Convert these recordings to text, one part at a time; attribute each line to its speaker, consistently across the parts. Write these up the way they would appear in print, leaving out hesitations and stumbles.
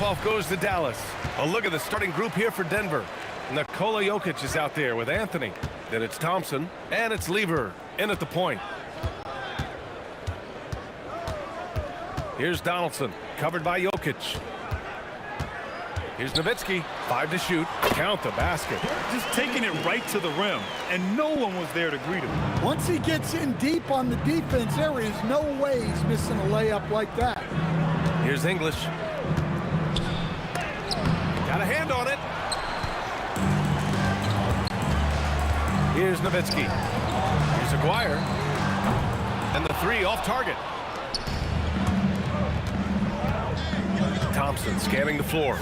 Speaker 1: tip-off goes to Dallas. A look at the starting group here for Denver. Nikola Jokic is out there with Anthony. Then it's Thompson, and it's Lever in at the point. Here's Donaldson, covered by Jokic. Here's Nowitzki, 5 to shoot. Count the basket.
Speaker 2: Just taking it right to the rim, and no one was there to greet him.
Speaker 3: Once he gets in deep on the defense, there is no way he's missing a layup like that.
Speaker 1: Here's English. Got a hand on it. Here's Nowitzki. Here's Aguirre. And the 3 off target. Thompson scanning the floor.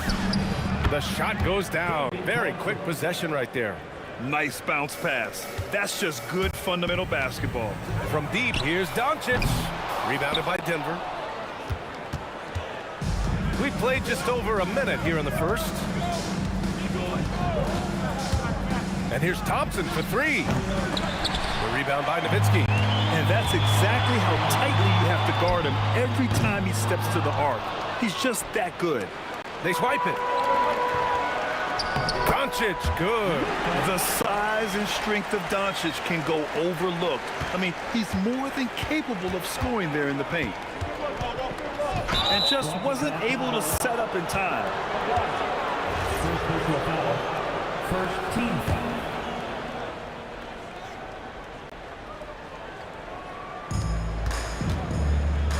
Speaker 1: The shot goes down. Very quick possession right there.
Speaker 2: Nice bounce pass. That's just good fundamental basketball.
Speaker 1: From deep, here's Doncic. Rebounded by Denver. We played just over a minute here in the first. And here's Thompson for 3. The rebound by Nowitzki.
Speaker 2: And that's exactly how tightly you have to guard him every time he steps to the arc. He's just that good.
Speaker 1: They swipe it. Doncic, good.
Speaker 2: The size and strength of Doncic can go overlooked. I mean, he's more than capable of scoring there in the paint. And just wasn't able to set up in time.
Speaker 4: First team foul.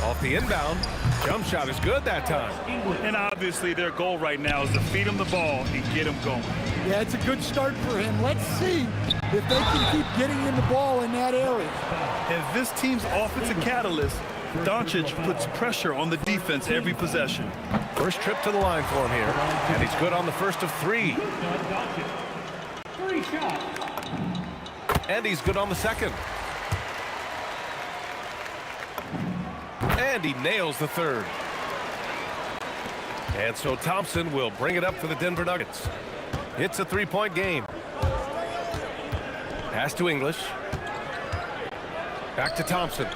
Speaker 1: Off the inbound. Jump shot is good that time.
Speaker 2: And obviously their goal right now is to feed him the ball and get him going.
Speaker 3: Yeah, it's a good start for him. Let's see if they can keep getting him the ball in that area.
Speaker 2: And this team's offensive catalyst, Doncic puts pressure on the defense every possession.
Speaker 1: First trip to the line for him here. And he's good on the first of 3.
Speaker 4: 3 shots.
Speaker 1: And he's good on the second. And he nails the third. And so Thompson will bring it up for the Denver Nuggets. It's a 3-point game. Pass to English. Back to Thompson.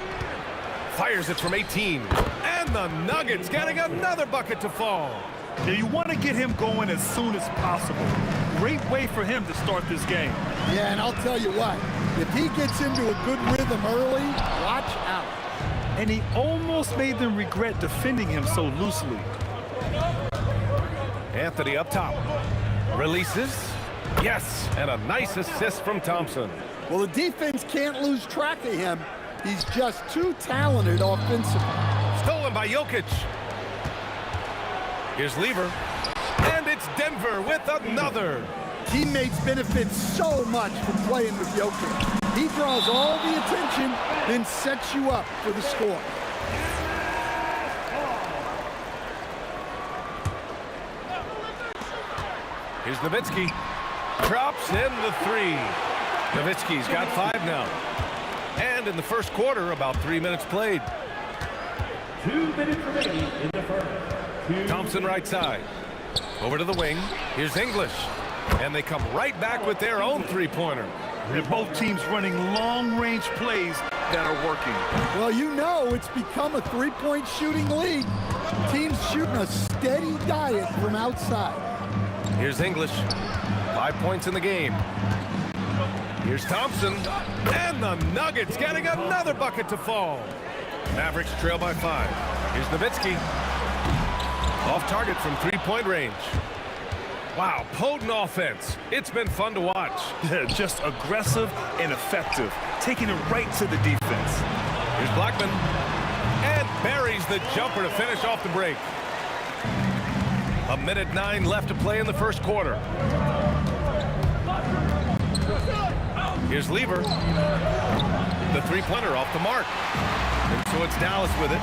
Speaker 1: Fires it from 18. And the Nuggets getting another bucket to fall.
Speaker 2: Now you want to get him going as soon as possible. Great way for him to start this game.
Speaker 3: Yeah, and I'll tell you what, if he gets into a good rhythm early, watch out.
Speaker 2: And he almost made them regret defending him so loosely.
Speaker 1: Anthony up top. Releases. Yes, and a nice assist from Thompson.
Speaker 3: Well, the defense can't lose track of him. He's just too talented offensively.
Speaker 1: Stolen by Jokic. Here's Lever. And it's Denver with another.
Speaker 3: Teammates benefit so much from playing with Jokic. He draws all the attention, then sets you up for the score.
Speaker 1: Here's Nowitzki. Drops in the 3. Nowitzki's got 5 now. And in the first quarter, about 3 minutes played.
Speaker 4: 2 minutes remaining in the first.
Speaker 1: Thompson right side. Over to the wing. Here's English. And they come right back with their own 3-pointer.
Speaker 2: And both teams running long-range plays that are working.
Speaker 3: Well, you know it's become a 3-point shooting league. Teams shooting a steady diet from outside.
Speaker 1: Here's English. 5 points in the game. Here's Thompson. And the Nuggets getting another bucket to fall. Mavericks trail by 5. Here's Nowitzki. Off target from 3-point range. Wow, potent offense. It's been fun to watch.
Speaker 2: Just aggressive and effective, taking it right to the defense.
Speaker 1: Here's Blackman. And buries the jumper to finish off the break. 1:09 left to play in the first quarter. Here's Lever. The 3-pointer off the mark. And so it's Dallas with it.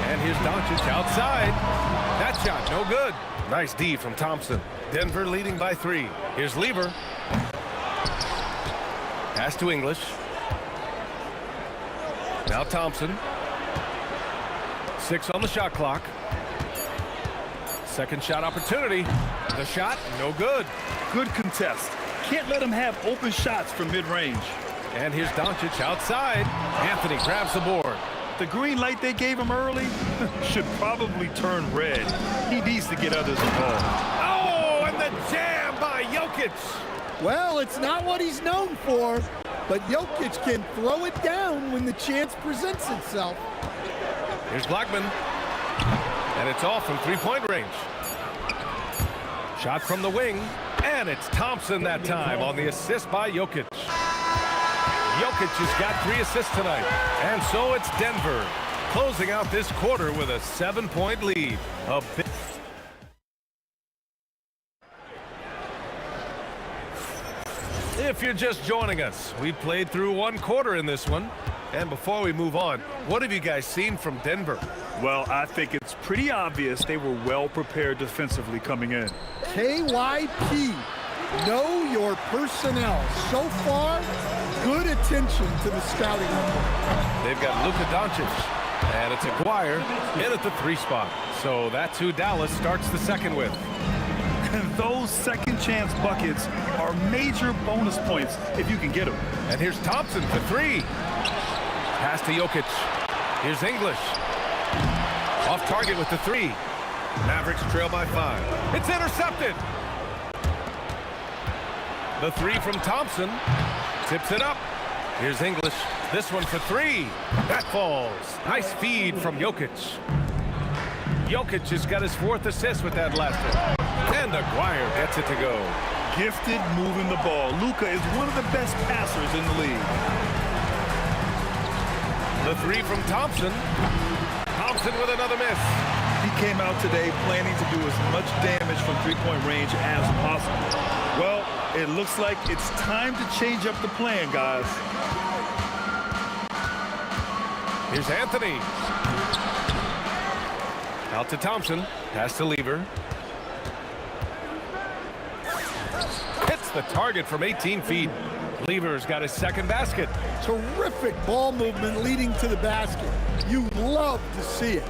Speaker 1: And here's Doncic outside. That shot, no good. Nice D from Thompson. Denver leading by 3. Here's Lever. Pass to English. Now Thompson. 6 on the shot clock. Second shot opportunity. The shot, no good.
Speaker 2: Good contest. Can't let him have open shots from mid-range.
Speaker 1: And here's Doncic outside. Anthony grabs the board.
Speaker 2: The green light they gave him early should probably turn red. He needs to get others involved.
Speaker 1: Oh, and the jam by Jokic.
Speaker 3: Well, it's not what he's known for, but Jokic can throw it down when the chance presents itself.
Speaker 1: Here's Blackman, and it's off from three-point range. Shot from the wing, and it's Thompson that time on the assist by Jokic. Jokic has got 3 assists tonight, and so it's Denver closing out this quarter with a 7-point lead. A big If you're just joining us, we played through 1 quarter in this one. And before we move on, what have you guys seen from Denver?
Speaker 2: Well, I think it's pretty obvious they were well prepared defensively coming in.
Speaker 3: KYP, know your personnel. So far, good attention to the scouting report.
Speaker 1: They've got Luka Doncic, and it's Aguirre in at the 3 spot. So that's who Dallas starts the second with.
Speaker 2: And those second chance buckets are major bonus points if you can get them.
Speaker 1: And here's Thompson for 3. Pass to Jokic. Here's English. Off target with the 3. Mavericks trail by 5. It's intercepted. The 3 from Thompson. Tips it up. Here's English. This one for 3. That falls. Nice feed from Jokic. Jokic has got his 4th assist with that last one. And Aguirre gets it to go.
Speaker 2: Gifted moving the ball. Luka is one of the best passers in the league.
Speaker 1: The 3 from Thompson. Thompson with another miss.
Speaker 2: He came out today planning to do as much damage from three-point range as possible. Well, it looks like it's time to change up the plan, guys.
Speaker 1: Here's Anthony. Out to Thompson. Pass to Lever. Hits the target from 18 feet. Lever's got his 2nd basket.
Speaker 3: Terrific ball movement leading to the basket. You love to see it.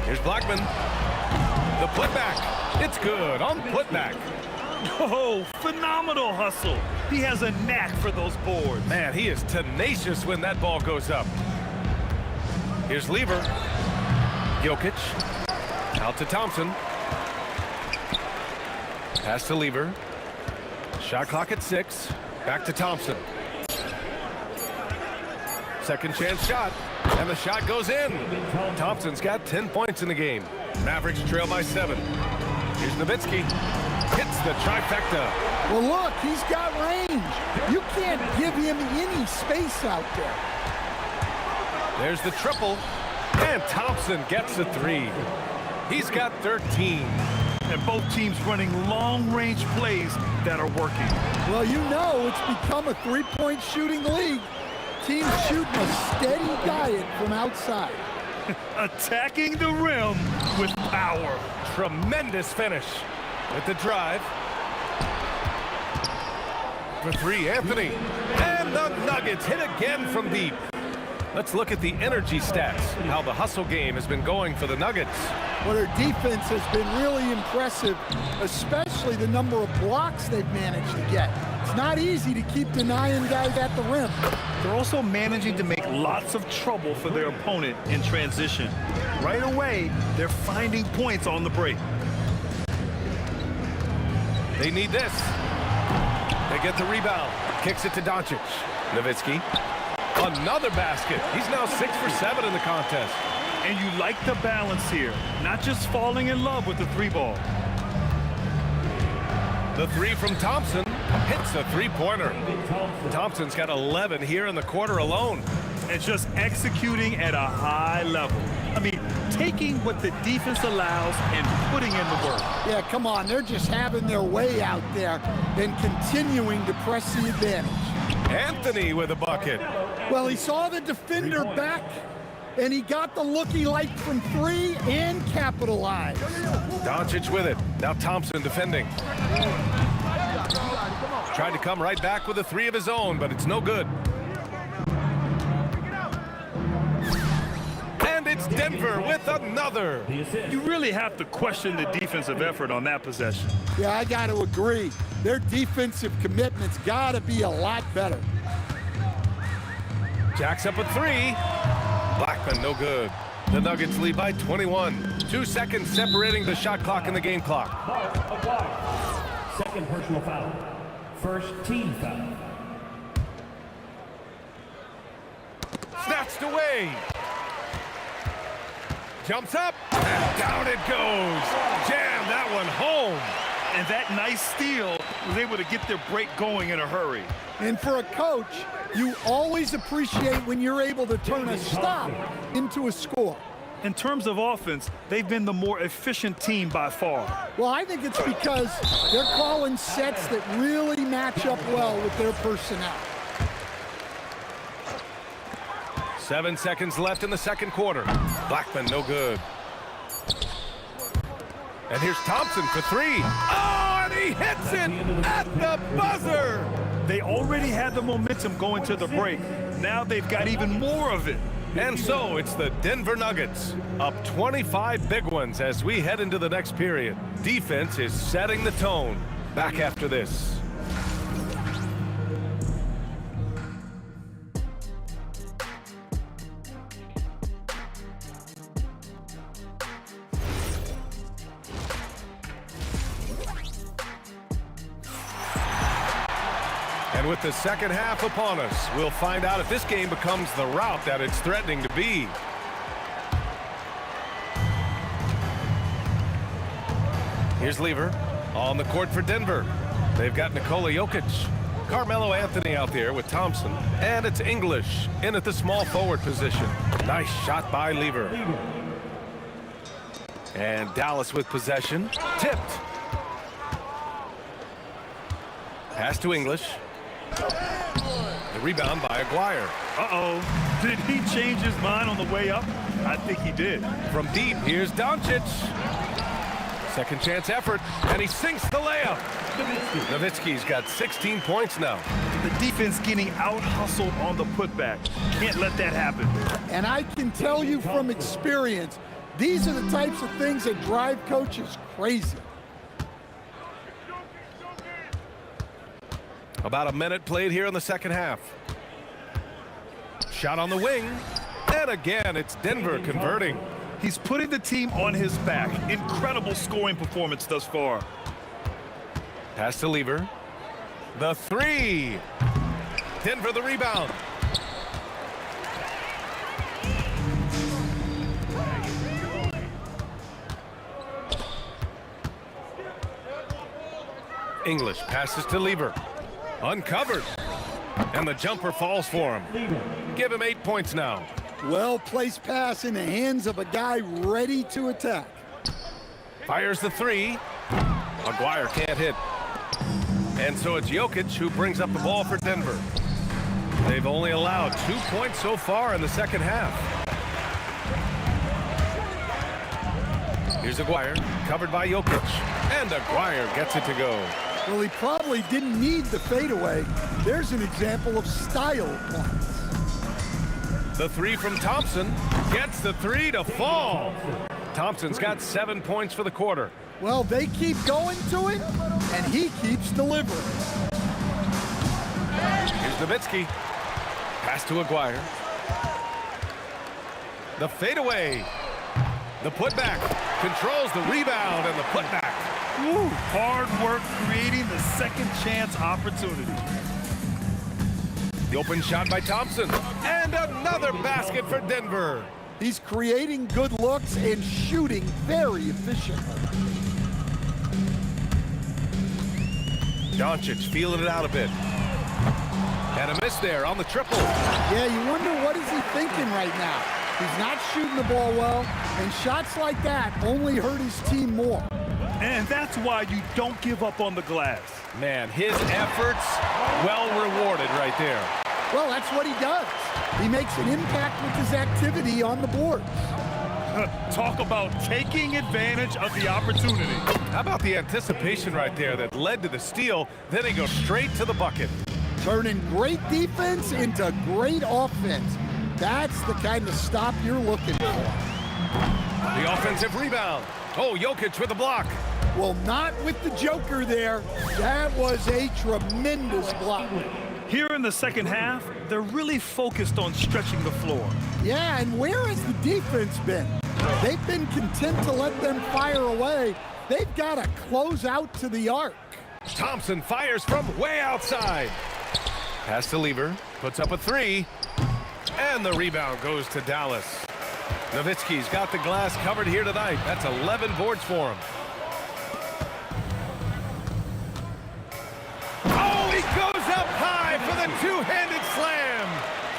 Speaker 1: Here's Blackman. The putback. It's good on putback.
Speaker 2: Oh, phenomenal hustle. He has a knack for those boards.
Speaker 1: Man, he is tenacious when that ball goes up. Here's Lever. Jokic. Out to Thompson. Pass to Lever. Shot clock at 6. Back to Thompson. Second chance shot. And the shot goes in. Thompson's got 10 points in the game. Mavericks trail by 7. Here's Nowitzki. Hits the trifecta.
Speaker 3: Well, look, he's got range. You can't give him any space out there.
Speaker 1: There's the triple. And Thompson gets the 3. He's got 13.
Speaker 2: And both teams running long-range plays that are working.
Speaker 3: Well, you know it's become a 3-point shooting league. Teams shooting a steady diet from outside.
Speaker 2: Attacking the rim with power.
Speaker 1: Tremendous finish with the drive. For 3, Anthony. And the Nuggets hit again from deep. Let's look at the energy stats, how the hustle game has been going for the Nuggets.
Speaker 3: Well, their defense has been really impressive, especially the number of blocks they've managed to get. It's not easy to keep denying guys at the rim.
Speaker 2: They're also managing to make lots of trouble for their opponent in transition. Right away, they're finding points on the break.
Speaker 1: They need this. They get the rebound. Kicks it to Doncic. Nowitzki. Another basket. He's now 6 for 7 in the contest.
Speaker 2: And you like the balance here, not just falling in love with the 3-ball.
Speaker 1: The 3 from Thompson hits a 3-pointer. Thompson's got 11 here in the quarter alone.
Speaker 2: And just executing at a high level. I mean, taking what the defense allows and putting in the work.
Speaker 3: Yeah, come on, they're just having their way out there and continuing to press the advantage.
Speaker 1: Anthony with a bucket.
Speaker 3: Well, he saw the defender back, and he got the look he liked from 3 and capitalized.
Speaker 1: Doncic with it. Now Thompson defending. Tried to come right back with a 3 of his own, but it's no good. And it's Denver with another.
Speaker 2: You really have to question the defensive effort on that possession.
Speaker 3: Yeah, I got to agree. Their defensive commitment's got to be a lot better.
Speaker 1: Jacks up a 3. Blackman, no good. The Nuggets lead by 21. 2 seconds separating the shot clock and the game clock.
Speaker 4: Mark Aguirre. Second personal foul. First team foul.
Speaker 1: Snatched away. Jumps up, and down it goes. Jam that one home.
Speaker 2: And that nice steal was able to get their break going in a hurry.
Speaker 3: And for a coach, you always appreciate when you're able to turn a stop into a score.
Speaker 2: In terms of offense, they've been the more efficient team by far.
Speaker 3: Well, I think it's because they're calling sets that really match up well with their personnel.
Speaker 1: 7 seconds left in the second quarter. Blackman, no good. And here's Thompson for three. Oh, and he hits it at the buzzer.
Speaker 2: They already had the momentum going to the break. Now they've got even more of it.
Speaker 1: And so it's the Denver Nuggets up 25 big ones as we head into the next period. Defense is setting the tone. Back after this. And with the second half upon us, we'll find out if this game becomes the rout that it's threatening to be. Here's Lever on the court for Denver. They've got Nikola Jokic, Carmelo Anthony out there with Thompson, and it's English in at the small forward position. Nice shot by Lever. And Dallas with possession. Tipped. Pass to English. The rebound by Aguirre.
Speaker 2: Uh-oh. Did he change his mind on the way up? I think he did.
Speaker 1: From deep, here's Doncic. Second chance effort, and he sinks the layup. Nowitzki's got 16 points now.
Speaker 2: The defense getting out-hustled on the putback. Can't let that happen.
Speaker 3: And I can tell you from experience, these are the types of things that drive coaches crazy.
Speaker 1: About a minute played here in the second half. Shot on the wing. And again, it's Denver converting.
Speaker 2: He's putting the team on his back. Incredible scoring performance thus far.
Speaker 1: Pass to Lever. The three. Denver the rebound. English passes to Lever. Uncovered. And the jumper falls for him. Give him 8 points now.
Speaker 3: Well-placed pass in the hands of a guy ready to attack.
Speaker 1: Fires the three. Aguirre can't hit. And so it's Jokic who brings up the ball for Denver. They've only allowed 2 points so far in the second half. Here's Aguirre, covered by Jokic. And Aguirre gets it to go.
Speaker 3: Well, he probably didn't need the fadeaway. There's an example of style points.
Speaker 1: The three from Thompson gets the three to fall. Thompson's got 7 points for the quarter.
Speaker 3: Well, they keep going to him, and he keeps delivering.
Speaker 1: Here's Nowitzki. Pass to Aguirre. The fadeaway. The putback. Controls the rebound and the putback.
Speaker 2: Woo, hard work creating the second chance opportunity.
Speaker 1: The open shot by Thompson. And another basket for Denver.
Speaker 3: He's creating good looks and shooting very efficiently.
Speaker 1: Doncic feeling it out a bit. And a miss there on the triple.
Speaker 3: Yeah, you wonder what is he thinking right now. He's not shooting the ball well, and shots like that only hurt his team more.
Speaker 2: And that's why you don't give up on the glass.
Speaker 1: Man, his efforts well rewarded right there.
Speaker 3: Well, that's what he does. He makes an impact with his activity on the boards.
Speaker 2: Talk about taking advantage of the opportunity.
Speaker 1: How about the anticipation right there that led to the steal, then he goes straight to the bucket.
Speaker 3: Turning great defense into great offense. That's the kind of stop you're looking for.
Speaker 1: The offensive rebound. Oh, Jokic with a block.
Speaker 3: Well, not with the Joker there. That was a tremendous block.
Speaker 2: Here in the second half, they're really focused on stretching the floor.
Speaker 3: Yeah, and where has the defense been? They've been content to let them fire away. They've got to close out to the arc.
Speaker 1: Thompson fires from way outside. Pass to Lever, puts up a three, and the rebound goes to Dallas. Nowitzki's got the glass covered here tonight. That's 11 boards for him. Oh, he goes up high for the two-handed slam.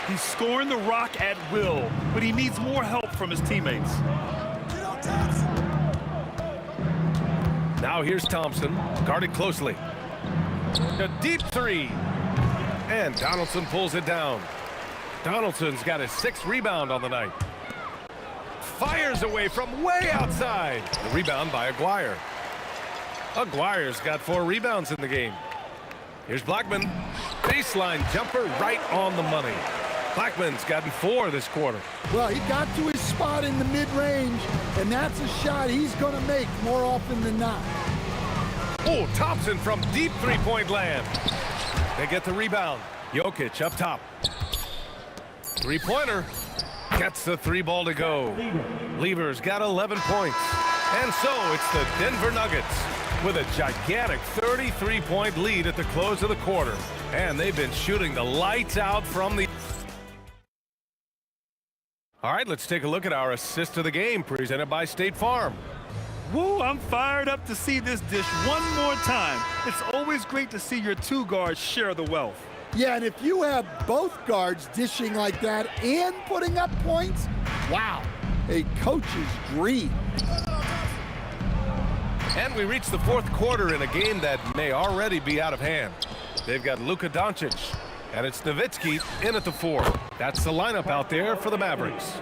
Speaker 2: He's scoring the rock at will, but he needs more help from his teammates.
Speaker 1: Now here's Thompson, guarded closely. A deep three. And Donaldson pulls it down. Donaldson's got his 6th rebound on the night. Fires away from way outside. The rebound by Aguirre. Aguirre's got 4 rebounds in the game. Here's Blackman. Baseline jumper right on the money. Blackman's gotten 4 this quarter.
Speaker 3: Well, he got to his spot in the mid-range, and that's a shot he's going to make more often than not.
Speaker 1: Oh, Thompson from deep three-point land. They get the rebound. Jokic up top. Three-pointer. Gets the 3-ball to go. Lever's got 11 points. And so it's the Denver Nuggets with a gigantic 33-point lead at the close of the quarter. And they've been shooting the lights out from the... All right, let's take a look at our assist of the game presented by State Farm.
Speaker 2: Woo, I'm fired up to see this dish one more time. It's always great to see your 2 guards share the wealth.
Speaker 3: Yeah, and if you have both guards dishing like that and putting up points, wow, a coach's dream.
Speaker 1: And we reach the 4th quarter in a game that may already be out of hand. They've got Luka Doncic, and it's Nowitzki in at the 4. That's the lineup out there for the Mavericks.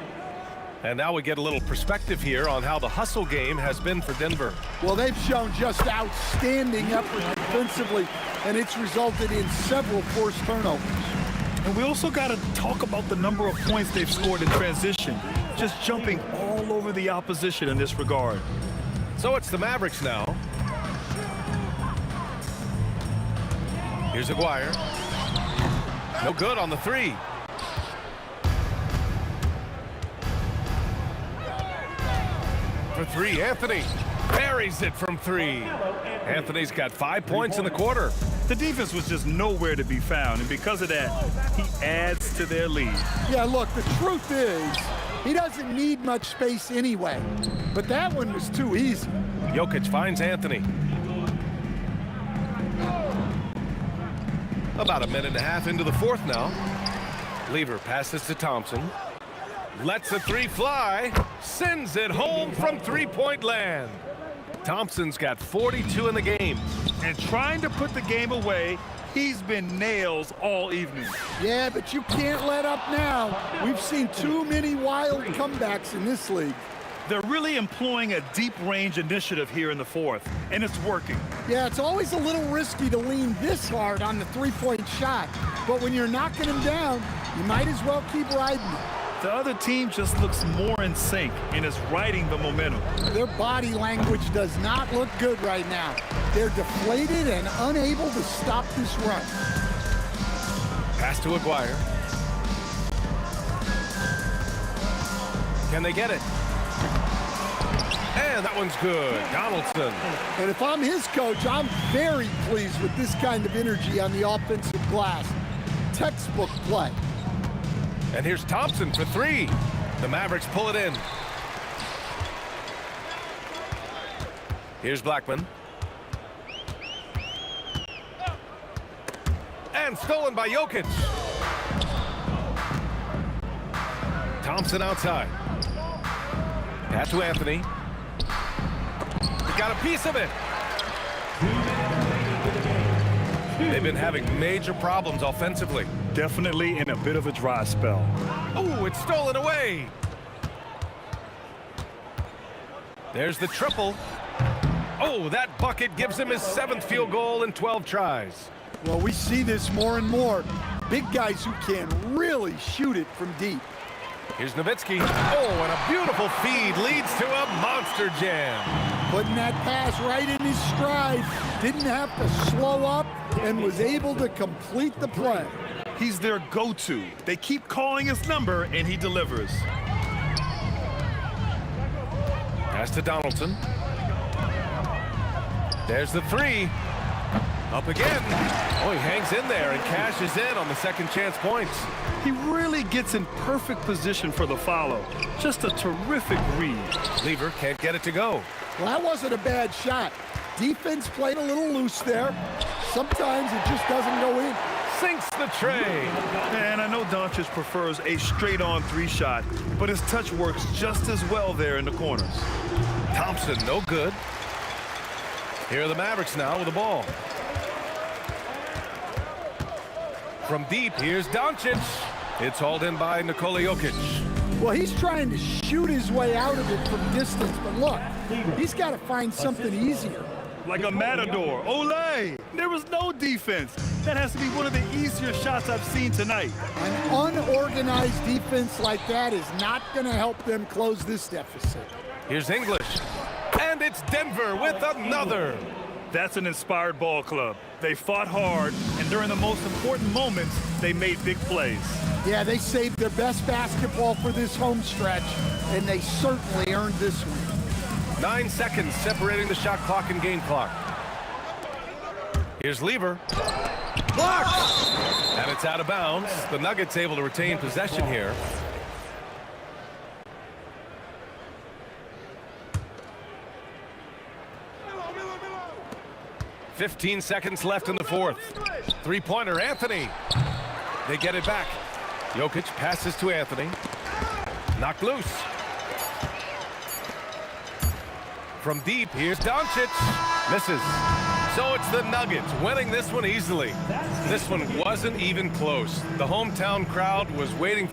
Speaker 1: And now we get a little perspective here on how the hustle game has been for Denver.
Speaker 3: Well, they've shown just outstanding effort defensively, and it's resulted in several forced turnovers.
Speaker 2: And we also got to talk about the number of points they've scored in transition, just jumping all over the opposition in this regard.
Speaker 1: So it's the Mavericks now. Here's Aguirre. No good on the 3. For 3, Anthony buries it from 3. Anthony's got 5 points in the quarter.
Speaker 2: The defense was just nowhere to be found, and because of that, he adds to their lead.
Speaker 3: Yeah, look, the truth is, he doesn't need much space anyway. But that one was too easy.
Speaker 1: Jokic finds Anthony. About a minute and a half into the 4th now. Lever passes to Thompson. Lets the 3 fly. Sends it home from three-point land. Thompson's got 42 in the game.
Speaker 2: And trying to put the game away, he's been nails all evening.
Speaker 3: Yeah, but you can't let up now. We've seen too many wild comebacks in this league.
Speaker 2: They're really employing a deep range initiative here in the 4th, and it's working.
Speaker 3: Yeah, it's always a little risky to lean this hard on the three-point shot. But when you're knocking him down, you might as well keep riding it.
Speaker 2: The other team just looks more in sync and is riding the momentum.
Speaker 3: Their body language does not look good right now. They're deflated and unable to stop this run.
Speaker 1: Pass to Aguirre. Can they get it? And that one's good. Donaldson.
Speaker 3: And if I'm his coach, I'm very pleased with this kind of energy on the offensive glass. Textbook play.
Speaker 1: And here's Thompson for 3. The Mavericks pull it in. Here's Blackman. And stolen by Jokic. Thompson outside. Pass to Anthony. He got a piece of it. They've been having major problems offensively.
Speaker 2: Definitely in a bit of a dry spell.
Speaker 1: Oh, it's stolen away. There's the triple. Oh, that bucket gives him his 7th field goal in 12 tries.
Speaker 3: Well, we see this more and more. Big guys who can really shoot it from deep.
Speaker 1: Here's Nowitzki. Oh, and a beautiful feed leads to a monster jam.
Speaker 3: Putting that pass right in his stride. Didn't have to slow up and was able to complete the play.
Speaker 2: He's their go-to. They keep calling his number, and he delivers.
Speaker 1: Pass to Donaldson. There's the three. Up again. Oh, he hangs in there and cashes in on the second chance points.
Speaker 2: He really gets in perfect position for the follow. Just a terrific read.
Speaker 1: Lever can't get it to go.
Speaker 3: Well, that wasn't a bad shot. Defense played a little loose there. Sometimes it just doesn't go in.
Speaker 1: Sinks the tray.
Speaker 2: And I know Doncic prefers a straight-on three-shot, but his touch works just as well there in the corners.
Speaker 1: Thompson, no good. Here are the Mavericks now with the ball. From deep, here's Doncic. It's hauled in by Nikola Jokic.
Speaker 3: Well, he's trying to shoot his way out of it from distance, but look, he's got to find something easier.
Speaker 2: Like a matador. Olay! There was no defense. That has to be one of the easier shots I've seen tonight.
Speaker 3: An unorganized defense like that is not going to help them close this deficit.
Speaker 1: Here's English. And it's Denver with another.
Speaker 2: That's an inspired ball club. They fought hard, and during the most important moments, they made big plays.
Speaker 3: Yeah, they saved their best basketball for this home stretch, and they certainly earned this one.
Speaker 1: 9 seconds separating the shot clock and game clock. Here's Lever. Blocked! And it's out of bounds. The Nuggets able to retain possession here. "15 seconds left in the fourth. Three-pointer, Anthony. They get it back. Jokic passes to Anthony. Knocked loose. From deep, here's Doncic. Misses. So it's the Nuggets winning this one easily. This one wasn't even close. The hometown crowd was waiting.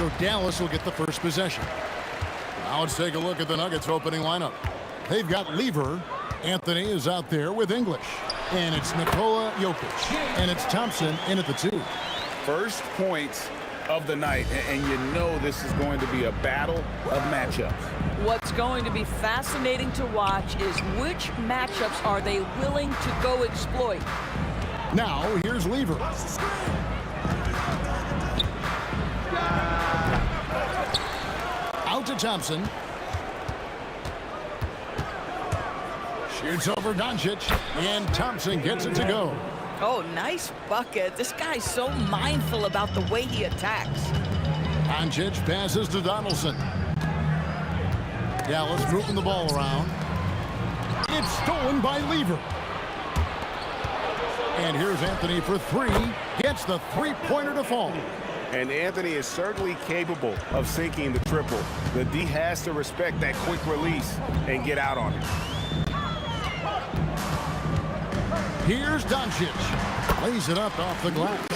Speaker 5: so Dallas will get the first possession. Now let's take a look at the Nuggets opening lineup. They've got Lever. Anthony is out there with English. And it's Nikola Jokic. And it's Thompson in at the 2.
Speaker 6: First points of the night, and you know this is going to be a battle of matchups.
Speaker 7: What's going to be fascinating to watch is which matchups are they willing to go exploit.
Speaker 5: Now, here's Lever. Out to Thompson. Shoots over Doncic, and Thompson gets it to go.
Speaker 7: Oh, nice bucket. This guy's so mindful about the way he attacks.
Speaker 5: Doncic passes to Donaldson. Dallas moving the ball around. It's stolen by Lever. And here's Anthony for 3. Gets the three-pointer to fall.
Speaker 6: And Anthony is certainly capable of sinking the triple. The D has to respect that quick release and get out on it.
Speaker 5: Here's Doncic. Lays it up off the glass.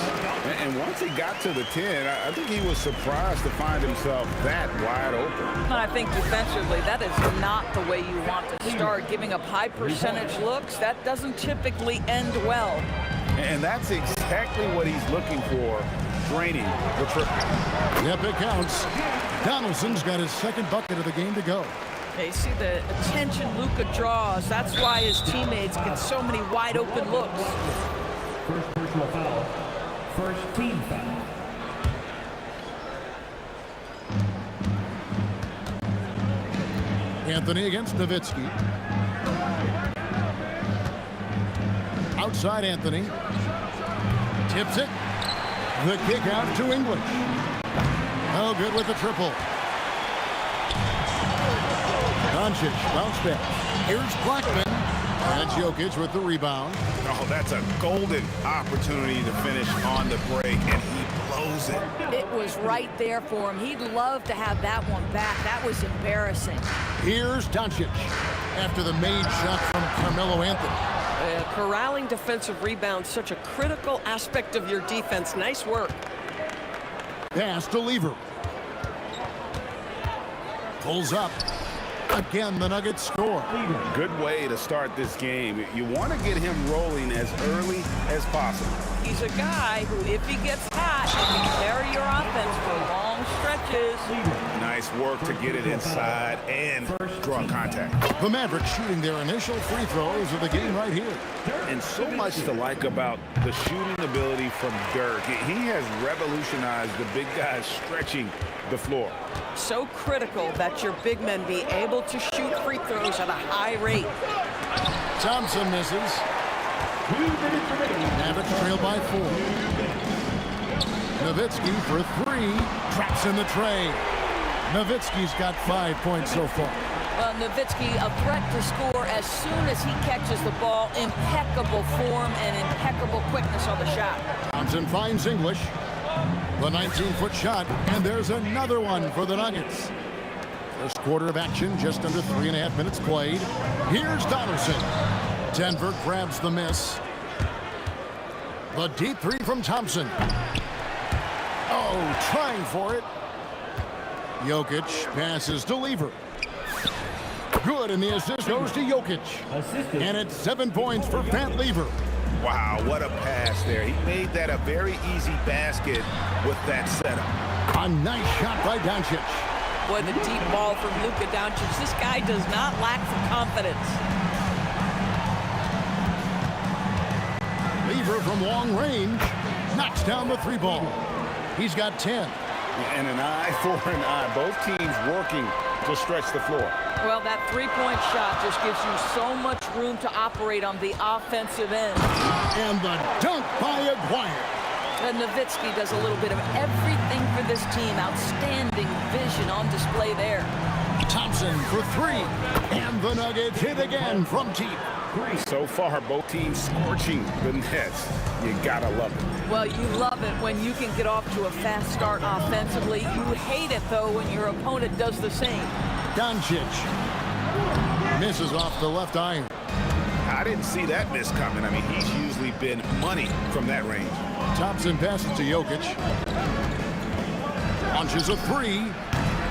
Speaker 6: And once he got to the 10, I think he was surprised to find himself that wide open.
Speaker 7: And I think defensively, that is not the way you want to start. Giving up high percentage looks, that doesn't typically end well.
Speaker 6: And that's exactly what he's looking for, draining the triple.
Speaker 5: Yep, it counts. Donaldson's got his second bucket of the game to go.
Speaker 7: You see the attention Luka draws. That's why his teammates get so many wide open looks.
Speaker 4: First personal foul. First team foul.
Speaker 5: Anthony against Nowitzki. Outside Anthony. Tips it. The kick out to English. Oh, good with the triple. Doncic bounce back. Here's Blackman. That's Jokic with the rebound.
Speaker 6: Oh, that's a golden opportunity to finish on the break, and he blows it.
Speaker 7: It was right there for him. He'd love to have that one back. That was embarrassing.
Speaker 5: Here's Doncic after the made shot from Carmelo Anthony.
Speaker 8: Corralling defensive rebounds, such a critical aspect of your defense. Nice work.
Speaker 5: Pass to Lever. Pulls up. Again, the Nuggets score.
Speaker 6: Good way to start this game. You want to get him rolling as early as possible.
Speaker 7: He's a guy who, if he gets hot, can carry your offense for long stretches.
Speaker 6: Nice work to get it inside and draw contact.
Speaker 5: The Mavericks shooting their initial free throws of the game right here.
Speaker 6: And so much to like about the shooting ability from Dirk. He has revolutionized the big guys stretching the floor.
Speaker 7: So critical that your big men be able to shoot free throws at a high rate.
Speaker 5: Thompson misses. Mavericks trail by 4. Nowitzki for 3. Traps in the tray. Nowitzki's got 5 points so far.
Speaker 7: Well, Nowitzki, a threat to score as soon as he catches the ball. Impeccable form and impeccable quickness on the shot.
Speaker 5: Thompson finds English. The 19-foot shot, and there's another one for the Nuggets. First quarter of action, just under 3.5 minutes played. Here's Donaldson. Denver grabs the miss. The deep 3 from Thompson. Oh, trying for it. Jokic passes to Lever. Good, and the assist goes to Jokic. And it's 7 points for Pat Lever.
Speaker 6: Wow, what a pass there. He made that a very easy basket with that setup.
Speaker 5: A nice shot by Doncic.
Speaker 7: Boy, the deep ball from Luka Doncic. This guy does not lack for confidence.
Speaker 5: Lever from long range knocks down the 3 ball. He's got 10.
Speaker 6: And an eye for an eye. Both teams working to stretch the floor.
Speaker 7: Well, that three-point shot just gives you so much room to operate on the offensive end.
Speaker 5: And the dunk by Aguirre.
Speaker 7: And Nowitzki does a little bit of everything for this team. Outstanding vision on display there.
Speaker 5: Thompson for 3. And the Nuggets hit again from deep.
Speaker 6: So far, both teams scorching the nets. You gotta love it.
Speaker 7: Well, you love it when you can get off to a fast start offensively. You hate it, though, when your opponent does the same.
Speaker 5: Doncic misses off the left iron.
Speaker 6: I didn't see that miss coming. I mean, he's usually been money from that range.
Speaker 5: Thompson passes to Jokic. Launches a three.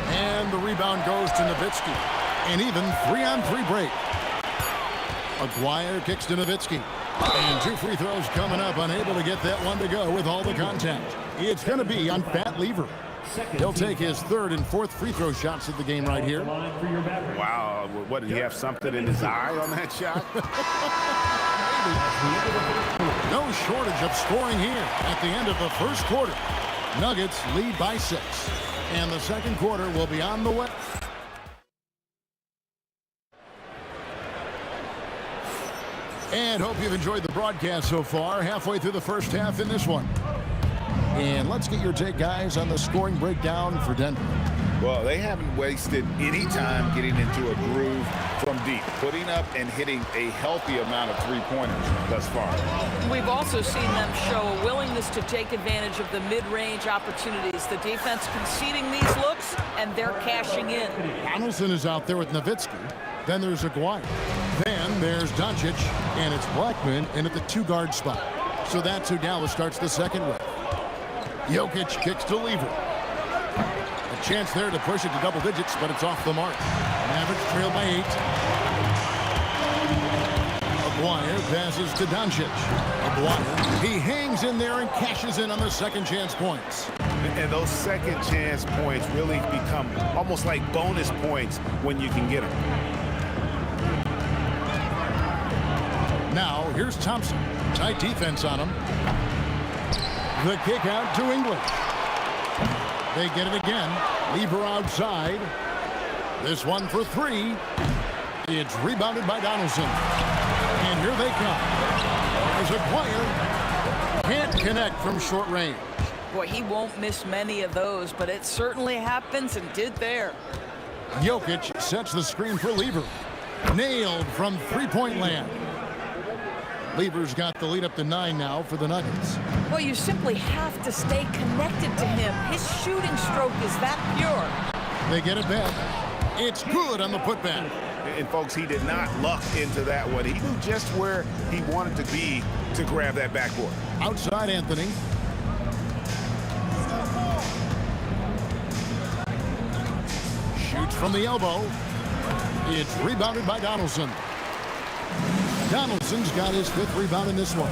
Speaker 5: And the rebound goes to Nowitzki. An even 3-on-3 break. Aguirre kicks to Nowitzki. And 2 free throws coming up. Unable to get that one to go with all the contact. It's going to be on Pat Lever. He'll take his 3rd and 4th free throw shots of the game right here.
Speaker 6: Wow, what, did he have something in his eye on that shot?
Speaker 5: No shortage of scoring here at the end of the first quarter. Nuggets lead by 6. And the second quarter will be on the way. And hope you've enjoyed the broadcast so far. Halfway through the first half in this one. And let's get your take, guys, on the scoring breakdown for Denver.
Speaker 6: Well, they haven't wasted any time getting into a groove from deep, putting up and hitting a healthy amount of three-pointers thus far.
Speaker 7: We've also seen them show a willingness to take advantage of the mid-range opportunities. The defense conceding these looks, and they're cashing in.
Speaker 5: Donaldson is out there with Nowitzki. Then there's Aguirre. Then there's Doncic, and it's Blackman in at the 2-guard spot. So that's who Dallas starts the second with. Jokic kicks to Lever. A chance there to push it to double digits, but it's off the mark. Mavericks trail by 8. Aguirre passes to Doncic. Aguirre, he hangs in there and cashes in on the second chance points.
Speaker 6: And those second chance points really become almost like bonus points when you can get them.
Speaker 5: Now, here's Thompson. Tight defense on him. The kick out to English. They get it again. Lever outside. This one for 3. It's rebounded by Donaldson. And here they come. There's Aguirre. Can't connect from short range.
Speaker 7: Boy, he won't miss many of those, but it certainly happens and did there.
Speaker 5: Jokic sets the screen for Lever. Nailed from three-point land. Lever's got the lead up to 9 now for the Nuggets.
Speaker 7: Well, you simply have to stay connected to him. His shooting stroke is that pure.
Speaker 5: They get it back. It's good on the putback.
Speaker 6: And folks, he did not luck into that one. He knew just where he wanted to be to grab that backboard.
Speaker 5: Outside Anthony. Shoots from the elbow. It's rebounded by Donaldson. Donaldson's got his 5th rebound in this one.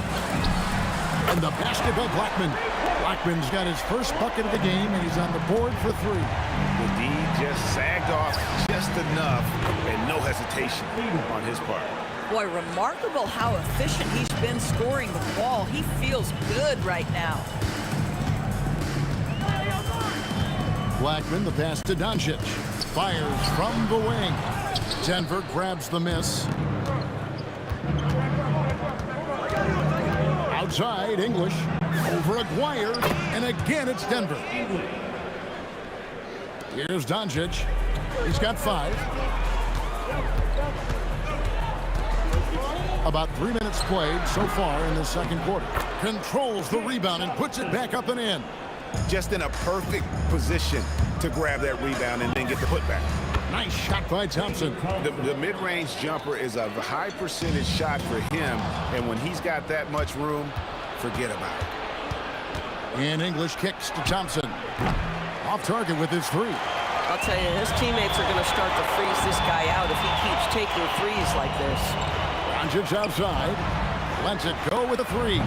Speaker 5: And the basket by Blackman. Blackman's got his first bucket of the game, and he's on the board for 3.
Speaker 6: The D just sagged off just enough, and no hesitation on his part.
Speaker 7: Boy, remarkable how efficient he's been scoring the ball. He feels good right now.
Speaker 5: Blackman, the pass to Doncic. Fires from the wing. Denver grabs the miss. Outside, English. Over Aguirre. And again, it's Denver. Here's Doncic. He's got 5. About 3 minutes played so far in the second quarter. Controls the rebound and puts it back up and in.
Speaker 6: Just in a perfect position to grab that rebound and then get the putback.
Speaker 5: Nice shot by Thompson.
Speaker 6: The mid-range jumper is a high percentage shot for him, and when he's got that much room, forget about it.
Speaker 5: And English kicks to Thompson. Off target with his 3.
Speaker 8: I'll tell you, his teammates are going to start to freeze this guy out if he keeps taking threes like this.
Speaker 5: Doncic outside. Lets it go with a 3.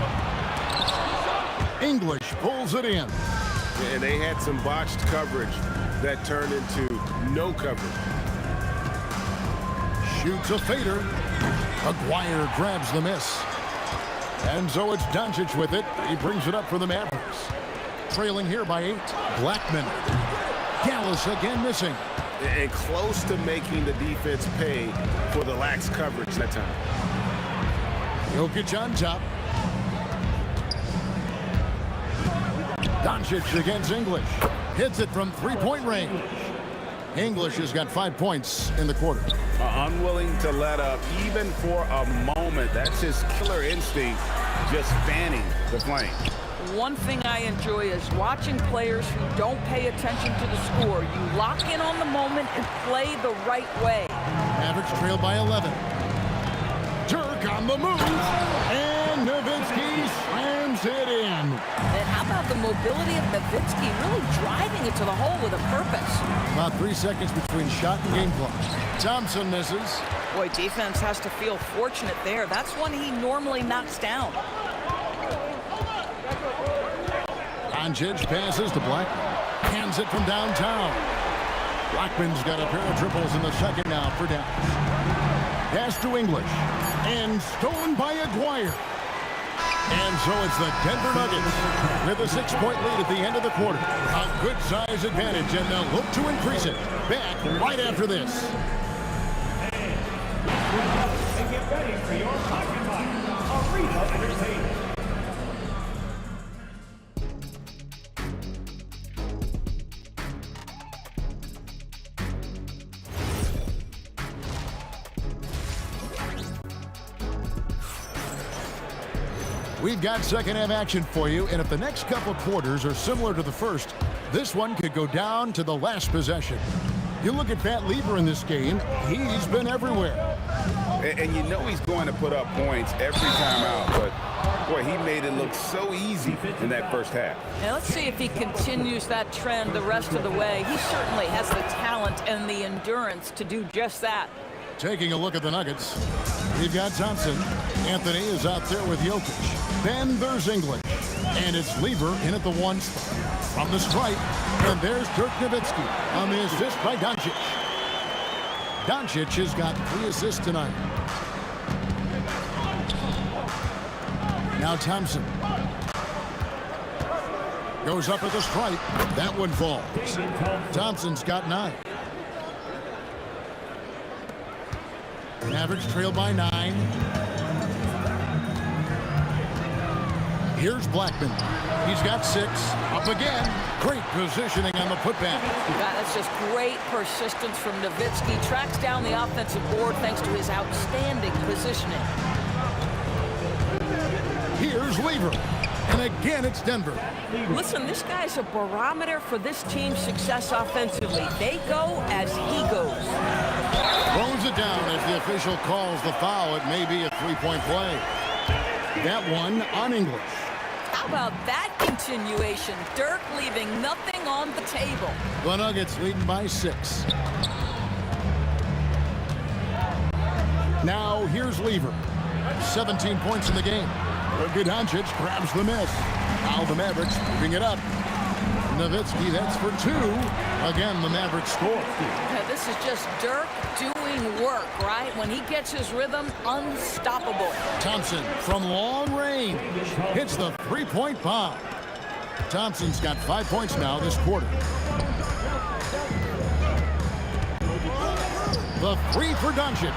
Speaker 5: English pulls it in.
Speaker 6: And they had some botched coverage that turned into no coverage.
Speaker 5: Shoots a fader. Aguirre grabs the miss. And so it's Doncic with it. He brings it up for the Mavericks. Trailing here by 8. Blackman. Dallas again missing.
Speaker 6: And close to making the defense pay for the lax coverage that time.
Speaker 5: Jokic on top. Doncic against English. Hits it from three-point range. English has got 5 points in the quarter.
Speaker 6: Unwilling to let up even for a moment. That's his killer instinct, just fanning the flame.
Speaker 7: One thing I enjoy is watching players who don't pay attention to the score. You lock in on the moment and play the right way.
Speaker 5: Mavericks trail by 11. Dirk on the move. And Nowitzki slams lays it in.
Speaker 7: And how about the mobility of Nowitzki really driving it to the hole with a purpose?
Speaker 5: About 3 seconds between shot and game clock. Thompson misses.
Speaker 7: Boy, defense has to feel fortunate there. That's one he normally knocks down.
Speaker 5: Doncic passes to Black. Hands it from downtown. Blackman's got a pair of triples in the second now for Dallas. Pass to English. And stolen by Aguirre. And so it's the Denver Nuggets with a 6-point lead at the end of the quarter. A good size advantage, and they'll look to increase it. Back right after this.
Speaker 4: And get ready for your pocket fight. Arena Entertainment.
Speaker 5: We've got second half action for you, and if the next couple quarters are similar to the first, this one could go down to the last possession. You look at Pat Lieber in this game, he's been everywhere.
Speaker 6: And you know he's going to put up points every time out, but boy, he made it look so easy in that first half.
Speaker 7: Now let's see if he continues that trend the rest of the way. He certainly has the talent and the endurance to do just that.
Speaker 5: Taking a look at the Nuggets, we've got Thompson. Anthony is out there with Jokic. Then there's English. And it's Lieber in at the 1 spot. From the stripe, and there's Dirk Nowitzki on the assist by Doncic. Doncic has got 3 assists tonight. Now Thompson. Goes up at the stripe. That one falls. Thompson's got 9. Mavericks trail by 9. Here's Blackman. He's got 6. Up again. Great positioning on the putback.
Speaker 7: God, that's just great persistence from Nowitzki. Tracks down the offensive board thanks to his outstanding positioning.
Speaker 5: Here's Lieber. And again, it's Denver.
Speaker 7: Listen, this guy's a barometer for this team's success offensively. They go as he goes.
Speaker 5: Throws it down as the official calls the foul. It may be a 3-point play. That one on English.
Speaker 7: How about that continuation? Dirk leaving nothing on the table.
Speaker 5: The Nuggets leading by 6. Now here's Lieber. 17 points in the game. Luka Doncic grabs the miss. Now the Mavericks moving it up. Nowitzki, that's for 2. Again, the Mavericks score.
Speaker 7: Yeah, this is just Dirk doing work, right? When he gets his rhythm, unstoppable.
Speaker 5: Thompson from long range hits the 3-point bomb. Thompson's got 5 points now this quarter. The 3 for Doncic.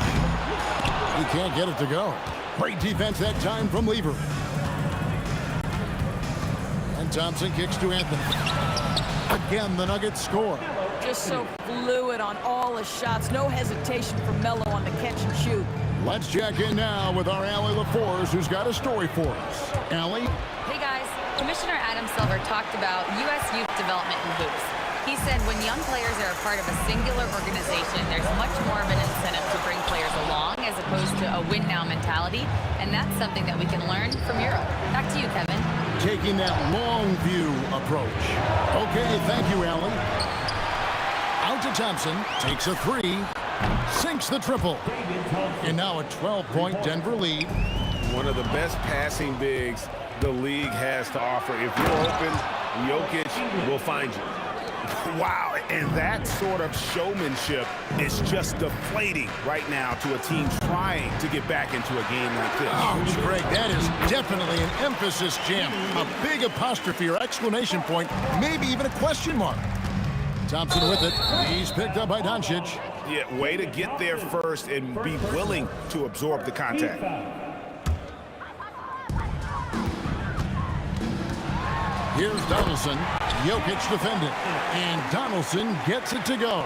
Speaker 5: He can't get it to go. Great defense that time from Lieber. And Thompson kicks to Anthony. Again, the Nuggets score.
Speaker 7: Just so fluid on all his shots. No hesitation for Melo on the catch and shoot.
Speaker 5: Let's check in now with our Allie LaForce, who's got a story for us. Allie?
Speaker 9: Hey guys, Commissioner Adam Silver talked about U.S. youth development in hoops. He said when young players are a part of a singular organization, there's much more of an incentive to bring players along as opposed to a win-now mentality, and that's something that we can learn from Europe. Back to you, Kevin.
Speaker 5: Taking that long view approach. Okay, thank you, Allie. Out to Thompson, takes a 3, sinks the triple. And now a 12-point Denver lead.
Speaker 6: One of the best passing bigs the league has to offer. If you're open, Jokic will find you. Wow, and that sort of showmanship is just deflating right now to a team trying to get back into a game like this.
Speaker 5: Oh, Greg, that is definitely an emphasis jam. A big apostrophe or exclamation point, maybe even a question mark. Thompson with it. He's picked up by Doncic.
Speaker 6: Yeah, way to get there first and be willing to absorb the contact.
Speaker 5: Here's Donaldson. Jokic defended. And Donaldson gets it to go.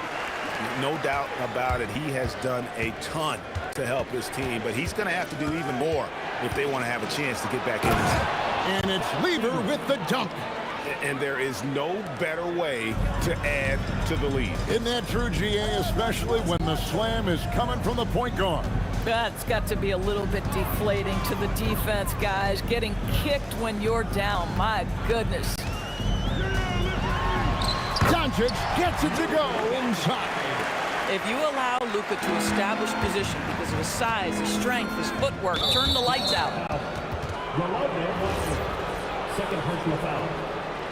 Speaker 6: No doubt about it. He has done a ton to help his team, but he's going to have to do even more if they want to have a chance to get back in this.
Speaker 5: And it's Lieber with the dunk.
Speaker 6: And there is no better way to add to the lead.
Speaker 5: Isn't that true, GA, especially when the slam is coming from the point guard?
Speaker 7: That's got to be a little bit deflating to the defense, guys. Getting kicked when you're down. My goodness.
Speaker 5: Doncic gets it to go inside.
Speaker 7: If you allow Luka to establish position because of his size, his strength, his footwork, turn the lights out.
Speaker 4: Second personal foul.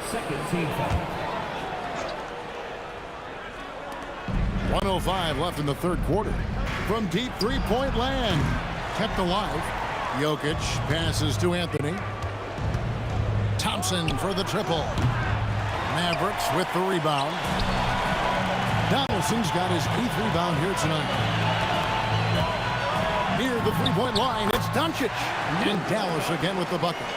Speaker 4: Second team foul.
Speaker 5: 1:05 left in the third quarter. From deep three-point land. Kept alive. Jokic passes to Anthony. Thompson for the triple. Mavericks with the rebound. Donaldson's got his 8th rebound here tonight. Near the three-point line, it's Doncic. And Dallas again with the bucket.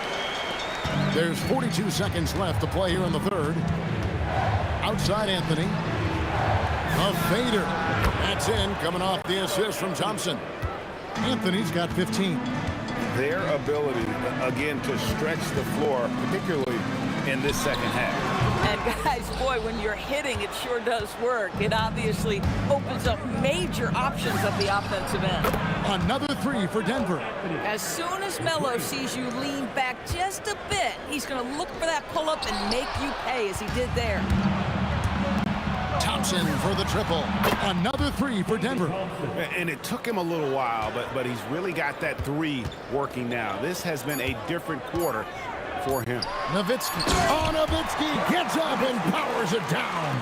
Speaker 5: There's 42 seconds left to play here in the third. Outside Anthony. A fader. That's in, coming off the assist from Thompson. Anthony's got 15.
Speaker 6: Their ability, again, to stretch the floor, particularly in this second half.
Speaker 7: And guys, boy, when you're hitting, it sure does work. It obviously opens up major options at the offensive end.
Speaker 5: Another three for Denver.
Speaker 7: As soon as Melo sees you lean back just a bit, he's going to look for that pull-up and make you pay as he did there.
Speaker 5: Thompson for the triple. Another three for Denver.
Speaker 6: And it took him a little while, but he's really got that three working now. This has been a different quarter for him.
Speaker 5: Nowitzki. Oh, Nowitzki gets up and powers it down.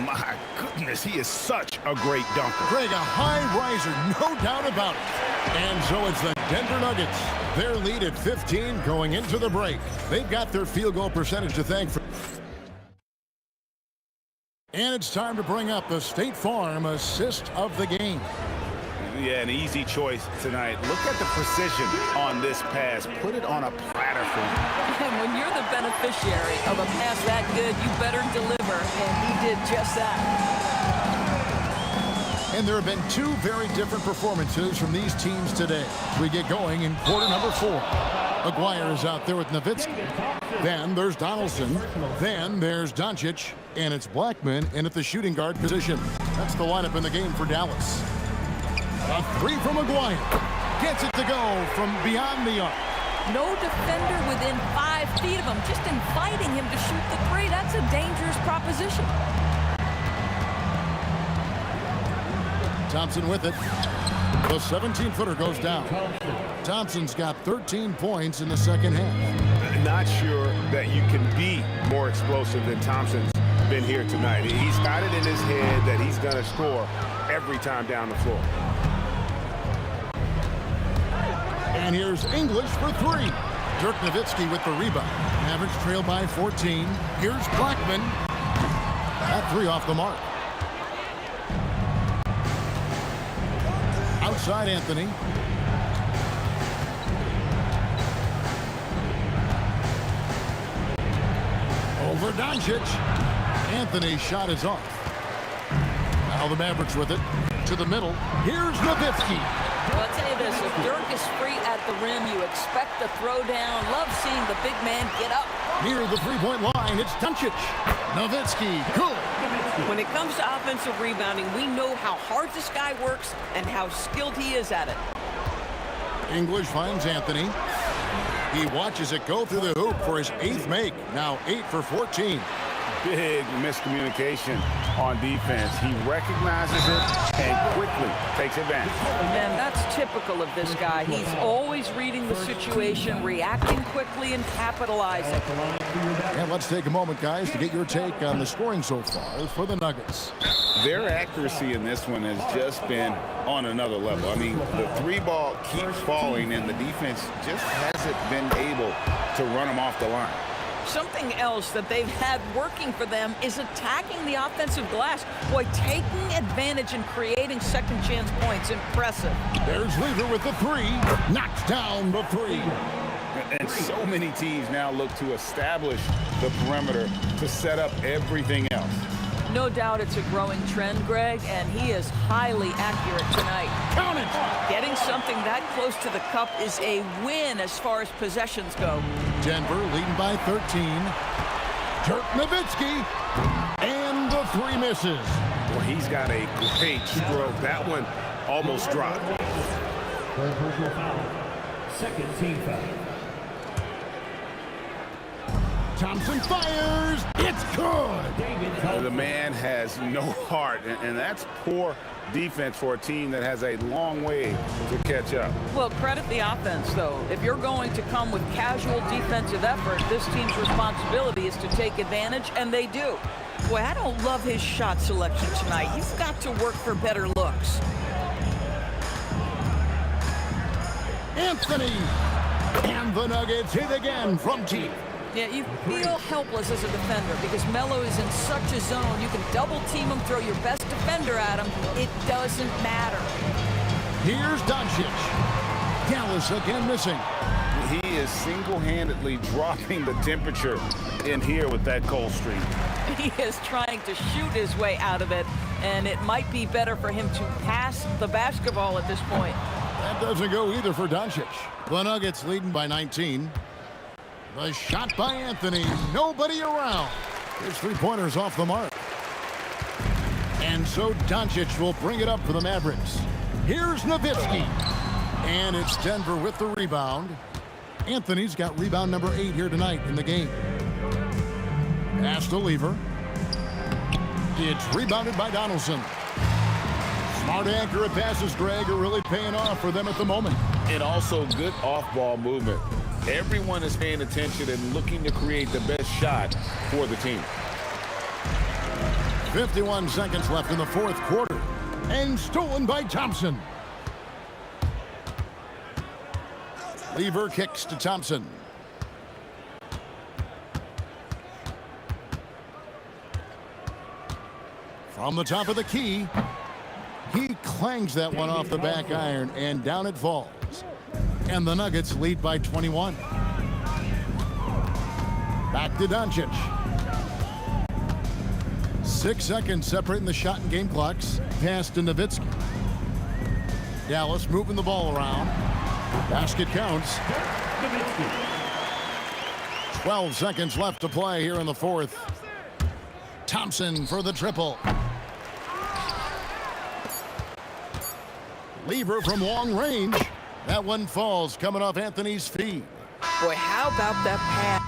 Speaker 6: My goodness, he is such a great dunker.
Speaker 5: Greg, a high riser, no doubt about it. And so it's the Denver Nuggets. Their lead at 15 going into the break. They've got their field goal percentage to thank for. And it's time to bring up the State Farm assist of the game.
Speaker 6: Yeah, an easy choice tonight. Look at the precision on this pass. Put it on a platter for him.
Speaker 7: And when you're the beneficiary of a pass that good, you better deliver, and he did just that.
Speaker 5: And there have been two very different performances from these teams today. We get going in quarter number 4. Aguirre is out there with Nowitzki. Then there's Donaldson. Then there's Doncic. And it's Blackman in at the shooting guard position. That's the lineup in the game for Dallas. A three from Aguirre. Gets it to go from beyond the arc.
Speaker 7: No defender within 5 feet of him, just inviting him to shoot the three. That's a dangerous proposition.
Speaker 5: Thompson with it. The 17-footer goes down. Thompson's got 13 points in the second half.
Speaker 6: Not sure that you can be more explosive than Thompson's been here tonight. He's got it in his head that he's going to score every time down the floor.
Speaker 5: And here's English for three. Dirk Nowitzki with the rebound. Mavericks trail by 14. Here's Blackman. That three off the mark. Outside Anthony. Over Doncic. Anthony's shot is off. Now the Mavericks with it. To the middle. Here's Nowitzki.
Speaker 7: Well, I'll tell you this, if Dirk is free at the rim, you expect the throwdown. Love seeing the big man get up.
Speaker 5: Near the three-point line, it's Doncic. Nowitzki, good.
Speaker 8: When it comes to offensive rebounding, we know how hard this guy works and how skilled he is at it.
Speaker 5: English finds Anthony. He watches it go through the hoop for his 8th make. Now 8 for 14.
Speaker 6: Big miscommunication on defense. He recognizes it and quickly takes advantage.
Speaker 7: Man, that's typical of this guy. He's always reading the situation, reacting quickly, and capitalizing.
Speaker 5: And let's take a moment, guys, to get your take on the scoring so far for the Nuggets.
Speaker 6: Their accuracy in this one has just been on another level. I mean, the three ball keeps falling, and the defense just hasn't been able to run them off the line.
Speaker 7: Something else that they've had working for them is attacking the offensive glass. Boy, taking advantage and creating second chance points. Impressive.
Speaker 5: There's Lever with the three. Knocks down the three.
Speaker 6: And so many teams now look to establish the perimeter to set up everything else.
Speaker 7: No doubt it's a growing trend, Greg, and he is highly accurate tonight.
Speaker 5: Count it!
Speaker 7: Getting something that close to the cup is a win as far as possessions go.
Speaker 5: Denver leading by 13. Dirk Nowitzki. And the three misses.
Speaker 6: Well, he's got a great stroke. That one almost dropped.
Speaker 4: Third personal foul. Second team foul.
Speaker 5: Thompson fires. It's good.
Speaker 6: The man has no heart, and that's poor defense for a team that has a long way to catch up.
Speaker 7: Well, credit the offense, though. If you're going to come with casual defensive effort, this team's responsibility is to take advantage, and they do. Boy, I don't love his shot selection tonight. You've got to work for better looks.
Speaker 5: Anthony. And the Nuggets hit again from deep.
Speaker 7: Yeah, you feel helpless as a defender because Melo is in such a zone. You can double team him, throw your best defender at him. It doesn't matter.
Speaker 5: Here's Doncic. Dallas again missing.
Speaker 6: He is single-handedly dropping the temperature in here with that cold streak.
Speaker 7: He is trying to shoot his way out of it, and it might be better for him to pass the basketball at this point.
Speaker 5: That doesn't go either for Doncic. The Nuggets leading by 19. The shot by Anthony. Nobody around. His three-pointer's off the mark. And so Doncic will bring it up for the Mavericks. Here's Nowitzki. And it's Denver with the rebound. Anthony's got rebound number 8 here tonight in the game. Pass to Lever. It's rebounded by Donaldson. Smart, accurate passes, Greg, are really paying off for them at the moment.
Speaker 6: And also good off-ball movement. Everyone is paying attention and looking to create the best shot for the team.
Speaker 5: 51 seconds left in the fourth quarter. And stolen by Thompson. Lever kicks to Thompson. From the top of the key, he clangs that one off the back iron, and down it falls. And the Nuggets lead by 21. Back to Doncic. 6 seconds separating the shot and game clocks. Pass to Nowitzki. Dallas moving the ball around. Basket counts. 12 seconds left to play here in the fourth. Thompson for the triple. Lever from long range. That one falls, coming off Anthony's feet.
Speaker 7: Boy, how about that pass?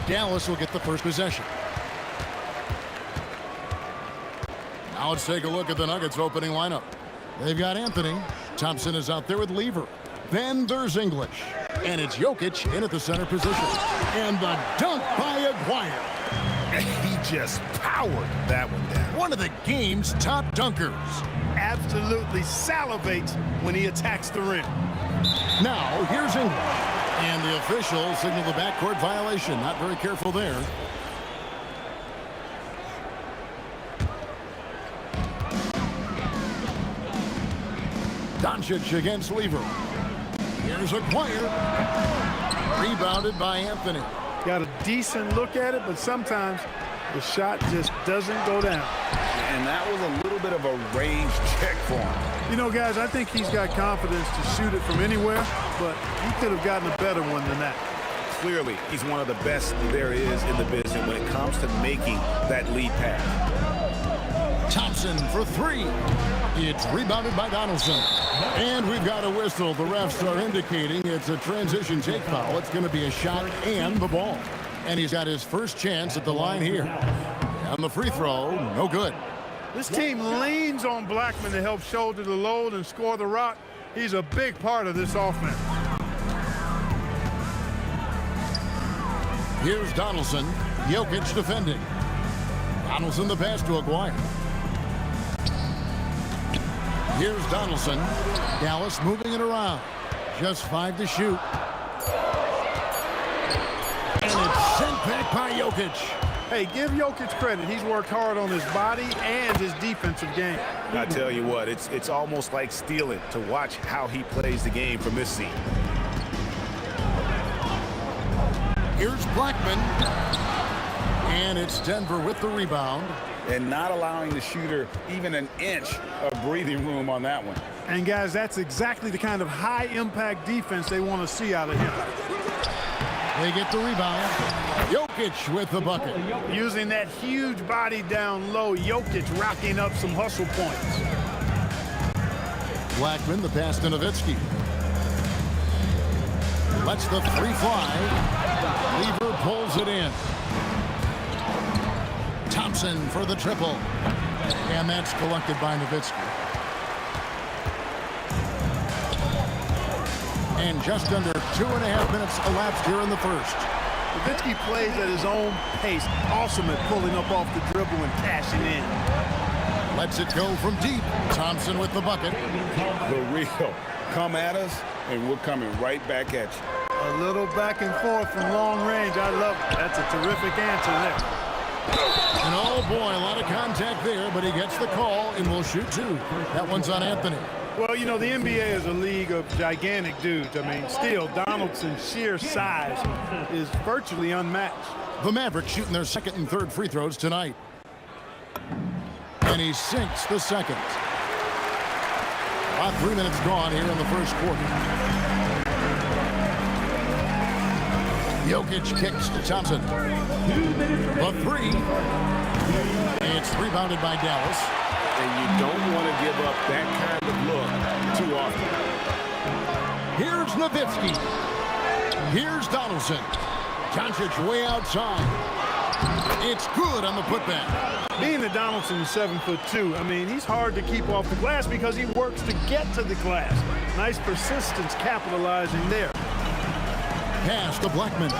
Speaker 5: Dallas will get the first possession. Now let's take a look at the Nuggets opening lineup. They've got Anthony. Thompson is out there with Lever. Then there's English. And it's Jokic in at the center position. And the dunk by Aguirre.
Speaker 6: He just powered that one down.
Speaker 5: One of the game's top dunkers.
Speaker 2: Absolutely salivates when he attacks the rim.
Speaker 5: Now, here's English. And the officials signal the backcourt violation. Not very careful there. Doncic against Lever. Here's Aguirre. Rebounded by Anthony.
Speaker 2: Got a decent look at it, but sometimes the shot just doesn't go down.
Speaker 6: And that was a little bit of a range check for him.
Speaker 2: You know, guys, I think he's got confidence to shoot it from anywhere, but he could have gotten a better one than that.
Speaker 6: Clearly, he's one of the best there is in the business when it comes to making that lead pass.
Speaker 5: Thompson for three. It's rebounded by Donaldson. And we've got a whistle. The refs are indicating it's a transition take foul. It's going to be a shot and the ball. And he's got his first chance at the line here. And the free throw, no good.
Speaker 2: This team leans on Blackman to help shoulder the load and score the rock. He's a big part of this offense.
Speaker 5: Here's Donaldson. Jokic defending. Donaldson the pass to Aguirre. Here's Donaldson. Dallas moving it around. Just 5 to shoot. And it's sent back by Jokic.
Speaker 2: Hey, give Jokic credit. He's worked hard on his body and his defensive game.
Speaker 6: I tell you what, it's almost like stealing to watch how he plays the game from this seat.
Speaker 5: Here's Blackman. And it's Denver with the rebound.
Speaker 6: And not allowing the shooter even an inch of breathing room on that one.
Speaker 2: And, guys, that's exactly the kind of high-impact defense they want to see out of him.
Speaker 5: They get the rebound. Jokic with the bucket.
Speaker 2: Using that huge body down low, Jokic racking up some hustle points.
Speaker 5: Blackman, the pass to Nowitzki. Lets the three fly. Lever pulls it in. Thompson for the triple. And that's collected by Nowitzki. And just under 2.5 minutes elapsed here in the first.
Speaker 2: Nowitzki plays at his own pace. Awesome at pulling up off the dribble and cashing in.
Speaker 5: Lets it go from deep. Thompson with the bucket.
Speaker 6: The real. Come at us, and we're coming right back at you.
Speaker 2: A little back and forth from long range. I love it. That's a terrific answer there.
Speaker 5: And oh boy, a lot of contact there, but he gets the call and will shoot two. That one's on Anthony.
Speaker 2: Well, you know, the NBA is a league of gigantic dudes. I mean, still, Donaldson's sheer size is virtually unmatched.
Speaker 5: The Mavericks shooting their second and third free throws tonight. And he sinks the second. About 3 minutes gone here in the first quarter. Jokic kicks to Thompson. The three. It's rebounded by Dallas.
Speaker 6: And you don't want to give up that kind of look too often.
Speaker 5: Here's Nowitzki. Here's Donaldson. Doncic way outside. It's good on the putback.
Speaker 2: Being that Donaldson is 7'2", I mean, he's hard to keep off the glass because he works to get to the glass. Nice persistence capitalizing there.
Speaker 5: Pass to Blackman.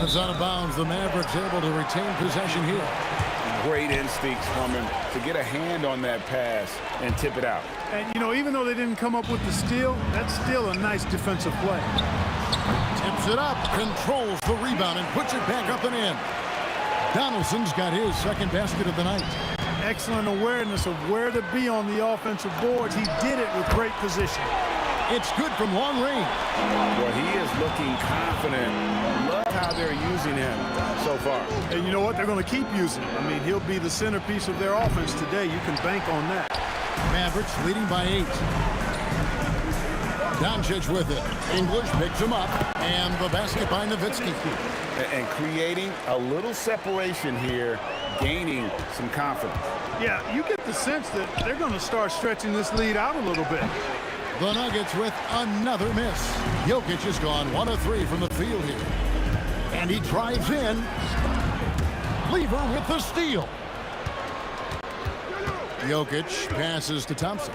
Speaker 5: It's out of bounds. The Mavericks able to retain possession here.
Speaker 6: Great instincts from him to get a hand on that pass and tip it out.
Speaker 2: And, you know, even though they didn't come up with the steal, that's still a nice defensive play.
Speaker 5: Tips it up, controls the rebound, and puts it back up and in. Donaldson's got his second basket of the night.
Speaker 2: Excellent awareness of where to be on the offensive boards. He did it with great position.
Speaker 5: It's good from long range.
Speaker 6: Well, he is looking confident. Love how they're using him so far.
Speaker 2: And you know what? They're going to keep using him. I mean, he'll be the centerpiece of their offense today. You can bank on that.
Speaker 5: Mavericks leading by 8. Doncic with it. English picks him up. And the basket by Nowitzki.
Speaker 6: And creating a little separation here, gaining some confidence.
Speaker 2: Yeah, you get the sense that they're going to start stretching this lead out a little bit.
Speaker 5: The Nuggets with another miss. Jokic has gone 1 of 3 from the field here. And he drives in. Lever with the steal. Jokic passes to Thompson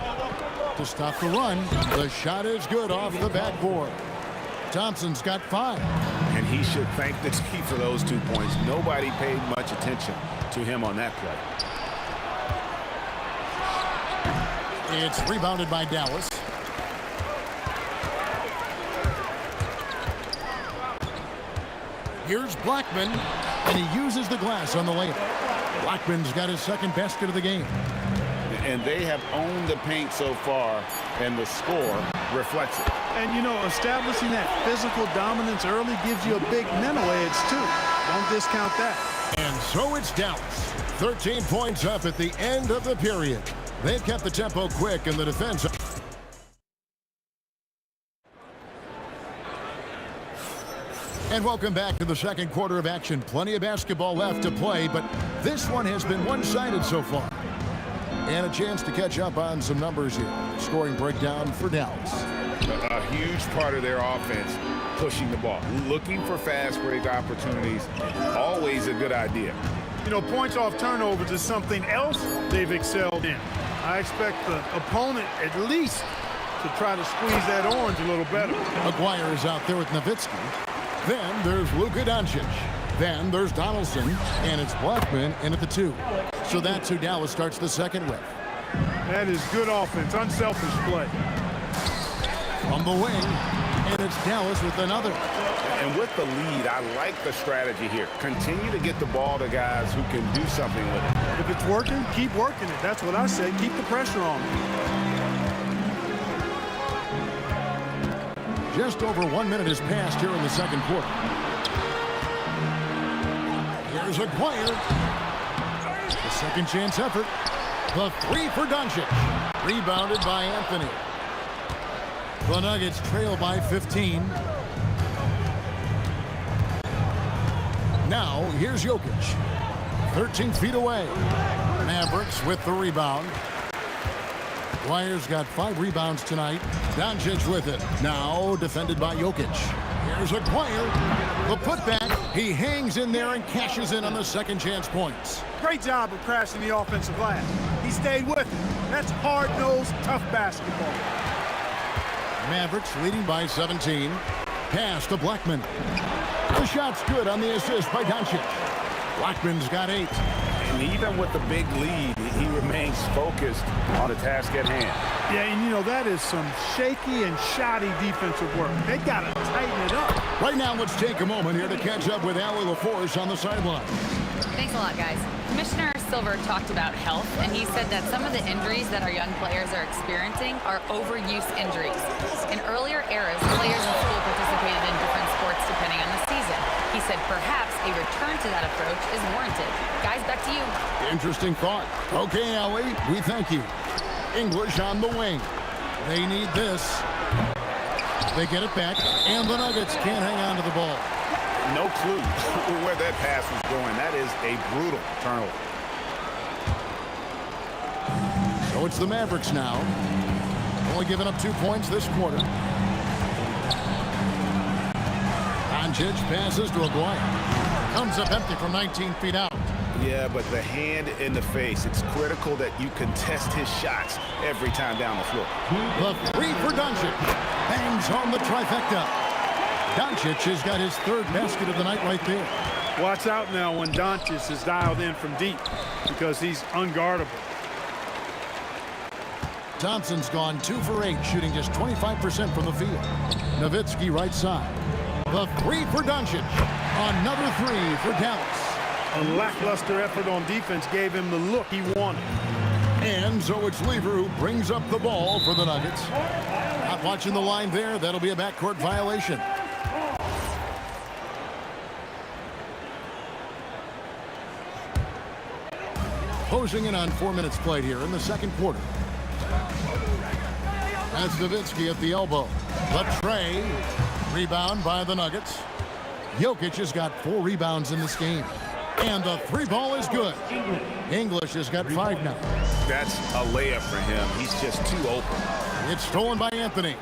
Speaker 5: to stop the run. The shot is good off the backboard. Thompson's got 5.
Speaker 6: And he should thank the team for those 2 points. Nobody paid much attention to him on that play.
Speaker 5: It's rebounded by Dallas. Here's Blackman, and he uses the glass on the layup. Blackman's got his second basket of the game.
Speaker 6: And they have owned the paint so far, and the score reflects it.
Speaker 2: And, you know, establishing that physical dominance early gives you a big mental edge, too. Don't discount that.
Speaker 5: And so it's Dallas. 13 points up at the end of the period. They've kept the tempo quick in the defense. And welcome back to the second quarter of action. Plenty of basketball left to play, but this one has been one-sided so far. And a chance to catch up on some numbers here. Scoring breakdown for Dallas.
Speaker 6: A huge part of their offense, pushing the ball. Looking for fast break opportunities, always a good idea.
Speaker 2: You know, points off turnovers is something else they've excelled in. I expect the opponent at least to try to squeeze that orange a little better.
Speaker 5: McGuire is out there with Nowitzki. Then there's Luka Doncic. Then there's Donaldson, and it's Blackman in at the 2. So that's who Dallas starts the second with.
Speaker 2: That is good offense, unselfish play.
Speaker 5: From the wing, and it's Dallas with another.
Speaker 6: And with the lead, I like the strategy here. Continue to get the ball to guys who can do something with it.
Speaker 2: If it's working, keep working it. That's what I say. Keep the pressure on.
Speaker 5: Just over 1 minute has passed here in the second quarter. Here's Aguirre. The second chance effort. The 3 for Doncic. Rebounded by Anthony. The Nuggets trail by 15. Now, here's Jokic. 13 feet away. Mavericks with the rebound. Aguirre's got 5 rebounds tonight. Doncic with it. Now defended by Jokic. Here's Aguirre. The putback. He hangs in there and cashes in on the second chance points.
Speaker 2: Great job of crashing the offensive glass. He stayed with it. That's hard-nosed, tough basketball.
Speaker 5: Mavericks leading by 17. Pass to Blackman. The shot's good on the assist by Doncic. Blackman's got 8.
Speaker 6: And even with the big lead, he remains focused on the task at hand.
Speaker 2: Yeah, and you know, that is some shaky and shoddy defensive work. They got to tighten it up.
Speaker 5: Right now, let's take a moment here to catch up with Allie LaForce on the sideline.
Speaker 9: Thanks a lot, guys. Commissioner Silver talked about health, and he said that some of the injuries that our young players are experiencing are overuse injuries. In earlier eras, players in school participated in different sports depending on the season. He said perhaps a return to that approach is warranted. Guys, back to you.
Speaker 5: Interesting thought. Okay, Allie, we thank you. English on the wing. They need this. They get it back, and the Nuggets can't hang on to the ball.
Speaker 6: No clue where that pass was going. That is a brutal turnover.
Speaker 5: So it's the Mavericks now. Only giving up 2 points this quarter. Doncic passes to Aguirre. Comes up empty from 19 feet out.
Speaker 6: Yeah, but the hand in the face, it's critical that you contest his shots every time down the floor.
Speaker 5: The 3 for Doncic. Bangs home the trifecta. Doncic has got his 3rd basket of the night right there.
Speaker 2: Watch out now when Doncic is dialed in from deep because he's unguardable.
Speaker 5: Thompson's gone 2 for 8, shooting just 25% from the field. Nowitzki right side. The 3 for Doncic. Another 3 for Dallas.
Speaker 2: A lackluster effort on defense gave him the look he wanted.
Speaker 5: And so it's Lever who brings up the ball for the Nuggets. Not watching the line there. That'll be a backcourt violation. Closing in on 4 minutes played here in the second quarter. That's Nowitzki at the elbow. The tray. Rebound by the Nuggets. Jokic has got 4 rebounds in this game. And the 3 ball is good. English has got 5 now.
Speaker 6: That's a layup for him. He's just too open.
Speaker 5: It's stolen by Anthony.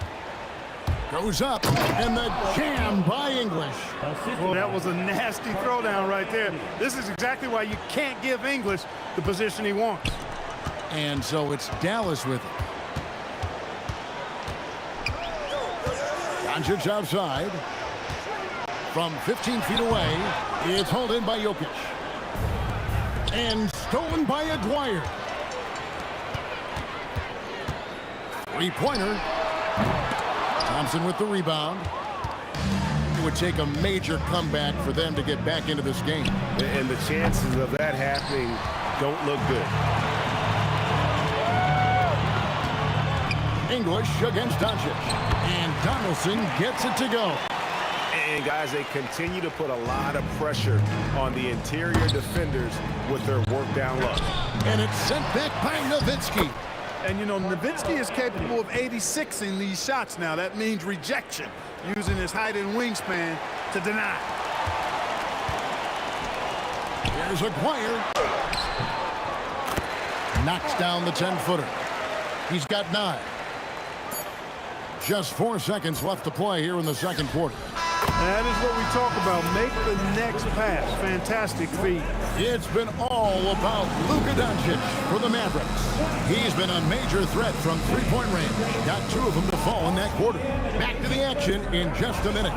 Speaker 5: Goes up, and the jam by English.
Speaker 10: Well, that was a nasty throwdown right there. This is exactly why you can't give English the position he wants.
Speaker 5: And so it's Dallas with it. Doncic outside. From 15 feet away, it's hauled in by Jokic. And stolen by Aguirre. Three-pointer. Thompson with the rebound. It would take a major comeback for them to get back into this game.
Speaker 6: And the chances of that happening don't look good.
Speaker 5: English against Doncic. And Donaldson gets it to go.
Speaker 6: And guys, they continue to put a lot of pressure on the interior defenders with their work down low.
Speaker 5: And it's sent back by Nowitzki.
Speaker 10: And, you know, Nowitzki is capable of 86ing these shots now. That means rejection, using his height and wingspan to deny.
Speaker 5: Here's Aguirre. Knocks down the 10-footer. He's got 9. Just 4 seconds left to play here in the second quarter.
Speaker 10: That is what we talk about. Make the next pass. Fantastic feat.
Speaker 5: It's been all about Luka Doncic for the Mavericks. He's been a major threat from three-point range. Got 2 of them to fall in that quarter. Back to the action in just a minute.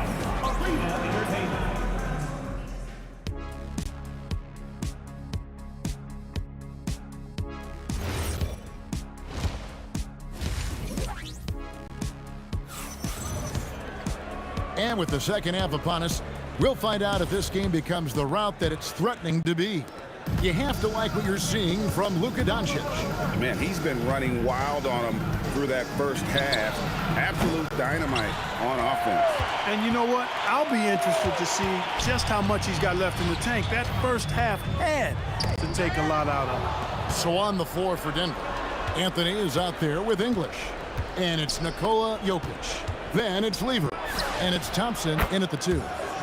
Speaker 5: And with the second half upon us, we'll find out if this game becomes the route that it's threatening to be. You have to like what you're seeing from Luka Doncic.
Speaker 6: Man, he's been running wild on him through that first half. Absolute dynamite on offense.
Speaker 10: And you know what? I'll be interested to see just how much he's got left in the tank. That first half had to take a lot out of it.
Speaker 5: So on the floor for Denver, Anthony is out there with English. And it's Nikola Jokic. Then it's Lever. And it's Thompson in at the 2.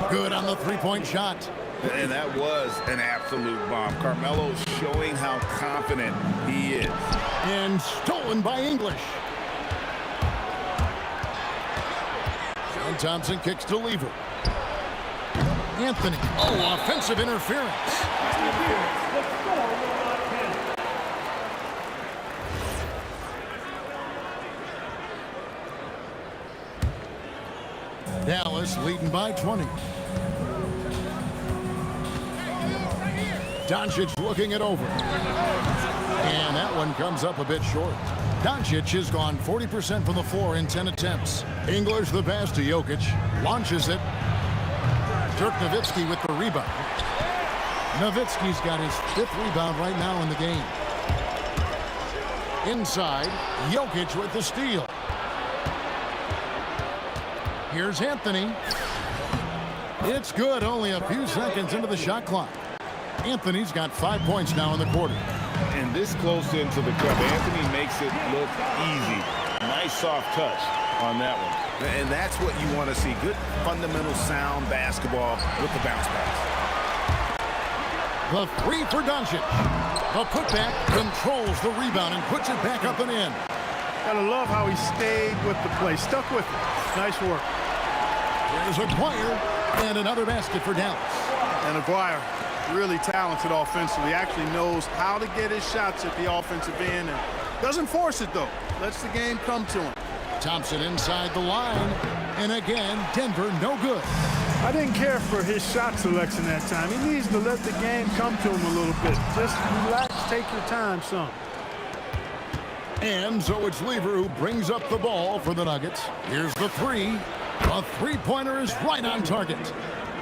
Speaker 5: Good on the three-point shot.
Speaker 6: And that was an absolute bomb. Carmelo's showing how confident he is.
Speaker 5: And stolen by English. John Thompson kicks to Lever. Anthony. Oh, offensive interference. Dallas leading by 20. Doncic looking it over. And that one comes up a bit short. Doncic has gone 40% from the floor in 10 attempts. English the pass to Jokic. Launches it. Dirk Nowitzki with the rebound. Nowitzki's got his 5th rebound right now in the game. Inside, Jokic with the steal. Here's Anthony. It's good, only a few seconds into the shot clock. Anthony's got 5 points now in the quarter.
Speaker 6: And this close into the cup, Anthony makes it look easy. Nice soft touch on that one. And that's what you want to see. Good fundamental sound basketball with the bounce pass.
Speaker 5: The 3 for Doncic. The putback controls the rebound and puts it back up and in.
Speaker 10: Gotta love how he stayed with the play. Stuck with it. Nice work.
Speaker 5: There's Aguirre and another basket for Dallas.
Speaker 10: And Aguirre, really talented offensively. Actually knows how to get his shots at the offensive end and doesn't force it though. Lets the game come to him.
Speaker 5: Thompson inside the line. And again, Denver no good.
Speaker 10: I didn't care for his shot selection that time. He needs to let the game come to him a little bit. Just relax, take your time some.
Speaker 5: And so it's Lever who brings up the ball for the Nuggets. Here's the 3. The three-pointer is right on target.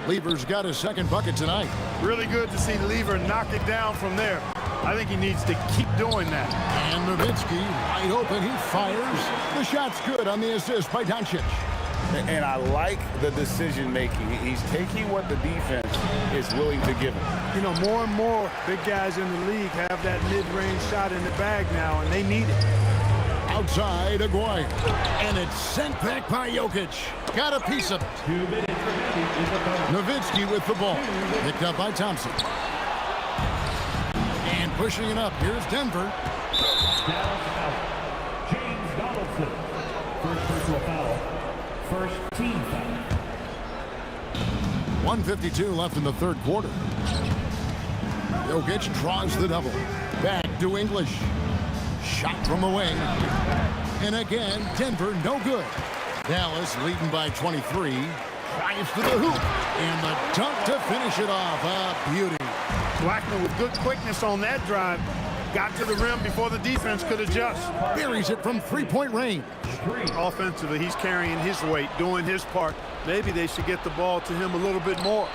Speaker 5: Lever's got his 2nd bucket tonight.
Speaker 10: Really good to see Lever knock it down from there. I think he needs to keep doing that.
Speaker 5: And Nowitzki wide open. He fires. The shot's good on the assist by Doncic.
Speaker 6: And I like the decision-making. He's taking what the defense is willing to give him.
Speaker 10: You know, more and more big guys in the league have that mid-range shot in the bag now, and they need it.
Speaker 5: Outside, Aguirre. And it's sent back by Jokic. Got a piece of it. Nowitzki with the ball. Picked up by Thompson. And pushing it up. Here's Denver.
Speaker 4: James Donaldson. First personal foul.
Speaker 5: 1:52 left in the third quarter. Jokic draws the double. Back to English. Shot from the wing. And again, Denver no good. Dallas leading by 23. Drives to the hoop. And the dunk to finish it off. A beauty.
Speaker 10: Blackman with good quickness on that drive. Got to the rim before the defense could adjust.
Speaker 5: Buries it from three-point range.
Speaker 10: Offensively, he's carrying his weight, doing his part. Maybe they should get the ball to him a little bit more.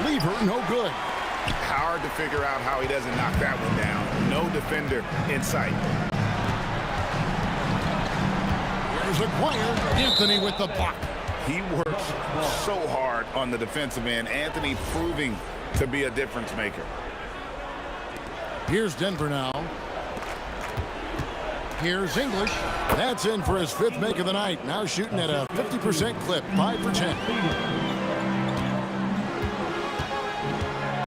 Speaker 5: Lever no good.
Speaker 6: Hard to figure out how he doesn't knock that one down. No defender in sight.
Speaker 5: Here's Aguirre. Anthony with the block.
Speaker 6: He works so hard on the defensive end. Anthony proving to be a difference maker.
Speaker 5: Here's Denver now. Here's English. That's in for his 5th make of the night. Now shooting at a 50% clip, 5 for 10.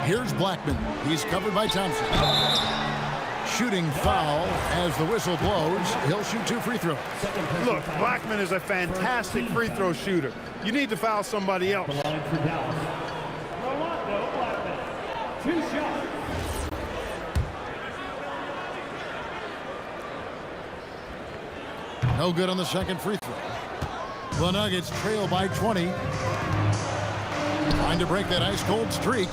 Speaker 5: Here's Blackman. He's covered by Thompson. Shooting foul as the whistle blows. He'll shoot 2 free throws.
Speaker 10: Look, Blackman is a fantastic free throw shooter. You need to foul somebody else.
Speaker 5: No good on the second free throw. The Nuggets trail by 20. Trying to break that ice-cold streak.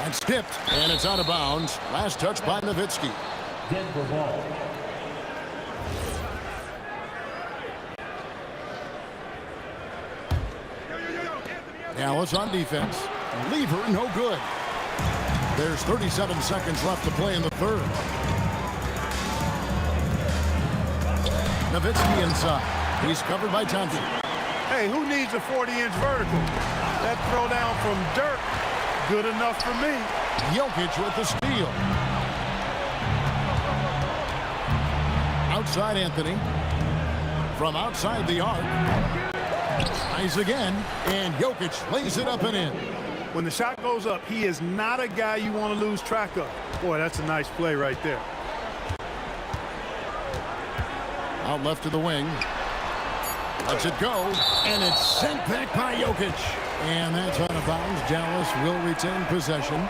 Speaker 5: And skipped, and it's out of bounds. Last touch by Nowitzki.
Speaker 4: Denver ball.
Speaker 5: Dallas on defense. Lever no good. There's 37 seconds left to play in the third. Nowitzki inside. He's covered by Thompson.
Speaker 10: Hey, who needs a 40-inch vertical? That throw down from Dirk, good enough for me.
Speaker 5: Jokic with the steal. Outside Anthony. From outside the arc. Tries again, and Jokic lays it up and in.
Speaker 10: When the shot goes up, he is not a guy you want to lose track of. Boy, that's a nice play right there.
Speaker 5: Out left to the wing. Lets it go, and it's sent back by Jokic. And that's out of bounds. Dallas will retain possession.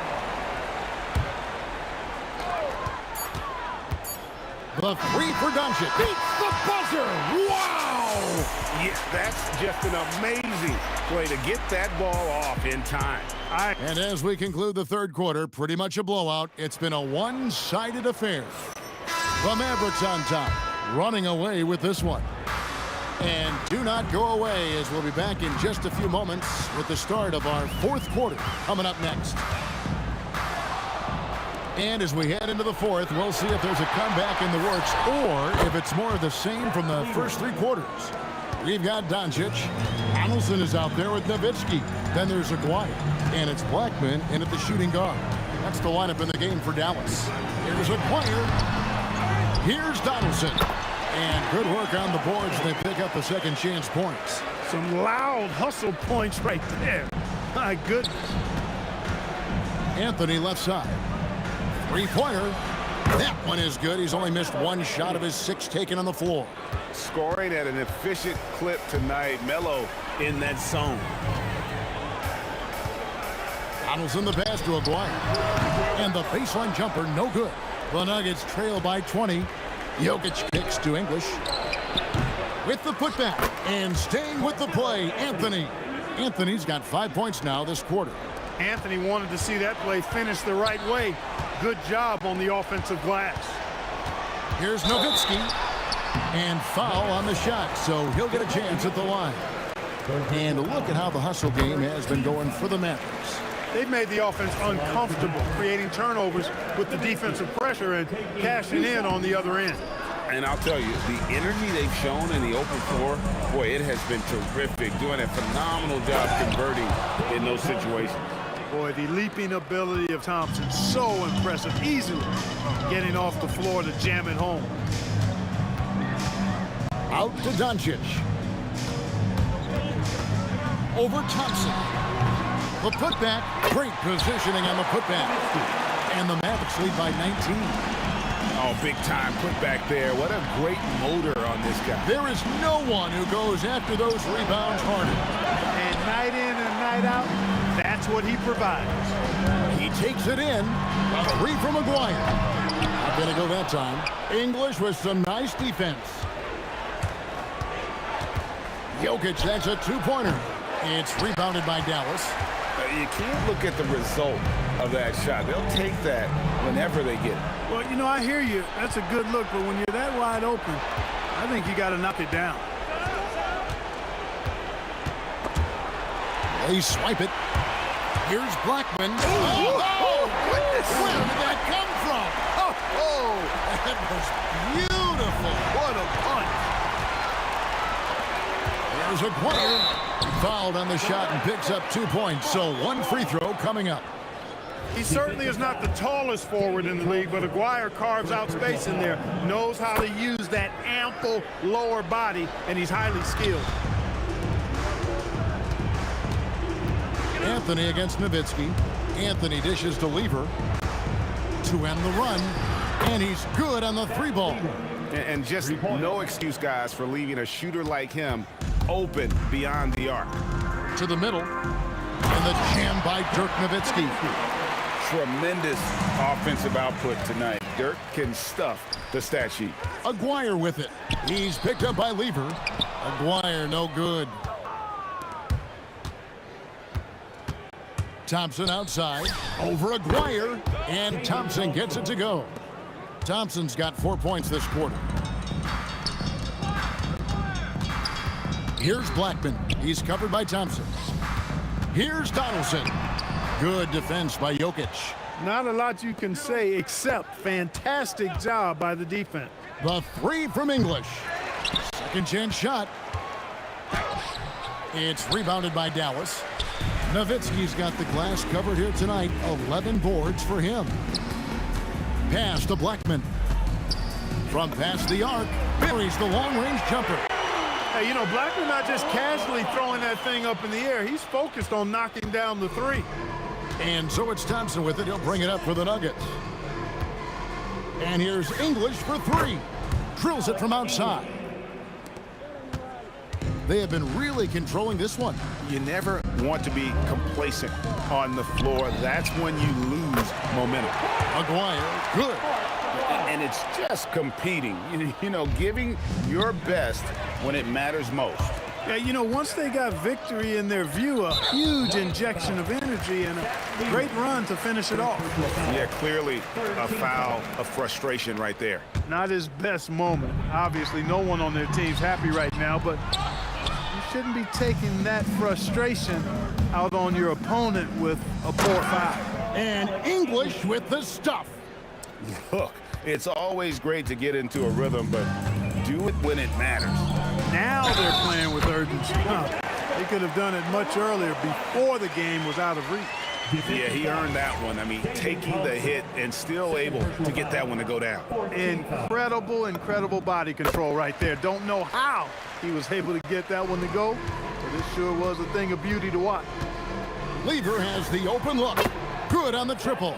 Speaker 5: The three for Doncic. Beats the buzzer. Wow!
Speaker 6: Yeah, that's just an amazing play to get that ball off in time.
Speaker 5: And as we conclude the third quarter, pretty much a blowout. It's been a one-sided affair. The Mavericks on top, running away with this one. And do not go away, as we'll be back in just a few moments with the start of our fourth quarter coming up next. And as we head into the fourth, we'll see if there's a comeback in the works or if it's more of the same from the first three quarters. We've got Doncic. Hamilton is out there with Nowitzki. Then there's Aguirre. And it's Blackman in at the shooting guard. That's the lineup in the game for Dallas. Here's Aguirre. Here's Donaldson. And good work on the boards. They pick up the second chance points.
Speaker 10: Some loud hustle points right there. My goodness.
Speaker 5: Anthony left side. Three-pointer. That one is good. He's only missed one shot of his 6 taken on the floor.
Speaker 6: Scoring at an efficient clip tonight. Melo in that zone.
Speaker 5: Donaldson the pass to Aguirre. And the baseline jumper, no good. The Nuggets trail by 20. Jokic kicks to English. With the putback. And staying with the play, Anthony. Anthony's got 5 points now this quarter.
Speaker 10: Anthony wanted to see that play finish the right way. Good job on the offensive glass.
Speaker 5: Here's Nowitzki. And foul on the shot, so he'll get a chance at the line. And look at how the hustle game has been going for the Mavericks.
Speaker 10: They've made the offense uncomfortable, creating turnovers with the defensive pressure and cashing in on the other end.
Speaker 6: And I'll tell you, the energy they've shown in the open floor, boy, it has been terrific. Doing a phenomenal job converting in those situations.
Speaker 10: Boy, the leaping ability of Thompson, so impressive. Easily getting off the floor to jam it home.
Speaker 5: Out to Doncic. Over Thompson. The putback. Great positioning on the putback. And the Mavericks lead by 19.
Speaker 6: Oh, big time put back there. What a great motor on this guy.
Speaker 5: There is no one who goes after those rebounds harder.
Speaker 10: And night in and night out, that's what he provides.
Speaker 5: He takes it in. 3 from Maguire. Not going to go that time. English with some nice defense. Jokic, that's a 2-pointer. It's rebounded by Dallas.
Speaker 6: You can't look at the result of that shot. They'll take that whenever they get it.
Speaker 10: Well, you know, I hear you. That's a good look, but when you're that wide open, I think you got to knock it down.
Speaker 5: They swipe it. Here's Blackman. Oh, goodness. Where did that come from? Oh, that was beautiful.
Speaker 10: What a punch.
Speaker 5: There's Aguirre. Fouled on the shot and picks up 2 points. So 1 free throw coming up.
Speaker 10: He certainly is not the tallest forward in the league, but Aguirre carves out space in there, knows how to use that ample lower body, and he's highly skilled.
Speaker 5: Anthony against Nowitzki. Anthony dishes to Lever to end the run, and he's good on the 3-ball.
Speaker 6: And just no excuse, guys, for leaving a shooter like him open beyond the arc.
Speaker 5: To the middle, and the jam by Dirk Nowitzki.
Speaker 6: Tremendous offensive output tonight. Dirk can stuff the stat sheet.
Speaker 5: Aguirre with it. He's picked up by Lever. Aguirre no good. Thompson outside. Over Aguirre. And Thompson gets it to go. Thompson's got 4 points this quarter. Here's Blackman. He's covered by Thompson. Here's Donaldson. Good defense by Jokic.
Speaker 10: Not a lot you can say except fantastic job by the defense.
Speaker 5: The 3 from English. Second chance shot. It's rebounded by Dallas. Nowitzki's got the glass covered here tonight. 11 boards for him. Pass to Blackman. From past the arc, buries the long-range jumper.
Speaker 10: Hey, you know, Blackman not just casually throwing that thing up in the air. He's focused on knocking down the 3.
Speaker 5: And so it's Thompson with it. He'll bring it up for the Nuggets. And here's English for 3. Drills it from outside. They have been really controlling this one.
Speaker 6: You never want to be complacent on the floor. That's when you lose momentum.
Speaker 5: Aguirre, good.
Speaker 6: And it's just competing, you know, giving your best when it matters most.
Speaker 10: Yeah, you know, once they got victory in their view, a huge injection of energy and a great run to finish it off.
Speaker 6: Yeah, clearly a foul of frustration right there.
Speaker 10: Not his best moment. Obviously, no one on their team's happy right now, but you shouldn't be taking that frustration out on your opponent with a poor foul.
Speaker 5: And English with the stuff.
Speaker 6: Look, it's always great to get into a rhythm, but do it when it matters.
Speaker 10: Now they're playing with urgency. They could have done it much earlier before the game was out of reach.
Speaker 6: Yeah, he earned that one. I mean, taking the hit and still able to get that one to go down.
Speaker 10: Incredible, incredible body control right there. Don't know how he was able to get that one to go, but it sure was a thing of beauty to watch.
Speaker 5: Lever has the open look. Good on the triple.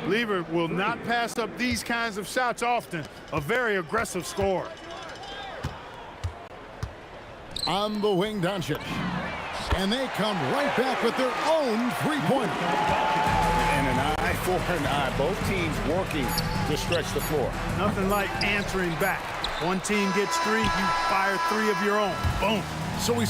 Speaker 10: Lever will not pass up these kinds of shots often. A very aggressive scorer.
Speaker 5: On the wing, Doncic. And they come right back with their own 3-pointer.
Speaker 6: And an eye for an eye. Both teams working to stretch the floor.
Speaker 10: Nothing like answering back. One team gets 3, you fire 3 of your own. Boom.
Speaker 5: So we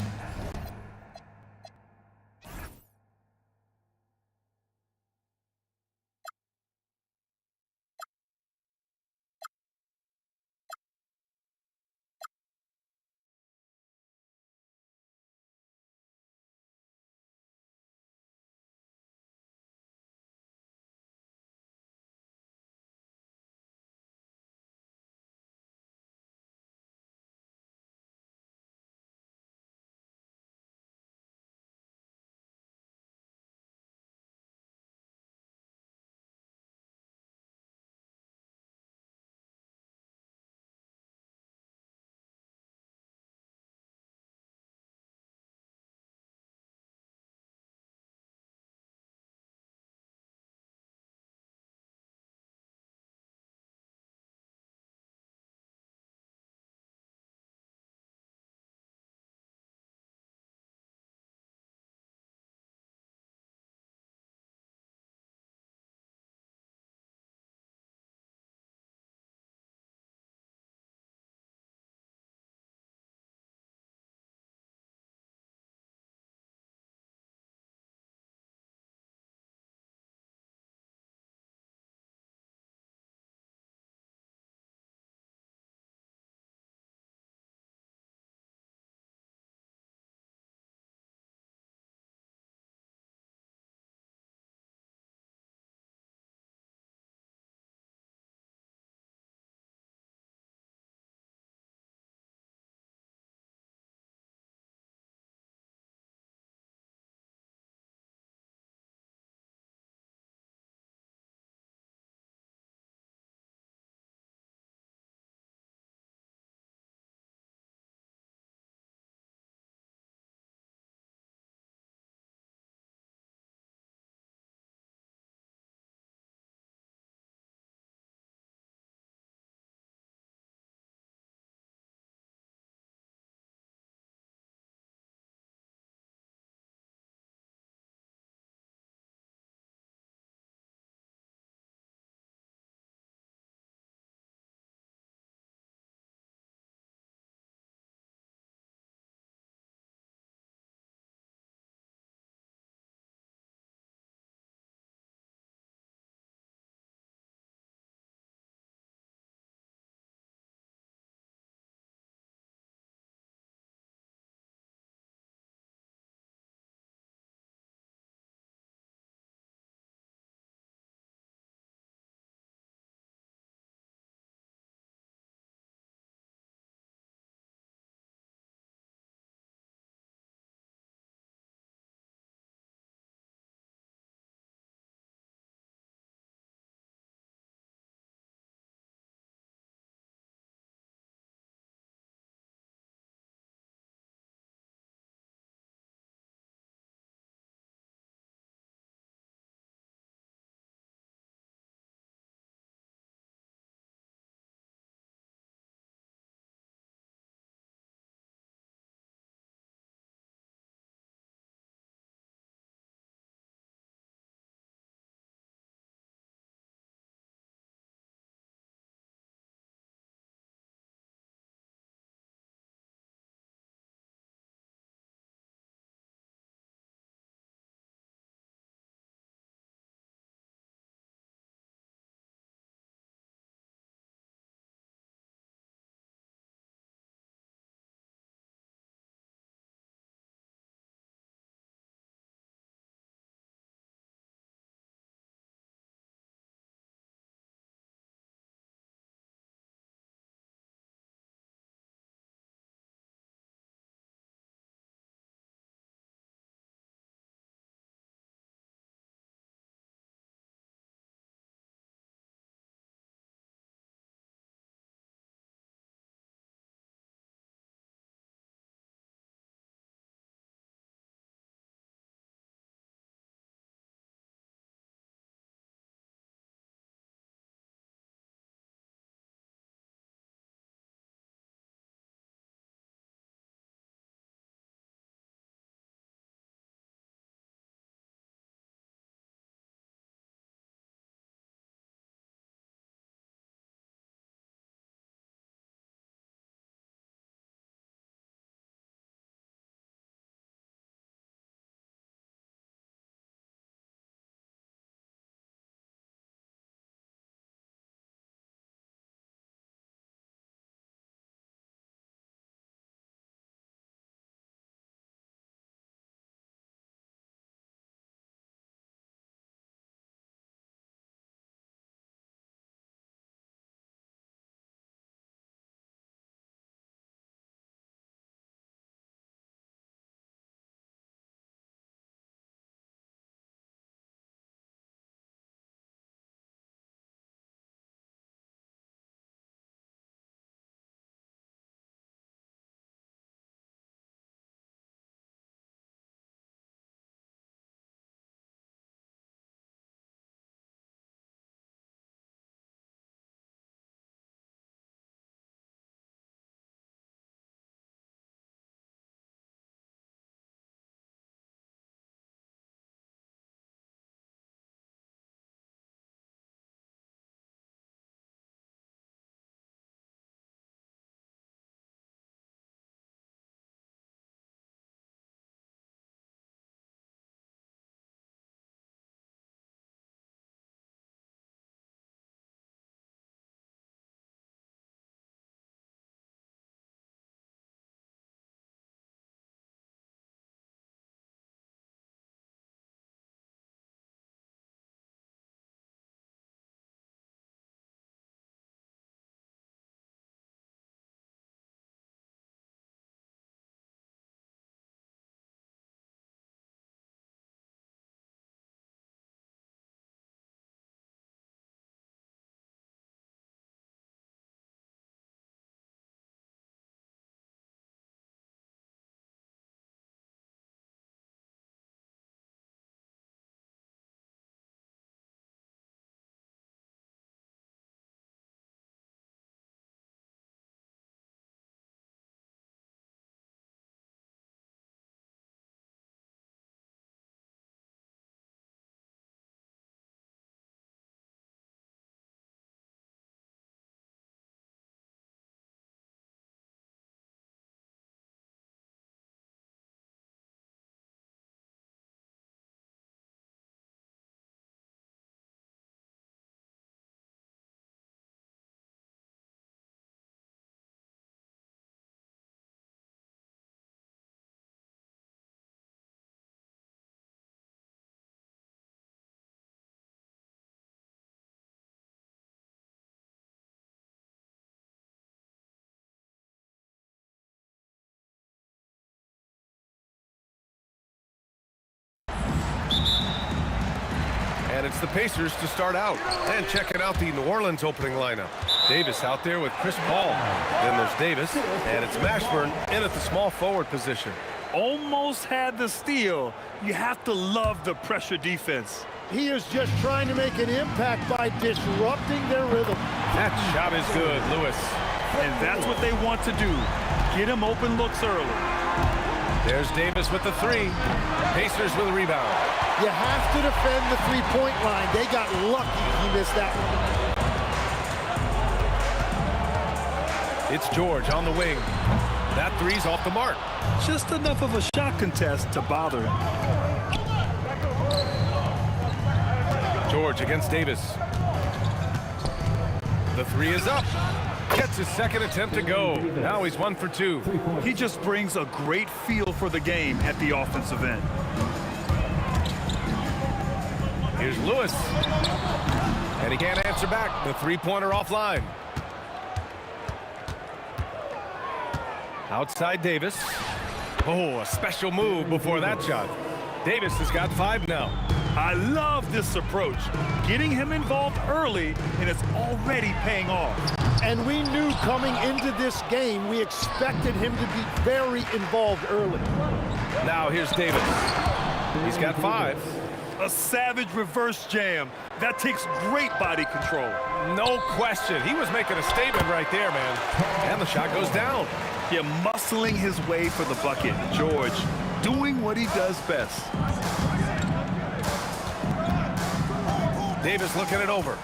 Speaker 1: it's the Pacers to start out. And checking out the New Orleans opening lineup. Davis out there with Chris Paul. Then there's Davis, and it's Mashburn in at the small forward position.
Speaker 2: Almost had the steal. You have to love the pressure defense.
Speaker 3: He is just trying to make an impact by disrupting their rhythm.
Speaker 1: That shot is good, Lewis.
Speaker 2: And that's what they want to do. Get him open looks early.
Speaker 1: There's Davis with the three. Pacers with a rebound.
Speaker 3: You have to defend the three-point line. They got lucky he missed that one.
Speaker 1: It's George on the wing. That three's off the mark.
Speaker 2: Just enough of a shot contest to bother him.
Speaker 1: George against Davis. The three is up. Gets his second attempt to go. Now he's 1 for 2.
Speaker 2: He just brings a great feel for the game at the offensive end.
Speaker 1: Here's Lewis. And he can't answer back. The three-pointer offline. Outside Davis. Oh, a special move before that shot. Davis has got 5 now.
Speaker 2: I love this approach. Getting him involved early, and it's already paying off.
Speaker 3: And we knew coming into this game, we expected him to be very involved early.
Speaker 1: Now here's Davis. He's got 5.
Speaker 2: A savage reverse jam. That takes great body control.
Speaker 1: No question. He was making a statement right there, man. And the shot goes down.
Speaker 2: Yeah, muscling his way for the bucket. George doing what he does best.
Speaker 1: Davis looking it over.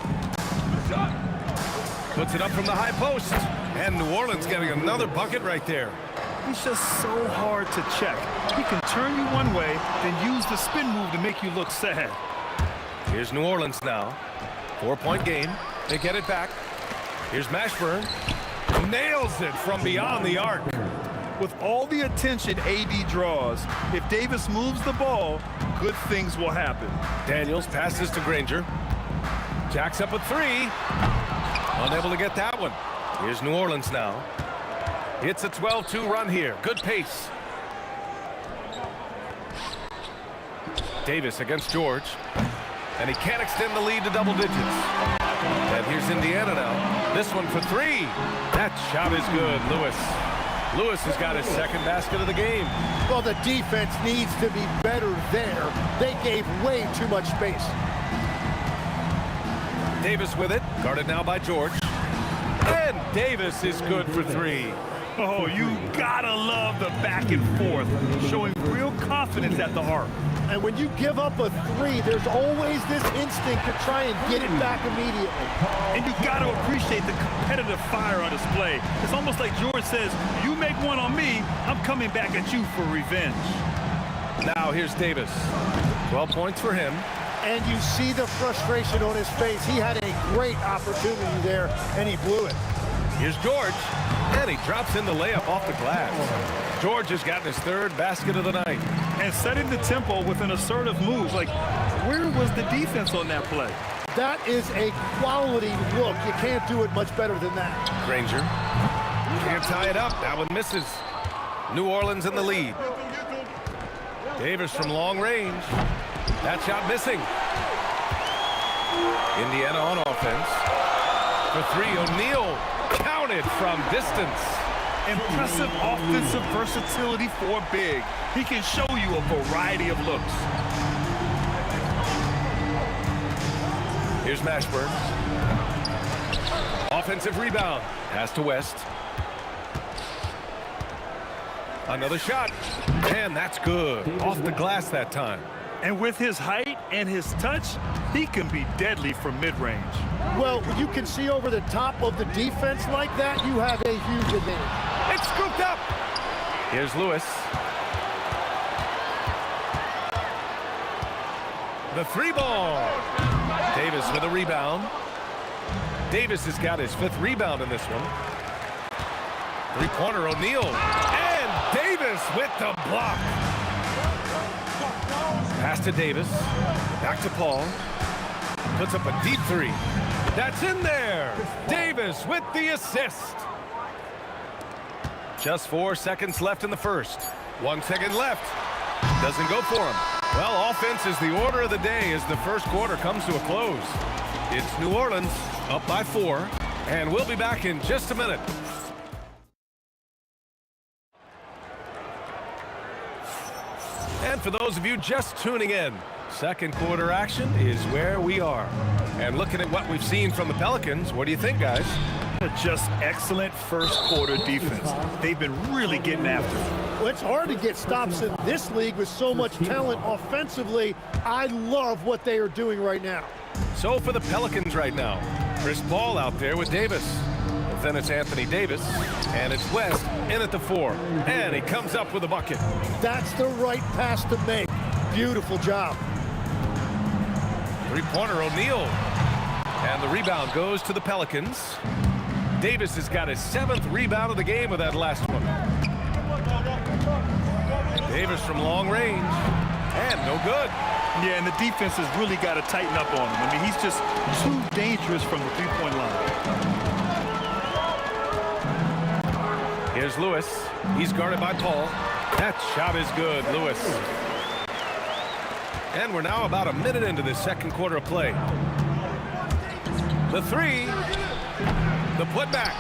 Speaker 1: Puts it up from the high post. And New Orleans getting another bucket right there.
Speaker 2: He's just so hard to check. He can turn you one way, then use the spin move to make you look sad.
Speaker 1: Here's New Orleans now. 4-point game. They get it back. Here's Mashburn. Nails it from beyond the arc.
Speaker 2: With all the attention AD draws, if Davis moves the ball, good things will happen.
Speaker 1: Daniels passes to Granger. Jacks up a 3. Unable to get that one. Here's New Orleans now. It's a 12-2 run here. Good pace. Davis against George. And he can't extend the lead to double digits. And here's Indiana now. This one for 3. That shot is good, Lewis. Lewis has got his second basket of the game.
Speaker 3: Well, the defense needs to be better there. They gave way too much space.
Speaker 1: Davis with it. Guarded now by George. And Davis is good for 3.
Speaker 2: Oh, you gotta love the back and forth, showing real confidence at the arc.
Speaker 3: And when you give up a 3, there's always this instinct to try and get it back immediately.
Speaker 2: And you gotta appreciate the competitive fire on display. It's almost like George says, you make one on me, I'm coming back at you for revenge.
Speaker 1: Now here's Davis. 12 points for him.
Speaker 3: And you see the frustration on his face. He had a great opportunity there, and he blew it.
Speaker 1: Here's George, and he drops in the layup off the glass. George has gotten his 3rd basket of the night.
Speaker 2: And setting the tempo with an assertive move. Like, where was the defense on that play?
Speaker 3: That is a quality look. You can't do it much better than that.
Speaker 1: Granger can't tie it up. That one misses. New Orleans in the lead. Davis from long range. That shot missing. Indiana on offense. For 3, O'Neal counted from distance.
Speaker 2: Impressive offensive versatility for big. He can show you a variety of looks.
Speaker 1: Here's Mashburn. Offensive rebound. Pass to West. Another shot. And that's good. Off the glass that time.
Speaker 2: And with his height and his touch, he can be deadly from mid-range.
Speaker 3: Well, when you can see over the top of the defense like that, you have a huge advantage.
Speaker 1: It's scooped up. Here's Lewis. The 3 ball. Davis with a rebound. Davis has got his 5th rebound in this one. 3-pointer O'Neal. And Davis with the block. Pass to Davis. Back to Paul. Puts up a deep 3. That's in there. Davis with the assist. Just 4 seconds left in the first. 1 second left. Doesn't go for him. Well, offense is the order of the day as the first quarter comes to a close. It's New Orleans up by 4, and we'll be back in just a minute. And for those of you just tuning in, second quarter action is where we are. And looking at what we've seen from the Pelicans, what do you think, guys?
Speaker 2: Just excellent first quarter defense. They've been really getting after it.
Speaker 11: Well, it's hard to get stops in this league with so much talent offensively. I love what they are doing right now.
Speaker 1: So for the Pelicans right now, Chris Paul out there with Davis. But then it's Anthony Davis, and it's West in at the 4. And he comes up with a bucket.
Speaker 11: That's the right pass to make. Beautiful job.
Speaker 1: Three-pointer O'Neal. And the rebound goes to the Pelicans. Davis has got his 7th rebound of the game with that last one. Davis from long range. And no good.
Speaker 2: Yeah, and the defense has really got to tighten up on him. I mean, he's just too dangerous from the three-point line.
Speaker 1: Here's Lewis. He's guarded by Paul. That shot is good, Lewis. And we're now about a minute into this second quarter of play. The 3. The putback.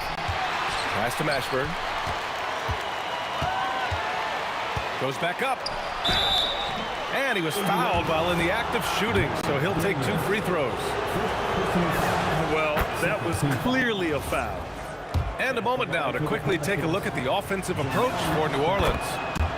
Speaker 1: Pass to Mashburn. Goes back up. And he was fouled while in the act of shooting, so he'll take 2 free throws.
Speaker 2: Well, that was clearly a foul.
Speaker 1: And a moment now to quickly take a look at the offensive approach for New Orleans.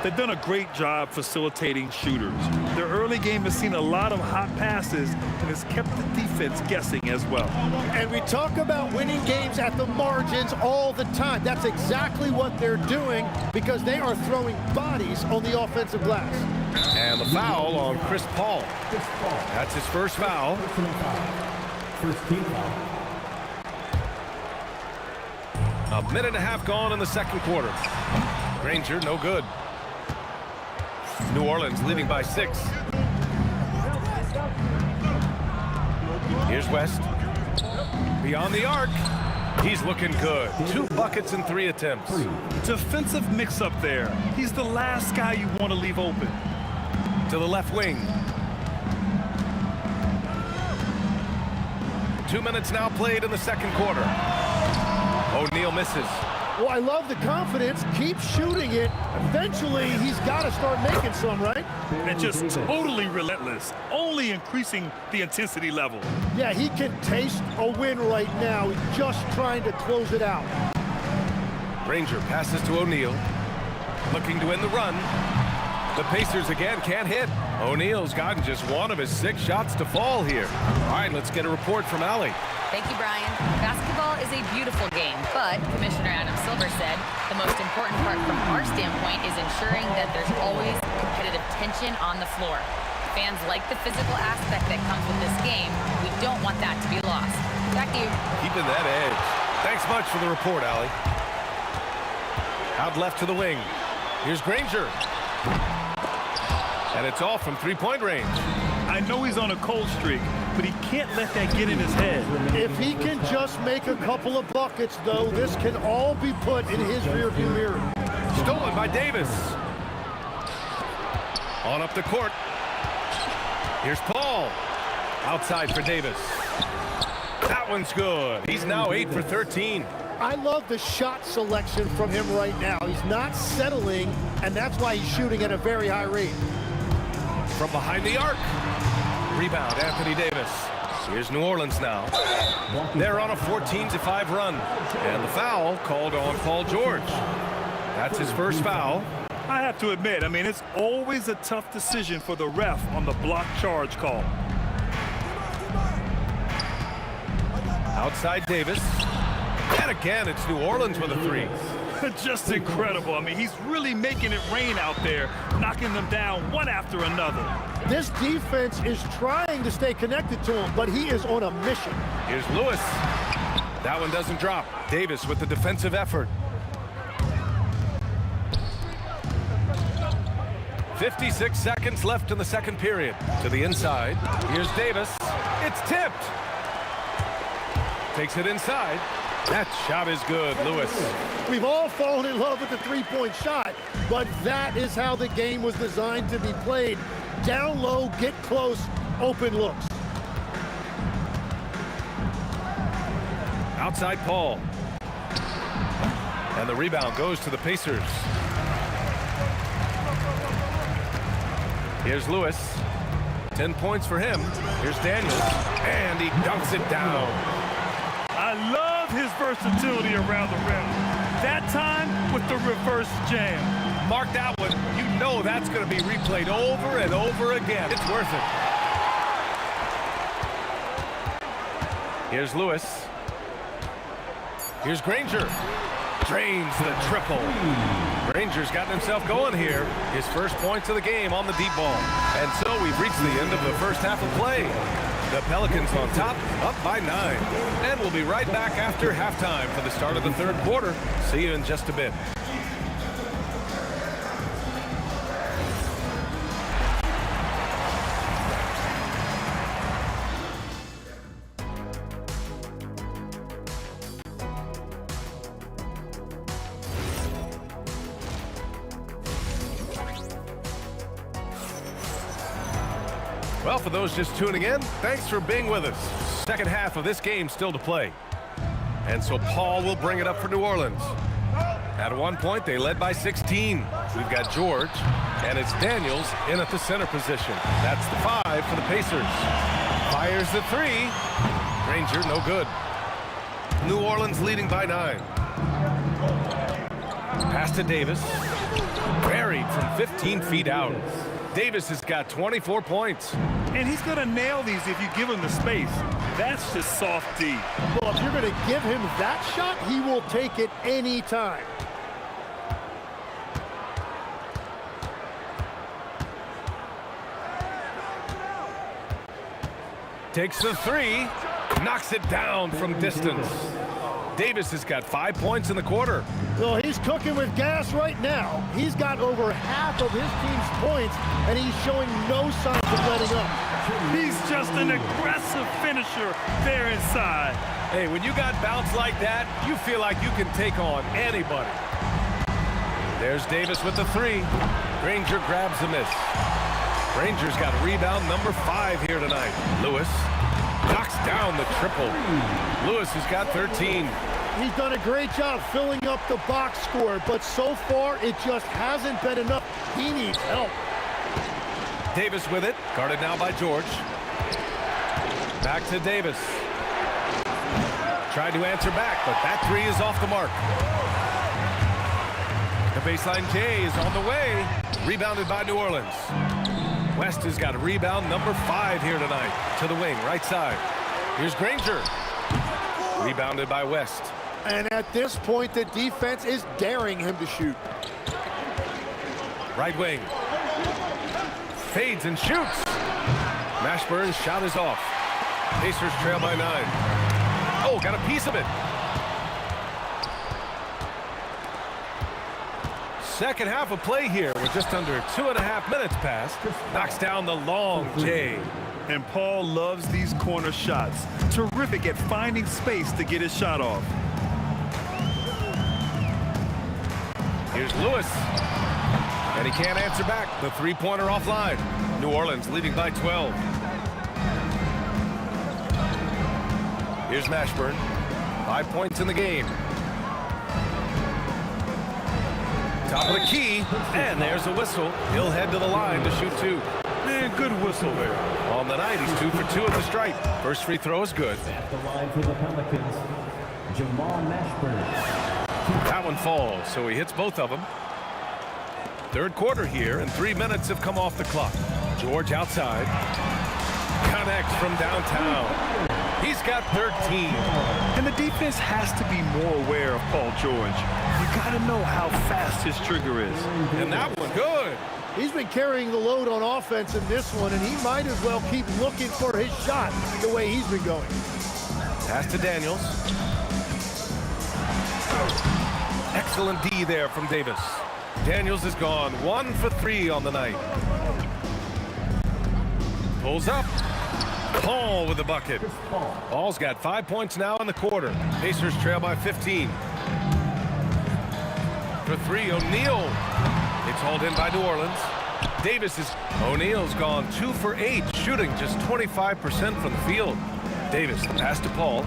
Speaker 2: They've done a great job facilitating shooters. Their early game has seen a lot of hot passes and has kept the defense guessing as well.
Speaker 11: And we talk about winning games at the margins all the time. That's exactly what they're doing because they are throwing bodies on the offensive glass.
Speaker 1: And the foul on Chris Paul. That's his first foul.
Speaker 4: First team foul.
Speaker 1: A minute and a half gone in the second quarter. Granger, no good. New Orleans leading by 6. Here's West. Beyond the arc. He's looking good. 2 buckets and 3 attempts.
Speaker 2: Defensive mix-up there. He's the last guy you want to leave open.
Speaker 1: To the left wing. 2 minutes now played in the second quarter. O'Neal misses.
Speaker 11: Well, I love the confidence. Keep shooting it. Eventually, he's got to start making some, right?
Speaker 2: And just totally relentless, only increasing the intensity level.
Speaker 11: Yeah, he can taste a win right now. He's just trying to close it out.
Speaker 1: Granger passes to O'Neal. Looking to end the run. The Pacers again can't hit. O'Neal's gotten just 1 of his 6 shots to fall here. All right, let's get a report from Allie.
Speaker 9: Thank you, Brian. Basketball is a beautiful game, but Commissioner Adam Silver said the most important part from our standpoint is ensuring that there's always competitive tension on the floor. Fans like the physical aspect that comes with this game. We don't want that to be lost. Back to you.
Speaker 1: Keeping that edge. Thanks much for the report, Allie. Out left to the wing. Here's Granger. And it's off from 3-point range.
Speaker 2: I know he's on a cold streak, but he can't let that get in his head.
Speaker 11: If he can just make a couple of buckets, though, this can all be put in his rearview mirror.
Speaker 1: Stolen by Davis. On up the court. Here's Paul. Outside for Davis. That one's good. He's now 8 for 13.
Speaker 11: I love the shot selection from him right now. He's not settling, and that's why he's shooting at a very high rate.
Speaker 1: From behind the arc. Rebound, Anthony Davis. Here's New Orleans now. They're on a 14-5 run. And the foul called on Paul George. That's his first foul.
Speaker 2: I have to admit, I mean, it's always a tough decision for the ref on the block charge call.
Speaker 1: Outside Davis. And again, it's New Orleans with a 3.
Speaker 2: Just incredible. I mean, he's really making it rain out there, knocking them down one after another.
Speaker 11: This defense is trying to stay connected to him, but he is on a mission.
Speaker 1: Here's Lewis. That one doesn't drop. Davis with the defensive effort. 56 seconds left in the second period. To the inside. Here's Davis. It's tipped. Takes it inside. That shot is good, Lewis.
Speaker 11: We've all fallen in love with the three-point shot, but that is how the game was designed to be played. Down low, get close, open looks.
Speaker 1: Outside Paul. And the rebound goes to the Pacers. Here's Lewis. 10 points for him. Here's Daniels. And he dunks it down.
Speaker 2: I love his versatility around the rim. That time with the reverse jam.
Speaker 1: Mark that one. You know that's going to be replayed over and over again. It's worth it. Here's Lewis. Here's Granger. Drains the triple. Granger's gotten himself going here. His first points of the game on the deep ball. And so we've reached the end of the first half of play. The Pelicans on top, up by 9. And we'll be right back after halftime for the start of the third quarter. See you in just a bit. Well, for those just tuning in, thanks for being with us. Second half of this game still to play. And so Paul will bring it up for New Orleans. At one point, they led by 16. We've got George, and it's Daniels in at the center position. That's the 5 for the Pacers. Fires the 3. Granger, no good. New Orleans leading by 9. Pass to Davis. Buried from 15 feet out. Davis has got 24 points.
Speaker 2: And he's going to nail these if you give him the space. That's just soft D.
Speaker 11: Well, if you're going to give him that shot, he will take it any time.
Speaker 1: Takes the 3. Knocks it down from distance. Davis has got 5 points in the quarter.
Speaker 11: Well, he's cooking with gas right now. He's got over half of his team's points, and he's showing no signs of letting up.
Speaker 2: He's just an aggressive finisher there inside.
Speaker 1: Hey, when you got bounce like that, you feel like you can take on anybody. There's Davis with the 3. Granger grabs the miss. Granger's got rebound number 5 here tonight. Lewis knocks down the triple. Lewis has got 13.
Speaker 11: He's done a great job filling up the box score, but so far it just hasn't been enough. He needs help.
Speaker 1: Davis with it, guarded now by George. Back to Davis. Tried to answer back, but that 3 is off the mark. The baseline J is on the way. Rebounded by New Orleans. West has got a rebound number 5 here tonight. To the wing, right side. Here's Granger. Rebounded by West.
Speaker 11: And at this point, the defense is daring him to shoot.
Speaker 1: Right wing. Fades and shoots. Mashburn's shot is off. Pacers trail by 9. Oh, got a piece of it. Second half of play here with just under 2.5 minutes passed. Knocks down the long J.
Speaker 2: And Paul loves these corner shots. Terrific at finding space to get his shot off.
Speaker 1: Here's Lewis. And he can't answer back. The three-pointer offline. New Orleans leading by 12. Here's Mashburn. 5 points in the game. Top of the key, and there's a whistle. He'll head to the line to shoot 2.
Speaker 2: Good whistle there.
Speaker 1: On the night, he's 2 for 2 at the stripe. First free throw is good.
Speaker 4: At the line for the Pelicans, Jamal Mashburn.
Speaker 1: That one falls, so he hits both of them. Third quarter here, and 3 minutes have come off the clock. George outside. Connects from downtown. He's got 13.
Speaker 2: And the defense has to be more aware of Paul George. You got to know how fast his trigger is.
Speaker 1: And that one good.
Speaker 11: He's been carrying the load on offense in this one, and he might as well keep looking for his shot the way he's been going.
Speaker 1: Pass to Daniels. Excellent D there from Davis. Daniels is gone 1 for 3 on the night. Pulls up. Paul with the bucket. Paul's got 5 points now in the quarter. Pacers trail by 15. For three, O'Neal. It's hauled in by New Orleans. Davis is... O'Neal's gone 2 for 8, shooting just 25% from the field. Davis, the pass to Paul.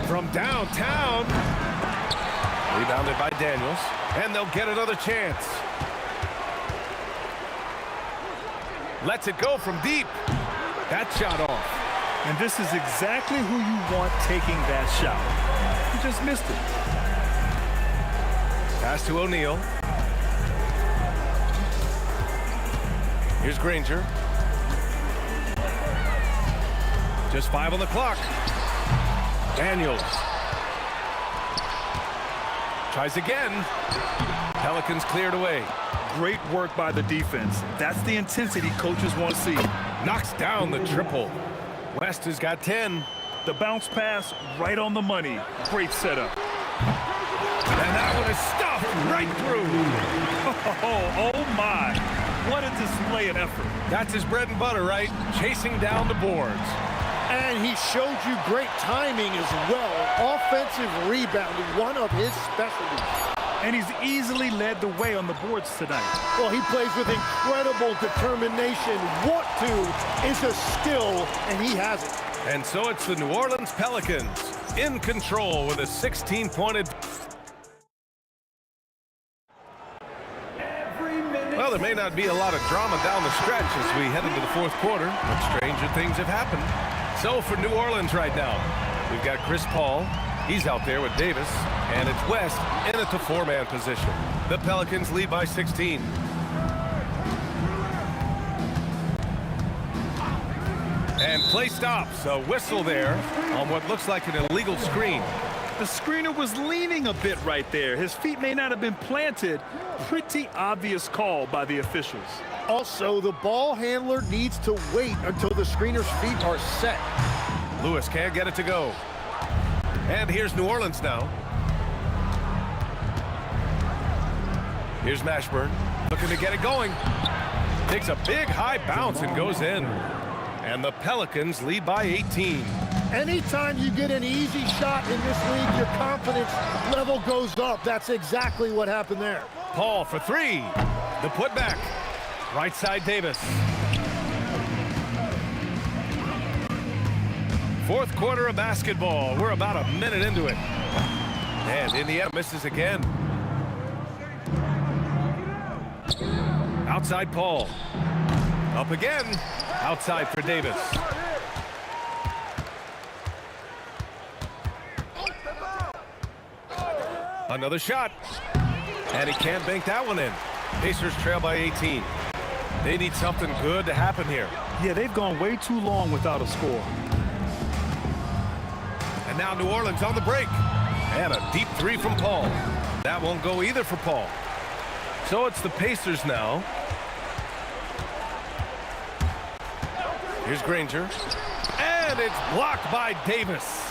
Speaker 1: From downtown. Rebounded by Daniels. And they'll get another chance. Lets it go from deep. That shot off.
Speaker 2: And this is exactly who you want taking that shot. He just missed it.
Speaker 1: Pass to O'Neal. Here's Granger. Just 5 on the clock. Daniels. Tries again. Pelicans cleared away.
Speaker 2: Great work by the defense. That's the intensity coaches want to see.
Speaker 1: Knocks down the triple. West has got 10.
Speaker 2: The bounce pass right on the money. Great setup.
Speaker 1: And that one is stuffed right through.
Speaker 2: Oh my. What a display of effort.
Speaker 1: That's his bread and butter, right? Chasing down the boards.
Speaker 11: And he showed you great timing as well. Offensive rebounding, one of his specialties.
Speaker 2: And he's easily led the way on the boards tonight.
Speaker 11: Well, he plays with incredible determination. Want to is a skill, and he has it.
Speaker 1: And so it's the New Orleans Pelicans in control with a 16-pointed. Well, there may not be a lot of drama down the stretch as we head into the fourth quarter, but stranger things have happened. So for New Orleans right now, we've got Chris Paul. He's out there with Davis, and it's West in at the 4-man position. The Pelicans lead by 16. And play stops. A whistle there on what looks like an illegal screen.
Speaker 2: The screener was leaning a bit right there. His feet may not have been planted. Pretty obvious call by the officials.
Speaker 11: Also, the ball handler needs to wait until the screener's feet are set.
Speaker 1: Lewis can't get it to go. And here's New Orleans now. Here's Mashburn looking to get it going. Takes a big high bounce and goes in. And the Pelicans lead by 18.
Speaker 11: Anytime you get an easy shot in this league, your confidence level goes up. That's exactly what happened there.
Speaker 1: Paul for three. The putback. Right side Davis. Fourth quarter of basketball. We're about a minute into it. And Indiana misses again. Outside Paul. Up again. Outside for Davis. Another shot. And he can't bank that one in. Pacers trail by 18. They need something good to happen here.
Speaker 2: Yeah, they've gone way too long without a score.
Speaker 1: And now New Orleans on the break. And a deep three from Paul. That won't go either for Paul. So it's the Pacers now. Here's Granger. And it's blocked by Davis.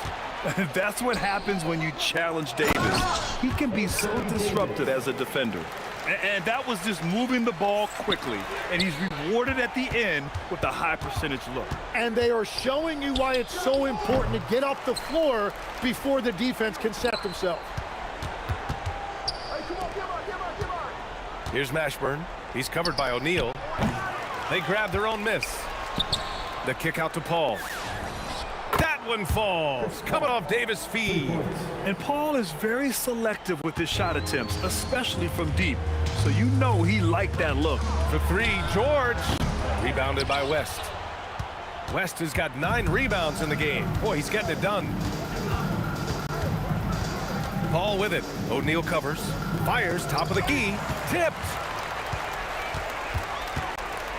Speaker 2: That's what happens when you challenge Davis. He can be so disruptive as a defender. And that was just moving the ball quickly. And he's rewarded at the end with a high percentage look.
Speaker 11: And they are showing you why it's so important to get off the floor before the defense can set themselves.
Speaker 1: Here's Mashburn. He's covered by O'Neal. They grab their own miss. The kick out to Paul. That one falls. Coming off Davis' feed.
Speaker 2: And Paul is very selective with his shot attempts, especially from deep. So you know he liked that look.
Speaker 1: For three, George. Rebounded by West. West has got 9 rebounds in the game. Boy, he's getting it done. Paul with it. O'Neal covers. Fires, top of the key. Tipped.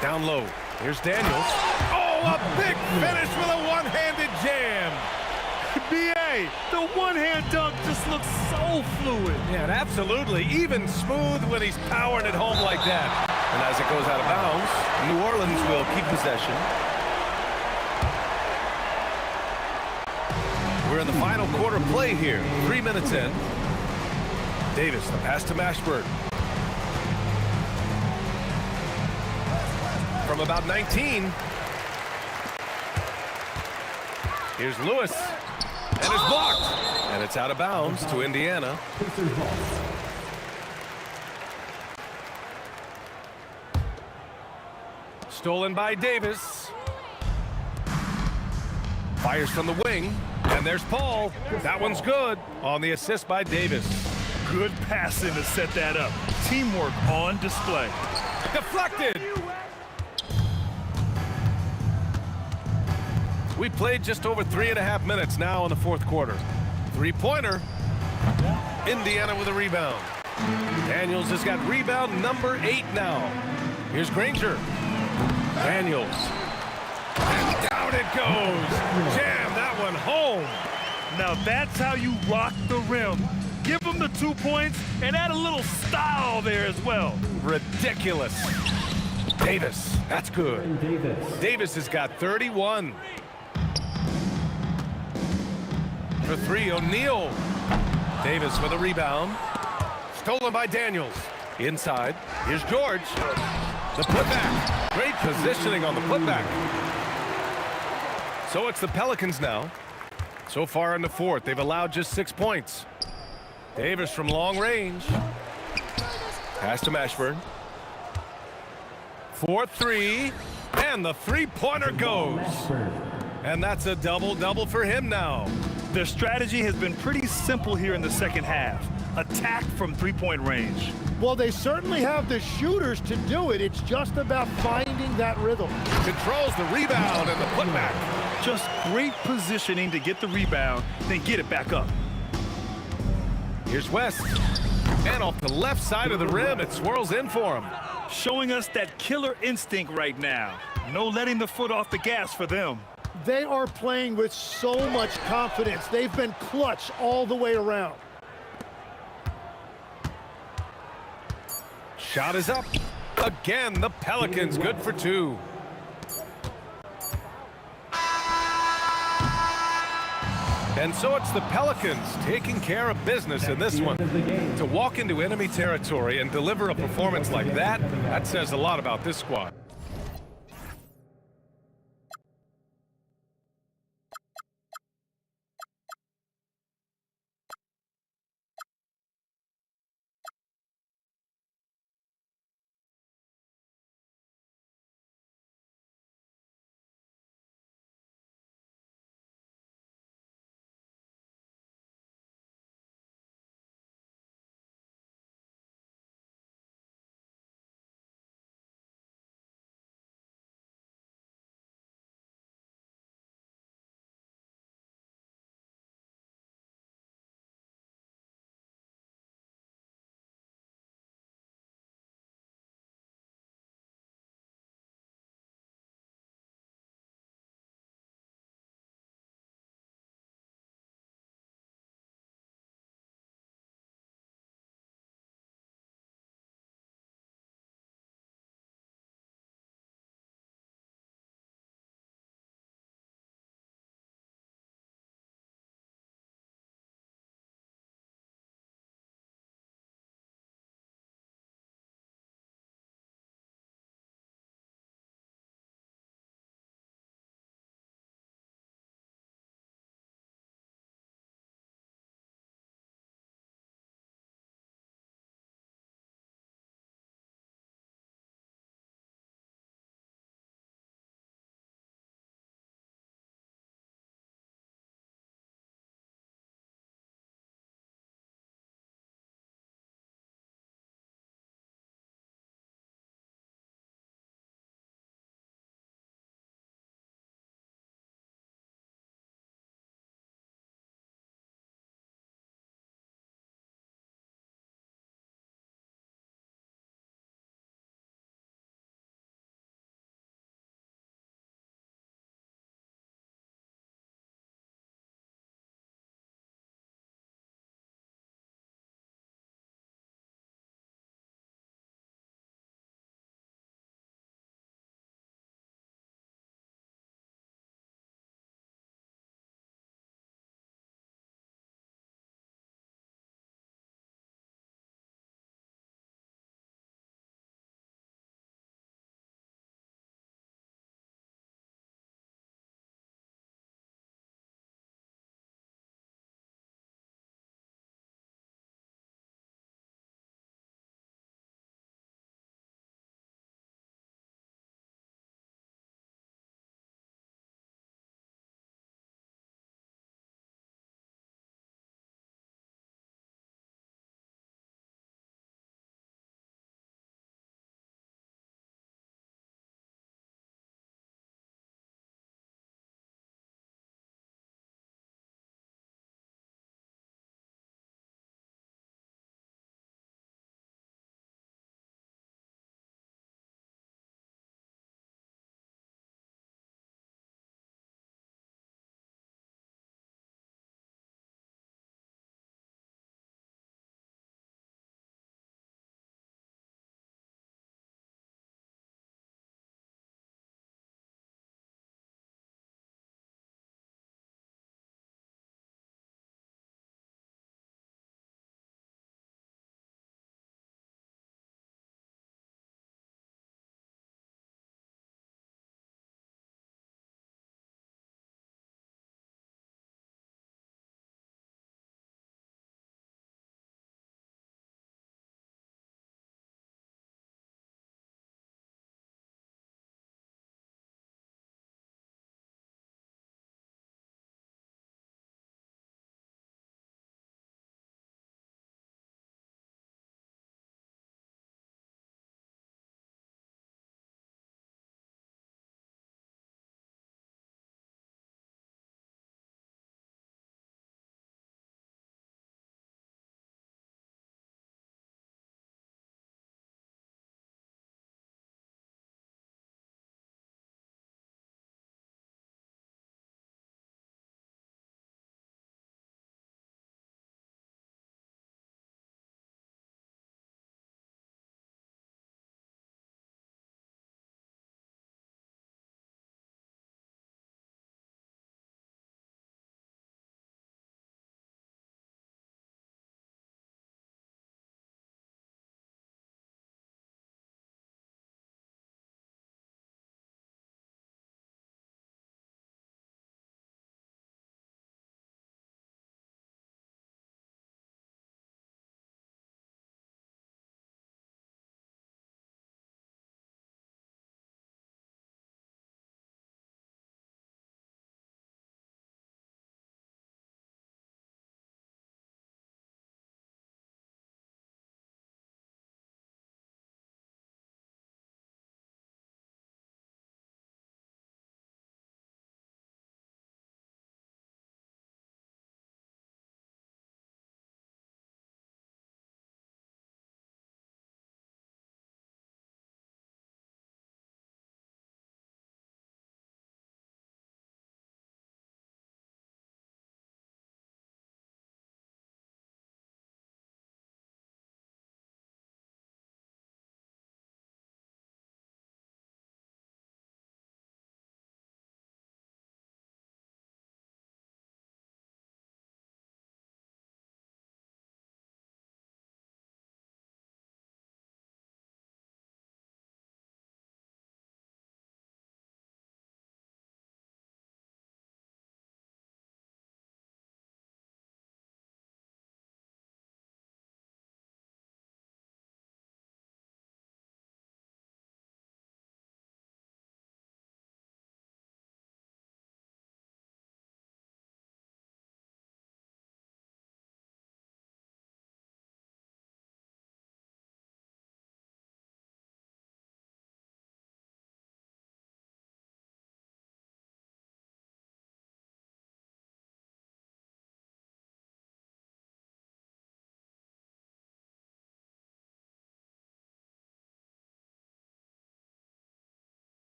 Speaker 1: Down low. Here's Daniels. Oh, a big finish with a one-handed jam.
Speaker 2: B.A., the one-hand dunk just looks so fluid.
Speaker 1: Yeah, absolutely. Even smooth when he's powering it home like that. And as it goes out of bounds, New Orleans will keep possession. We're in the final quarter play here. 3 minutes in. Davis, the pass to Mashburn. from about 19. Here's Lewis. And it's blocked. And it's out of bounds to Indiana. Stolen by Davis. Fires from the wing. And there's Paul. That one's good on the assist by Davis.
Speaker 2: Good passing to set that up. Teamwork on display.
Speaker 1: Deflected. We played just over 3.5 minutes now in the fourth quarter. Three-pointer. Indiana with a rebound. Daniels has got rebound number 8 now. Here's Granger. Daniels. And down it goes. Jam that one home.
Speaker 2: Now that's how you rock the rim. Give them the 2 points and add a little style there as well.
Speaker 1: Ridiculous. Davis. That's good. Davis has got 31. For 3, O'Neal. Davis with a rebound. Stolen by Daniels. Inside. Here's George. The putback. Great positioning on the putback. So it's the Pelicans now. So far in the fourth, they've allowed just 6 points. Davis from long range. Pass to Mashburn. 4-3. And the three-pointer goes. And that's a double-double for him now.
Speaker 2: Their strategy has been pretty simple here in the second half. Attack from three-point range.
Speaker 11: Well, they certainly have the shooters to do it. It's just about finding that rhythm.
Speaker 1: Controls the rebound and the putback.
Speaker 2: Just great positioning to get the rebound, then get it back up.
Speaker 1: Here's West. And off the left side of the rim, it swirls in for him.
Speaker 2: Showing us that killer instinct right now. No letting the foot off the gas for them.
Speaker 11: They are playing with so much confidence. They've been clutch all the way around.
Speaker 1: Shot is up. Again, the Pelicans good for 2. And so it's the Pelicans taking care of business in this one. To walk into enemy territory and deliver a performance like that says a lot about this squad.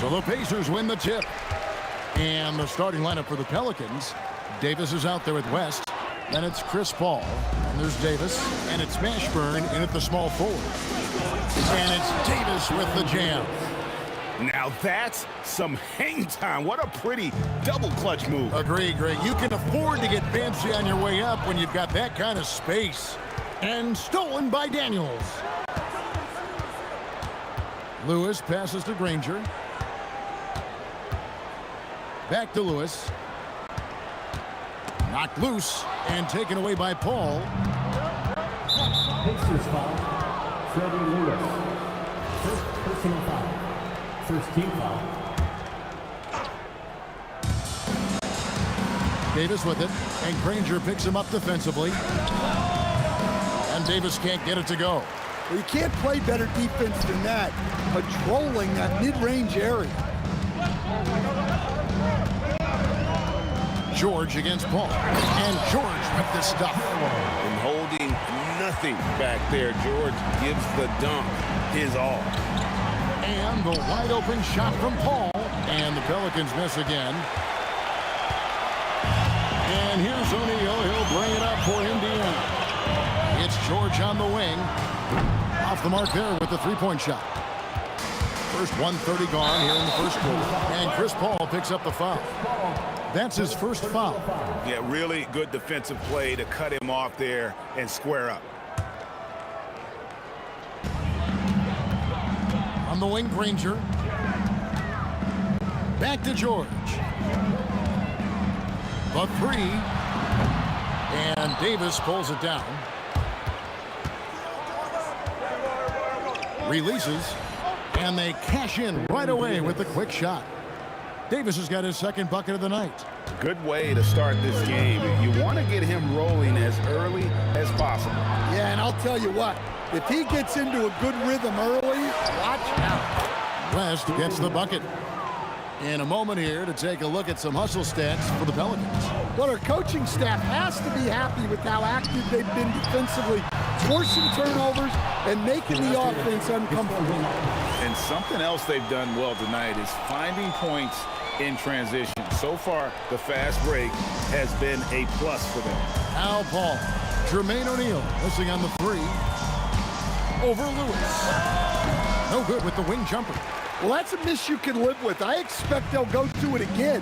Speaker 5: So the Pacers win the tip. And the starting lineup for the Pelicans. Davis is out there with West. Then it's Chris Paul. And there's Davis. And it's Mashburn in at the small forward. And it's Davis with the jam.
Speaker 6: Now that's some hang time. What a pretty double clutch move.
Speaker 5: Agree, Greg. You can afford to get fancy on your way up when you've got that kind of space. And stolen by Daniels. Lewis passes to Granger. Back to Lewis. Knocked loose and taken away by Paul.
Speaker 4: Pacers foul. Freddie Lewis. First personal foul. First team foul.
Speaker 5: Davis with it, and Granger picks him up defensively. And Davis can't get it to go.
Speaker 3: Well, you can't play better defense than that, patrolling that mid-range area.
Speaker 5: George against Paul. And George with the stuff.
Speaker 6: And holding nothing back there. George gives the dunk his all.
Speaker 5: And the wide open shot from Paul. And the Pelicans miss again. And here's O'Neal. He'll bring it up for Indiana. It's George on the wing. Off the mark there with the three-point shot. First 1:30 gone here in the first quarter. And Chris Paul picks up the foul. That's his first foul.
Speaker 6: Yeah, really good defensive play to cut him off there and square up.
Speaker 5: On the wing, Granger. Back to George. The three. And Davis pulls it down. Releases. And they cash in right away with the quick shot. Davis has got his second bucket of the night.
Speaker 6: Good way to start this game. You want to get him rolling as early as possible.
Speaker 3: Yeah, and I'll tell you what, if he gets into a good rhythm early, watch out.
Speaker 5: West gets the bucket. In a moment here to take a look at some hustle stats for the Pelicans.
Speaker 3: Well, our coaching staff has to be happy with how active they've been defensively, forcing turnovers and making the offense uncomfortable.
Speaker 6: And something else they've done well tonight is finding points in transition. So far, the fast break has been a plus for them.
Speaker 5: Al Paul. Jermaine O'Neal missing on the three. Over Lewis. No good with the wing jumper.
Speaker 3: Well, that's a miss you can live with. I expect they'll go to it again,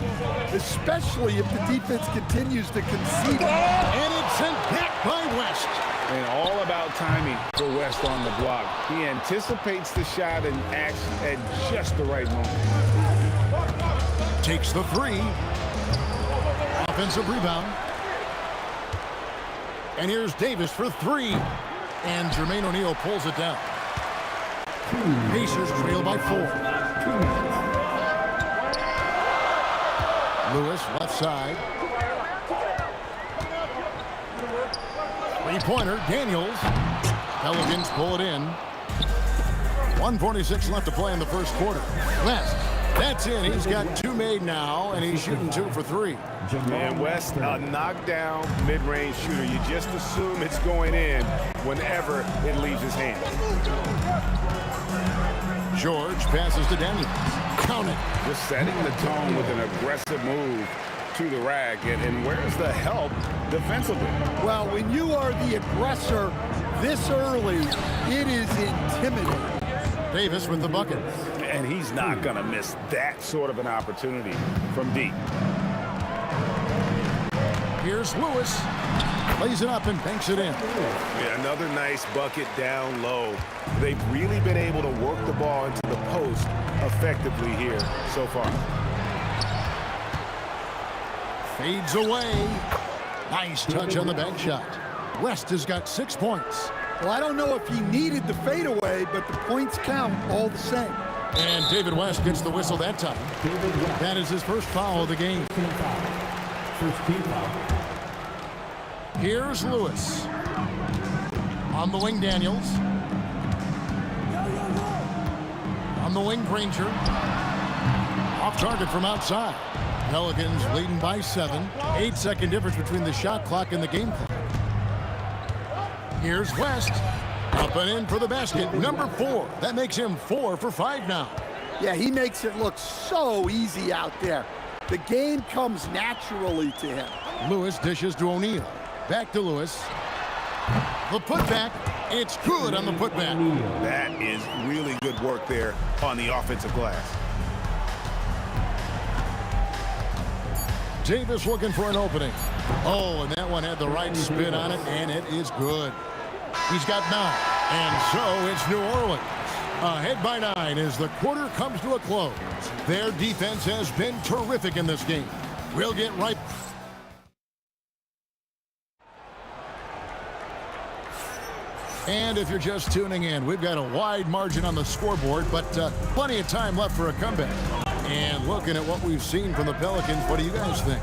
Speaker 3: especially if the defense continues to concede.
Speaker 5: And it's sent back by West.
Speaker 6: And all about timing for West on the block. He anticipates the shot and acts at just the right moment.
Speaker 5: Takes the three. Offensive rebound. And here's Davis for three. And Jermaine O'Neal pulls it down. Pacers trail by 4. Lewis left side. Three-pointer, Daniels. Pelicans pull it in. 1:46 left to play in the first quarter. West, that's in. He's got 2 made now, and he's shooting 2 for 3.
Speaker 6: And West, a knockdown mid-range shooter. You just assume it's going in whenever it leaves his hand.
Speaker 5: George passes to Daniels. Count it.
Speaker 6: Just setting the tone with an aggressive move to the rack. And where's the help defensively?
Speaker 3: Well, when you are the aggressor this early, it is intimidating.
Speaker 5: Davis with the bucket.
Speaker 6: And he's not going to miss that sort of an opportunity from deep.
Speaker 5: Here's Lewis. Lays it up and banks it in.
Speaker 6: Yeah, another nice bucket down low. They've really been able to work the ball into the post effectively here so far.
Speaker 5: Fades away. Nice touch on the bank shot. West has got 6 points.
Speaker 3: Well, I don't know if he needed the fadeaway, but the points count all the same.
Speaker 5: And David West gets the whistle that time. That is his first foul of the game.
Speaker 4: First team foul.
Speaker 5: Here's Lewis. On the wing, Daniels. On the wing, Granger. Off target from outside. Pelicans leading by 7. 8-second difference between the shot clock and the game clock. Here's West. Up and in for the basket. Number 4. That makes him 4 for 5 now.
Speaker 3: Yeah, he makes it look so easy out there. The game comes naturally to him.
Speaker 5: Lewis dishes to O'Neal. Back to Lewis. The putback. It's good on the putback.
Speaker 6: That is really good work there on the offensive glass.
Speaker 5: Davis looking for an opening. Oh, and that one had the right spin on it, and it is good. He's got 9. And so it's New Orleans. Ahead by 9 as the quarter comes to a close. Their defense has been terrific in this game. We'll get right... And if you're just tuning in, we've got a wide margin on the scoreboard, but plenty of time left for a comeback. And looking at what we've seen from the Pelicans, what do you guys think?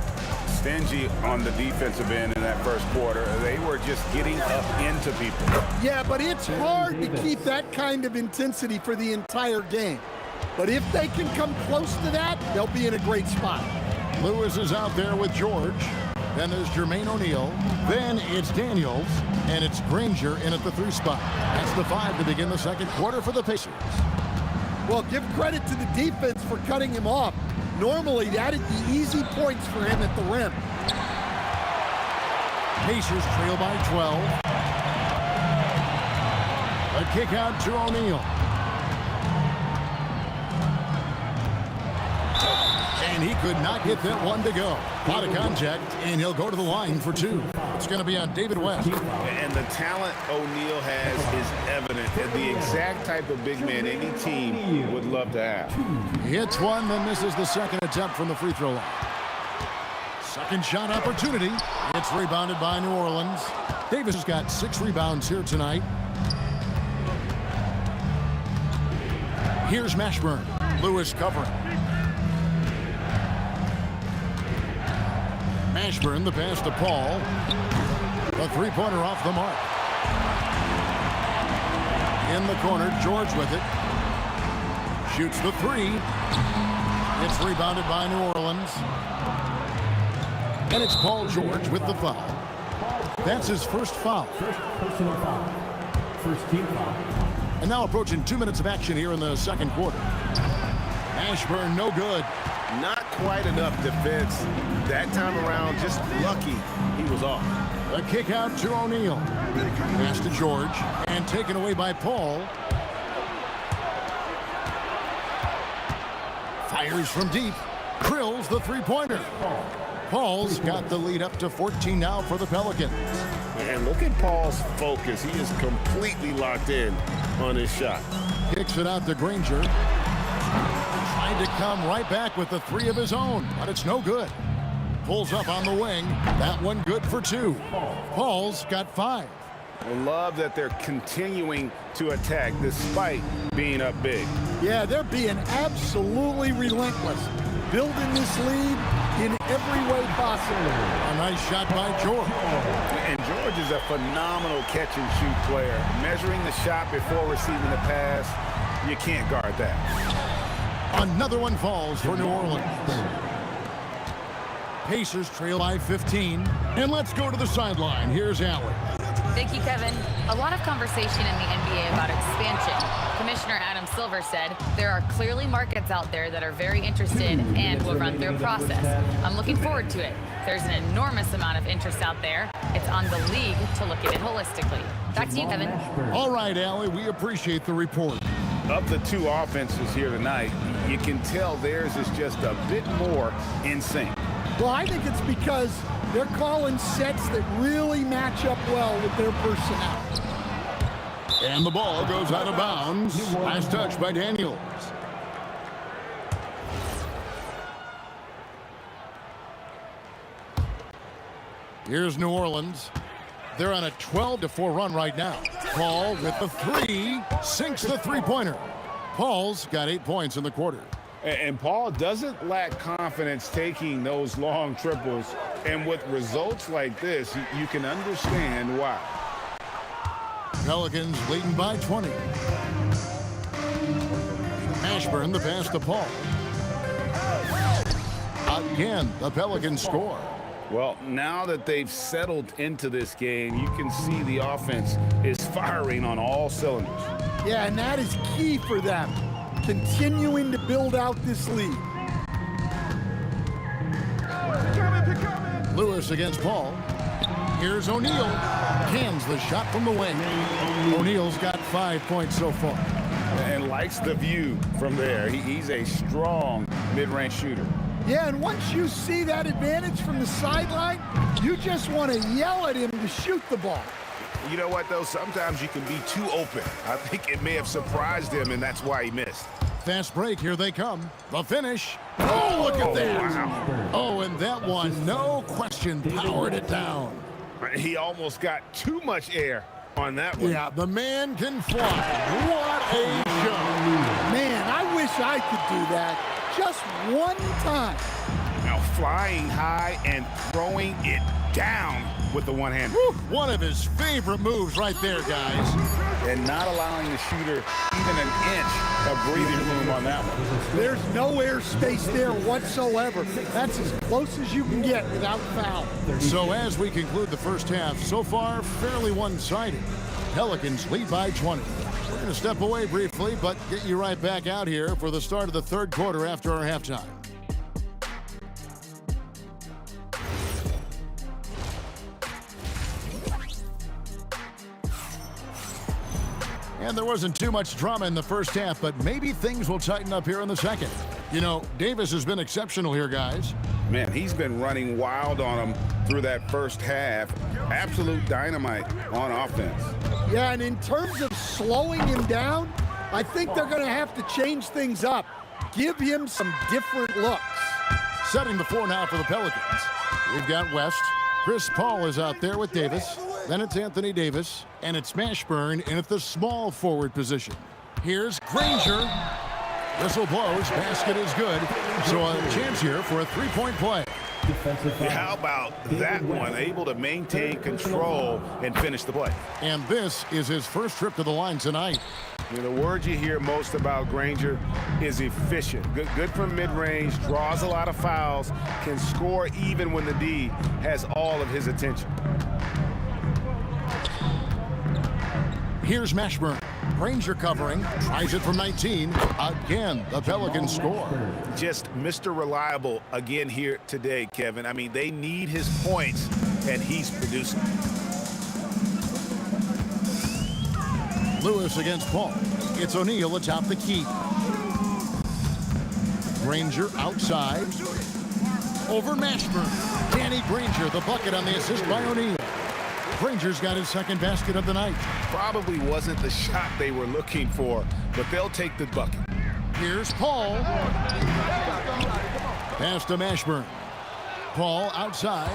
Speaker 6: Stingy on the defensive end in that first quarter. They were just getting up into people.
Speaker 3: Yeah, but it's hard to keep that kind of intensity for the entire game. But if they can come close to that, they'll be in a great spot.
Speaker 5: Lewis is out there with George. Then there's Jermaine O'Neal. Then it's Daniels. And it's Granger in at the 3 spot. That's the 5 to begin the second quarter for the Pacers.
Speaker 3: Well, give credit to the defense for cutting him off. Normally, that'd be easy points for him at the rim.
Speaker 5: Pacers trail by 12. A kick out to O'Neal. And he could not get that one to go. Out of contact, and he'll go to the line for 2. It's going to be on David West.
Speaker 6: And the talent O'Neal has is evident, and the exact type of big man any team would love to have.
Speaker 5: He hits one, then misses the second attempt from the free throw line. Second shot opportunity. It's rebounded by New Orleans. Davis has got 6 rebounds here tonight. Here's Mashburn. Lewis covering. Mashburn, the pass to Paul. A 3-pointer off the mark. In the corner, George with it. Shoots the 3. It's rebounded by New Orleans. And it's Paul George with the foul. That's his first foul.
Speaker 4: First personal foul. First team foul.
Speaker 5: And now approaching 2 minutes of action here in the second quarter. Mashburn, no good.
Speaker 6: Not quite enough defense that time around. Just lucky he was off.
Speaker 5: A kick out to O'Neal. Pass to George. And taken away by Paul. Fires from deep. Drills the 3-pointer. Paul's got the lead up to 14 now for the Pelicans.
Speaker 6: And look at Paul's focus. He is completely locked in on his shot.
Speaker 5: Kicks it out to Granger. Trying to come right back with the 3 of his own, but it's no good. Pulls up on the wing. That one good for 2. Paul's got 5.
Speaker 6: I love that they're continuing to attack despite being up big.
Speaker 3: Yeah, they're being absolutely relentless. Building this lead in every way possible.
Speaker 5: A nice shot by George.
Speaker 6: And George is a phenomenal catch-and-shoot player. Measuring the shot before receiving the pass, you can't guard that.
Speaker 5: Another one falls for New Orleans. Pacers trail by 15. And let's go to the sideline. Here's Allen.
Speaker 9: Thank you, Kevin. A lot of conversation in the NBA about expansion. Commissioner Adam Silver said there are clearly markets out there that are very interested and will run through a process. I'm looking forward to it. There's an enormous amount of interest out there. It's on the league to look at it holistically. Back to you, Kevin.
Speaker 5: All right, Allie, we appreciate the report.
Speaker 6: Of the 2 offenses here tonight, you can tell theirs is just a bit more in sync.
Speaker 3: Well, I think it's because they're calling sets that really match up well with their personnel.
Speaker 5: And the ball goes out of bounds. Last touch by Daniels. Here's New Orleans. They're on a 12-4 run right now. Paul with the 3, sinks the 3-pointer. Paul's got 8 points in the quarter.
Speaker 6: And Paul doesn't lack confidence taking those long triples. And with results like this, you can understand why.
Speaker 5: Pelicans leading by 20. Mashburn, the pass to Paul. Again, the Pelicans score.
Speaker 6: Well, now that they've settled into this game, you can see the offense is firing on all cylinders.
Speaker 3: Yeah, and that is key for them. continuing to build out this lead.
Speaker 5: Lewis against Paul. Here's O'Neal. Cans the shot from the wing. O'Neal's got 5 points so far.
Speaker 6: And likes the view from there. He's a strong mid-range shooter.
Speaker 3: Yeah, and once you see that advantage from the sideline, you just want to yell at him to shoot the ball.
Speaker 6: You know what, though? Sometimes you can be too open. I think it may have surprised him, and that's why he missed.
Speaker 5: Fast break, here they come. The finish. Oh, look at that.
Speaker 6: Wow.
Speaker 5: Oh, and that one, no question, powered it down.
Speaker 6: He almost got too much air on that one.
Speaker 5: Yeah, the man can fly. What a show.
Speaker 3: Man, I wish I could do that just one time.
Speaker 6: Now flying high and throwing it down with the one hand.
Speaker 5: One of his favorite moves right there, guys.
Speaker 6: And not allowing the shooter even an inch of breathing room on that one.
Speaker 3: There's no air space there whatsoever. That's as close as you can get without foul.
Speaker 5: So as we conclude the first half, so far fairly one-sided. Pelicans lead by 20. We're going to step away briefly, but get you right back out here for the start of the third quarter after our halftime. And there wasn't too much drama in the first half, but maybe things will tighten up here in the second. You know, Davis has been exceptional here, guys.
Speaker 6: Man, he's been running wild on him through that first half. Absolute dynamite on offense.
Speaker 3: Yeah, and in terms of slowing him down, I think they're going to have to change things up. Give him some different looks.
Speaker 5: Setting the floor now for the Pelicans. We've got West. Chris Paul is out there with Davis. Then it's Anthony Davis, and it's Mashburn in at the small forward position. Here's Granger. Whistle blows, basket is good. So a chance here for a three-point play.
Speaker 6: How about that one? Able to maintain control and finish the play.
Speaker 5: And this is his first trip to the line tonight.
Speaker 6: You know, the word you hear most about Granger is efficient. Good from mid-range, draws a lot of fouls, can score even when the D has all of his attention.
Speaker 5: Here's Mashburn. Granger covering, tries it from 19. Again, the Pelicans score.
Speaker 6: Just Mr. Reliable again here today, Kevin. I mean, they need his points, and he's producing.
Speaker 5: Lewis against Paul. It's O'Neal atop the key. Granger outside. Over Mashburn. Danny Granger, the bucket on the assist by O'Neal. Granger's got his second basket of the night.
Speaker 6: Probably wasn't the shot they were looking for, but they'll take the bucket.
Speaker 5: Here's Paul. Pass to Mashburn. Paul outside.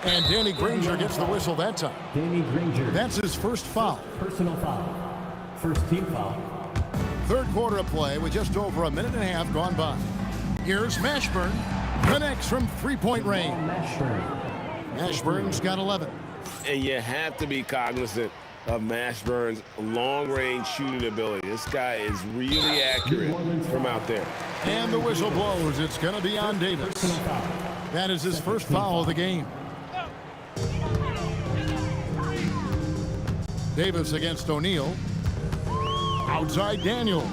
Speaker 5: And Danny Granger gets the whistle that time.
Speaker 4: Danny Granger.
Speaker 5: That's his first foul.
Speaker 4: Personal foul. First team foul.
Speaker 5: Third quarter of play with just over a minute and a half gone by. Here's Mashburn. Connects from three-point range. Mashburn's got 11.
Speaker 12: And you have to be cognizant of Mashburn's long-range shooting ability. This guy is really accurate from out there.
Speaker 5: And the whistle blows. It's going to be on Davis. That is his first foul of the game. Davis against O'Neal. Outside Daniel.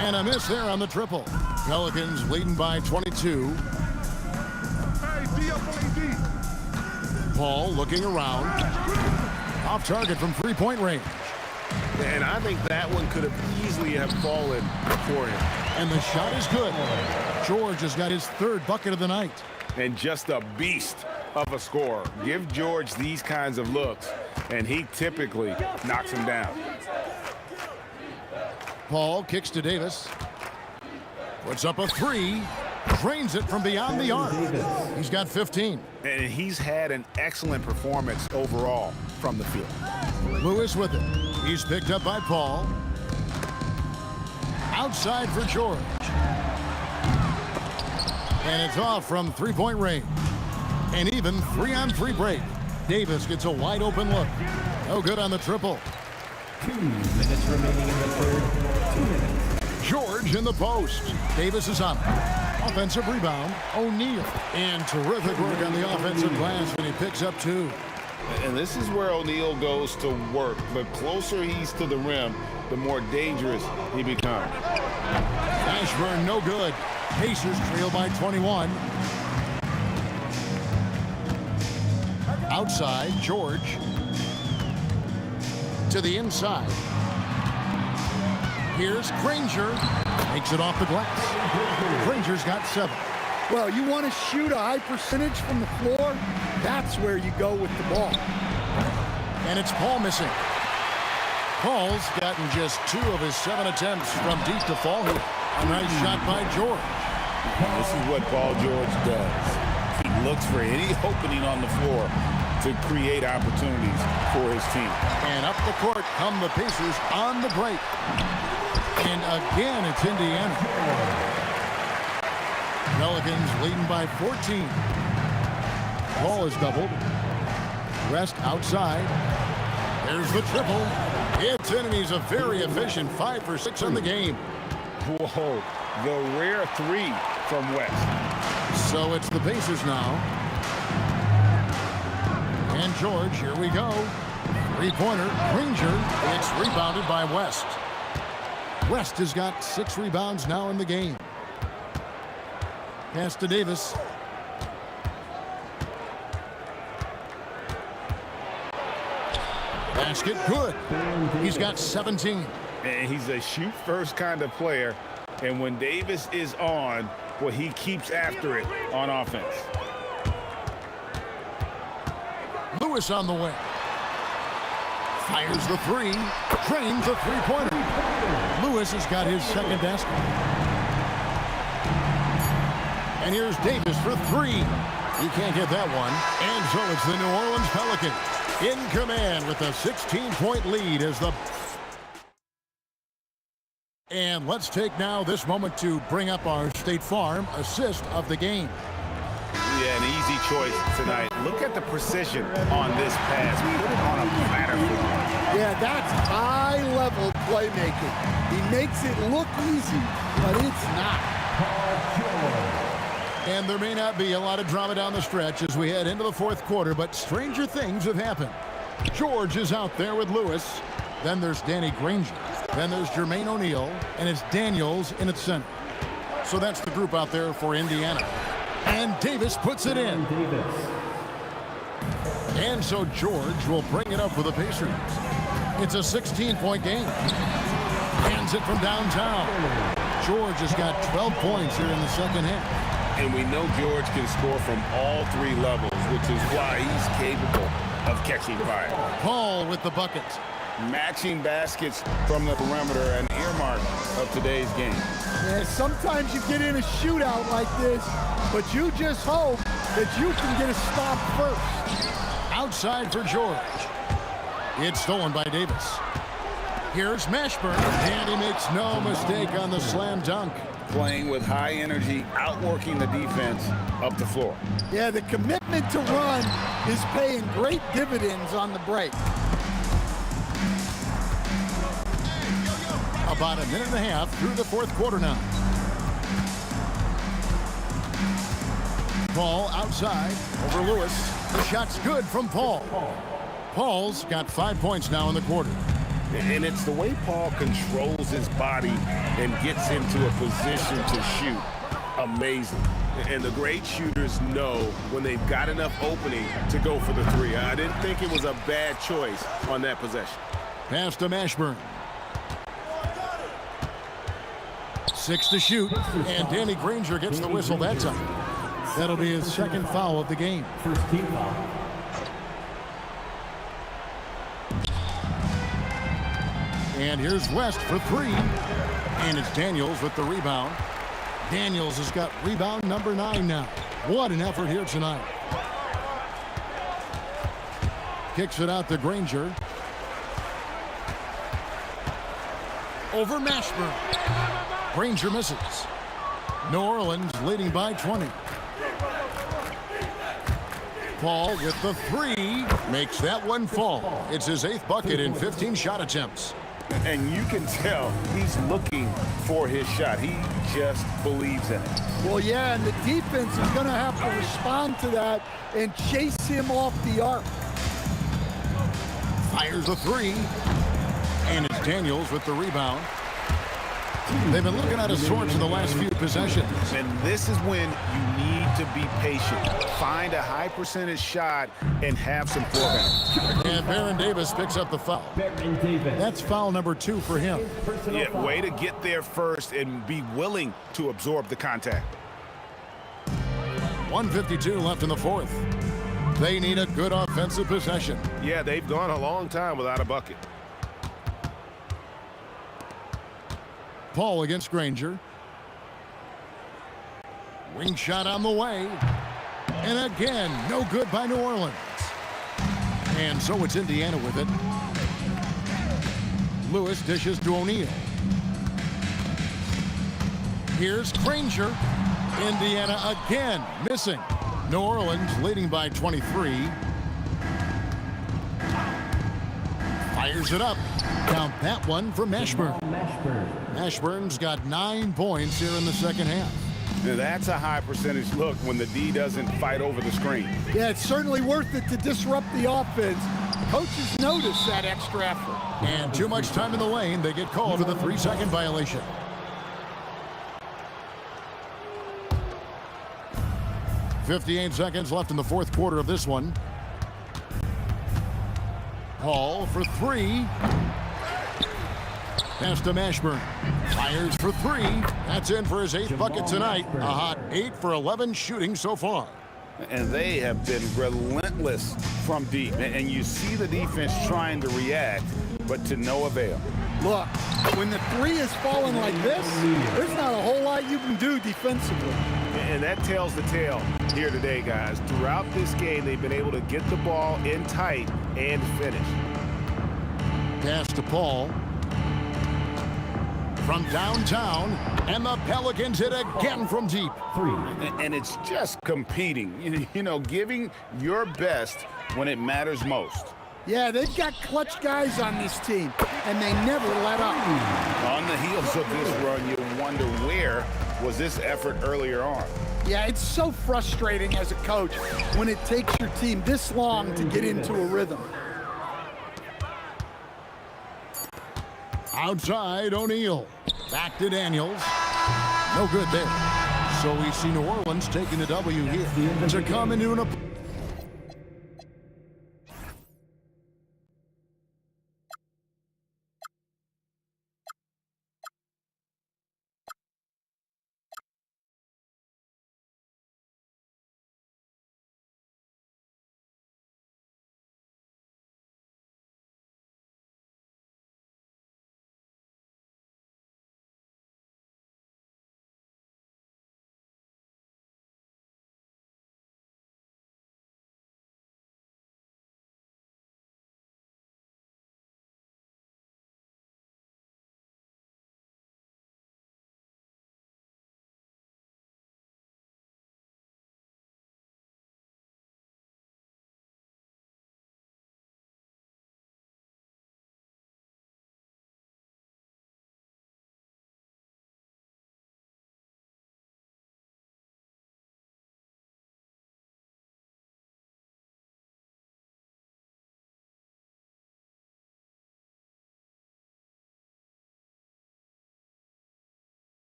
Speaker 5: And a miss there on the triple. Pelicans leading by 22. Paul looking around. Off target from three-point range.
Speaker 6: And I think that one could have easily have fallen for him.
Speaker 5: And the shot is good. George has got his third bucket of the night.
Speaker 6: And just a beast of a scorer. Give George these kinds of looks, and he typically knocks him down.
Speaker 5: Paul kicks to Davis. Puts up a three. Drains it from beyond the arc. He's got 15.
Speaker 6: And he's had an excellent performance overall from the field.
Speaker 5: Lewis with it. He's picked up by Paul. Outside for George. And it's off from three-point range. And even 3-on-3 break. Davis gets a wide open look. No good on the triple.
Speaker 4: 2 minutes remaining in the third. 2 minutes.
Speaker 5: George in the post. Davis is on. Offensive rebound. O'Neal. And terrific work on the offensive glass when he picks up 2.
Speaker 6: And this is where O'Neal goes to work. The closer he's to the rim, the more dangerous he becomes.
Speaker 5: Ashburn, no good. Pacers trail by 21. Outside, George. To the inside. Here's Granger. Makes it off the glass. Granger's got 7.
Speaker 3: Well, you want to shoot a high percentage from the floor? That's where you go with the ball.
Speaker 5: And it's Paul missing. Paul's gotten just 2 of his 7 attempts from deep to fall. A nice shot by George.
Speaker 6: This is what Paul George does. He looks for any opening on the floor to create opportunities for his team.
Speaker 5: And up the court come the Pacers on the break. And again, it's Indiana. Pelicans leading by 14. Ball is doubled. West outside. There's the triple. It's in, and he's a very efficient 5 for 6 on the game.
Speaker 6: Whoa, the rare 3 from West.
Speaker 5: So it's the Pacers now. And George, here we go. 3-pointer, Granger. It's rebounded by West. West has got 6 rebounds now in the game. Pass to Davis. Basket good. He's got 17.
Speaker 6: And he's a shoot-first kind of player. And when Davis is on, well, he keeps after it on offense.
Speaker 5: Lewis on the way. Fires the 3. Trains a 3-pointer. Lewis has got his second basket. And here's Davis for 3. He can't get that one. And so it's the New Orleans Pelicans in command with a 16-point lead as the... And let's take now this moment to bring up our State Farm assist of the game.
Speaker 6: Yeah, an easy choice tonight. Look at the precision on this pass. Put it on a platter for him.
Speaker 3: Yeah, that's high-level playmaking. He makes it look easy, but it's not.
Speaker 5: And there may not be a lot of drama down the stretch as we head into the 4th quarter, but stranger things have happened. George is out there with Lewis. Then there's Danny Granger. Then there's Jermaine O'Neal, and it's Daniels in its center. So that's the group out there for Indiana. And Davis puts it in. And so George will bring it up for the Pacers. It's a 16-point game. Hands it from downtown. George has got 12 points here in the second half.
Speaker 6: And we know George can score from all 3 levels, which is why he's capable of catching fire.
Speaker 5: Paul with the bucket.
Speaker 6: Matching baskets from the perimeter, an earmark of today's game.
Speaker 3: Yeah, sometimes you get in a shootout like this, but you just hope that you can get a stop first.
Speaker 5: Outside for George. It's stolen by Davis. Here's Mashburn, and he makes no mistake on the slam dunk.
Speaker 6: Playing with high energy, outworking the defense up the floor.
Speaker 3: Yeah, the commitment to run is paying great dividends on the break.
Speaker 5: About a minute and a half through the 4th quarter now. Paul outside over Lewis. The shot's good from Paul. Paul's got 5 points now in the quarter.
Speaker 6: And it's the way Paul controls his body and gets into a position to shoot. Amazing. And the great shooters know when they've got enough opening to go for the 3. I didn't think it was a bad choice on that possession.
Speaker 5: Pass to Mashburn. 6 to shoot, and Danny Granger gets the whistle that time. That'll be his second foul of the game.
Speaker 4: First team foul.
Speaker 5: And here's West for 3. And it's Daniels with the rebound. Daniels has got rebound number 9 now. What an effort here tonight. Kicks it out to Granger. Over Mashburn. Granger misses. New Orleans leading by 20. Paul with the 3. Makes that one fall. It's his 8th bucket in 15 shot attempts.
Speaker 6: And you can tell he's looking for his shot. He just believes in it.
Speaker 3: Well, yeah, and the defense is going to have to respond to that and chase him off the arc.
Speaker 5: Fires a three. And it's Daniels with the rebound. They've been looking out of sorts in the last few possessions.
Speaker 6: And this is when you need to be patient. Find a high percentage shot and have some floor balance.
Speaker 5: And Baron Davis picks up the foul. That's foul number 2 for him.
Speaker 6: Yeah, way to get there first and be willing to absorb the contact.
Speaker 5: 1:52 left in the fourth. They need a good offensive possession.
Speaker 6: Yeah, they've gone a long time without a bucket.
Speaker 5: Paul against Granger. Wing shot on the way. And again, no good by New Orleans. And so it's Indiana with it. Lewis dishes to O'Neal. Here's Granger. Indiana again missing. New Orleans leading by 23. Fires it up. Count that one for Mashburn. Mashburn's got 9 points here in the second half.
Speaker 6: Now that's a high percentage look when the D doesn't fight over the screen.
Speaker 3: Yeah, it's certainly worth it to disrupt the offense. Coaches notice that extra effort.
Speaker 5: And too much time in the lane. They get called for the 3-second violation. .58 seconds left in the fourth quarter of this one. Paul for 3. Pass to Mashburn. Fires for 3. That's in for his 8th bucket tonight. A hot 8 for 11 shooting so far.
Speaker 6: And they have been relentless from deep. And you see the defense trying to react, but to no avail.
Speaker 3: Look, when the 3 is falling like this, there's not a whole lot you can do defensively.
Speaker 6: And that tells the tale here today, guys. Throughout this game, they've been able to get the ball in tight and finish.
Speaker 5: Pass to Paul. From downtown, and the Pelicans hit again from deep.
Speaker 4: 3.
Speaker 6: And it's just competing, you know, giving your best when it matters most.
Speaker 3: Yeah, they've got clutch guys on this team, and they never let up.
Speaker 6: On the heels of this run, you wonder where was this effort earlier on.
Speaker 3: Yeah, it's so frustrating as a coach when it takes your team this long to get into a rhythm.
Speaker 5: Outside, O'Neal. Back to Daniels. No good there. So we see New Orleans taking the W here to come into an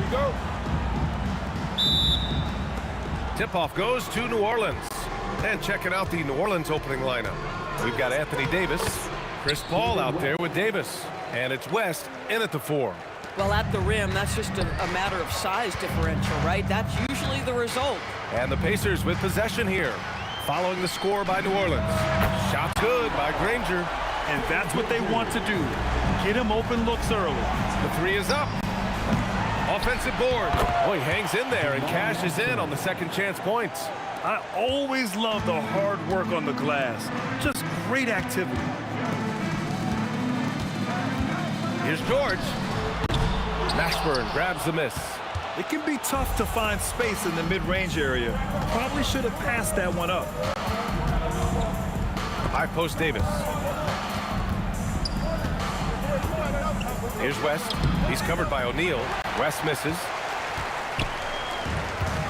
Speaker 12: go.
Speaker 1: Tip-off goes to New Orleans. And checking out the New Orleans opening lineup. We've got Anthony Davis, Chris Paul out there with Davis. And it's West in at the 4.
Speaker 7: Well, at the rim, that's just a matter of size differential, right? That's usually the result.
Speaker 1: And the Pacers with possession here, following the score by New Orleans. Shot good by Granger.
Speaker 2: And that's what they want to do. Get him open looks early.
Speaker 1: The 3 is up. Offensive board. Oh, he hangs in there and cashes in on the second chance points.
Speaker 2: I always love the hard work on the glass. Just great activity.
Speaker 1: Here's George. Mashburn grabs the miss.
Speaker 2: It can be tough to find space in the mid-range area. Probably should have passed that one up.
Speaker 1: High post Davis. Here's West. He's covered by O'Neal. West misses.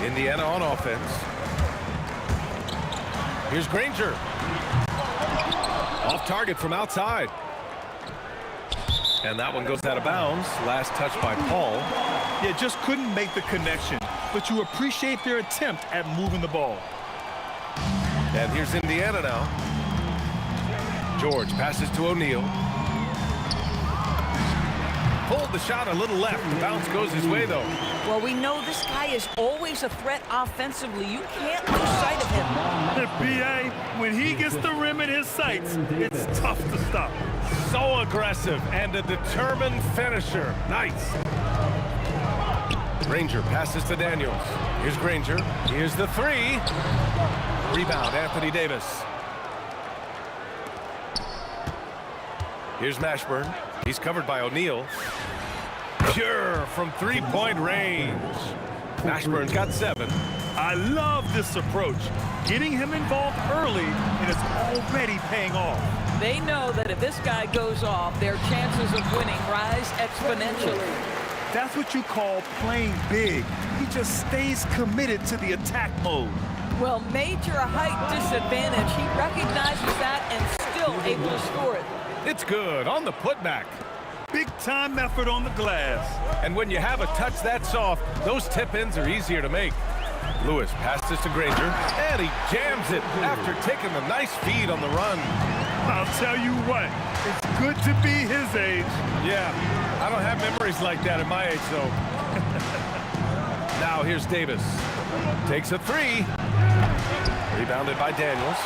Speaker 1: Indiana on offense. Here's Granger. Off target from outside. And that one goes out of bounds. Last touch by Paul.
Speaker 2: Yeah, just couldn't make the connection. But you appreciate their attempt at moving the ball.
Speaker 1: And here's Indiana now. George passes to O'Neal. Pulled the shot a little left. The bounce goes his way, though.
Speaker 7: Well, we know this guy is always a threat offensively. You can't lose sight of him.
Speaker 2: B.A., when he gets the rim in his sights, it's tough to stop.
Speaker 1: So aggressive and a determined finisher. Nice. Granger passes to Daniels. Here's Granger. Here's the 3. Rebound, Anthony Davis. Here's Mashburn. He's covered by O'Neal. Pure from three-point range. Mashburn's got 7.
Speaker 2: I love this approach. Getting him involved early, and it's already paying off.
Speaker 7: They know that if this guy goes off, their chances of winning rise exponentially.
Speaker 2: That's what you call playing big. He just stays committed to the attack mode.
Speaker 7: Well, major height disadvantage. He recognizes that and still able to score it.
Speaker 1: It's good on the putback.
Speaker 2: Big-time effort on the glass.
Speaker 1: And when you have a touch that soft, those tip-ins are easier to make. Lewis passes to Granger, and he jams it after taking the nice feed on the run.
Speaker 2: I'll tell you what, it's good to be his age.
Speaker 1: Yeah, I don't have memories like that at my age, though. Now here's Davis. Takes a 3. Rebounded by Daniels.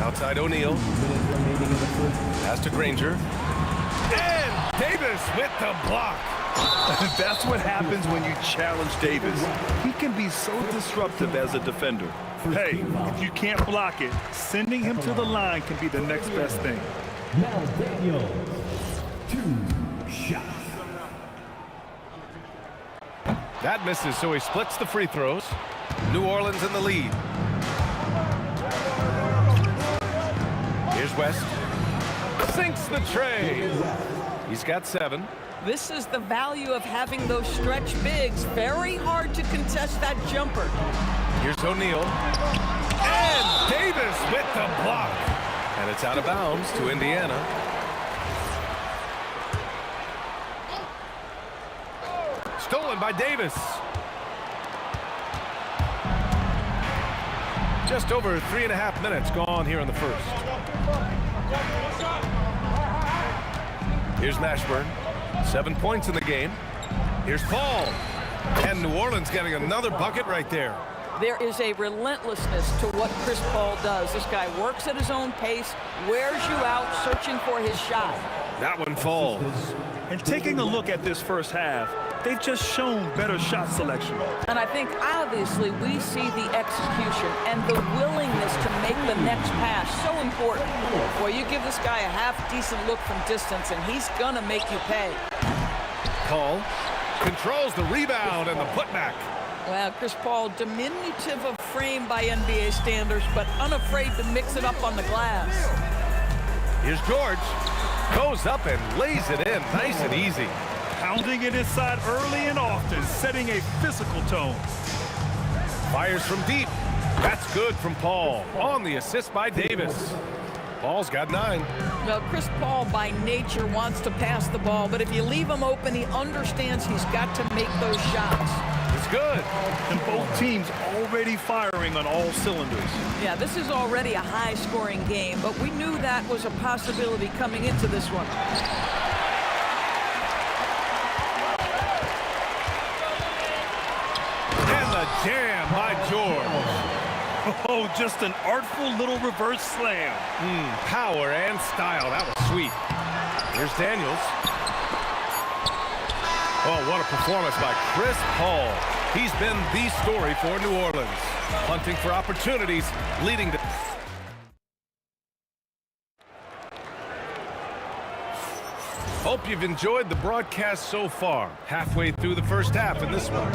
Speaker 1: Outside O'Neal. Pass to Granger. And Davis with the block.
Speaker 2: That's what happens when you challenge Davis. He can be so disruptive as a defender. Hey, if you can't block it, sending him to the line can be the next best thing.
Speaker 4: Now Daniels, 2 shots.
Speaker 1: That misses, so he splits the free throws. New Orleans in the lead. Here's West. Sinks the tray. He's got 7.
Speaker 7: This is the value of having those stretch bigs. Very hard to contest that jumper.
Speaker 1: Here's O'Neal. And Davis with the block. And it's out of bounds to Indiana. Stolen by Davis. Just over 3.5 minutes gone here in the first. Here's Mashburn. 7 points in the game. Here's Paul. And New Orleans getting another bucket right there.
Speaker 7: There is a relentlessness to what Chris Paul does. This guy works at his own pace, wears you out, searching for his shot.
Speaker 1: That one falls.
Speaker 2: And taking a look at this first half, they've just shown better shot selection.
Speaker 7: And I think, obviously, we see the execution and the willingness to make the next pass so important. Boy, you give this guy a half-decent look from distance, and he's going to make you pay.
Speaker 1: Paul controls the rebound and the putback.
Speaker 7: Well, Chris Paul, diminutive of frame by NBA standards, but unafraid to mix it up on the glass.
Speaker 1: Here's George. Goes up and lays it in nice and easy.
Speaker 2: Pounding it inside early and often, setting a physical tone.
Speaker 1: Fires from deep. That's good from Paul. On the assist by Davis. Paul's got 9.
Speaker 7: Well, Chris Paul by nature wants to pass the ball, but if you leave him open, he understands he's got to make those shots.
Speaker 1: It's good.
Speaker 2: And both teams already firing on all cylinders.
Speaker 7: Yeah, this is already a high-scoring game, but we knew that was a possibility coming into this one.
Speaker 1: And the jam by George.
Speaker 2: Oh, just an artful little reverse slam.
Speaker 1: Power and style. That was sweet. Here's Daniels. Oh, what a performance by Chris Paul. He's been the story for New Orleans. Hunting for opportunities, leading to... Hope you've enjoyed the broadcast so far. Halfway through the first half in this one.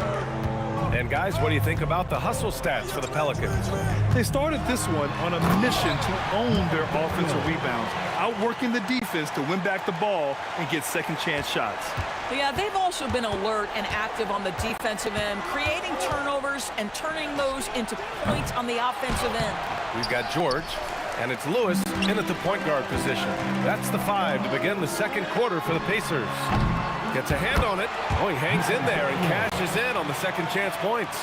Speaker 1: And guys, what do you think about the hustle stats for the Pelicans?
Speaker 2: They started this one on a mission to own their offensive rebounds, outworking the defense to win back the ball and get second chance shots.
Speaker 7: Yeah, they've also been alert and active on the defensive end, creating turnovers and turning those into points on the offensive end.
Speaker 1: We've got George, and it's Lewis in at the point guard position. That's the 5 to begin the second quarter for the Pacers. Gets a hand on it. Oh, he hangs in there and cashes in on the second chance points.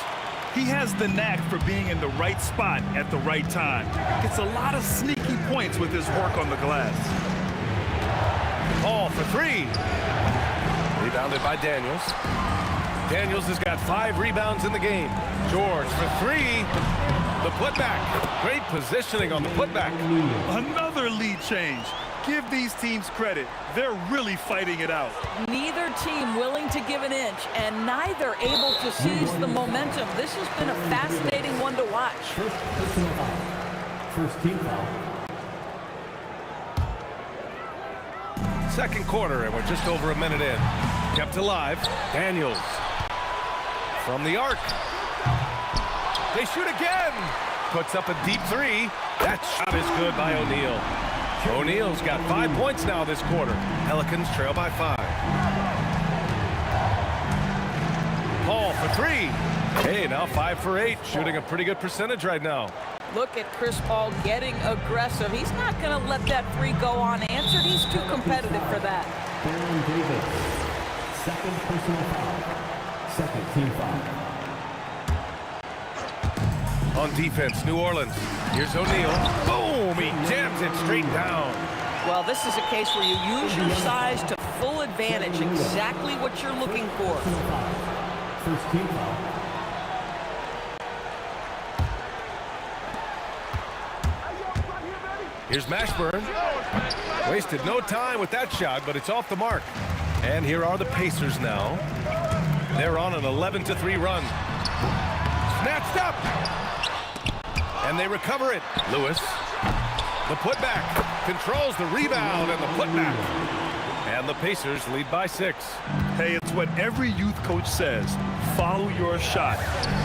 Speaker 2: He has the knack for being in the right spot at the right time. Gets a lot of sneaky points with his work on the glass.
Speaker 1: Paul for 3. Rebounded by Daniels. Daniels has got 5 rebounds in the game. George for 3. The putback. Great positioning on the putback.
Speaker 2: Another lead change. Give these teams credit. They're really fighting it out.
Speaker 7: Neither team willing to give an inch, and neither able to seize the momentum. This has been a fascinating one to watch.
Speaker 4: First personal foul. First team foul.
Speaker 1: Second quarter, and we're just over a minute in. Kept alive. Daniels from the arc. They shoot again. Puts up a deep 3. That shot is good by O'Neal. O'Neal's got 5 points now this quarter. Pelicans trail by 5. Paul for 3. Hey, now 5 for 8. Shooting a pretty good percentage right now.
Speaker 7: Look at Chris Paul getting aggressive. He's not going to let that 3 go unanswered. He's too competitive for that.
Speaker 4: Baron Davis. Second personal foul. Second team foul.
Speaker 1: On defense, New Orleans. Here's O'Neal. Boom! He jams it straight down.
Speaker 7: Well, this is a case where you use your size to full advantage. Exactly what you're looking for.
Speaker 4: First team foul.
Speaker 1: Here's Mashburn. Wasted no time with that shot, but it's off the mark. And here are the Pacers now. They're on an 11-3 run. Snatched up! And they recover it. Lewis. The putback. Controls the rebound and the putback. And the Pacers lead by 6.
Speaker 2: Hey, it's what every youth coach says. Follow your shot.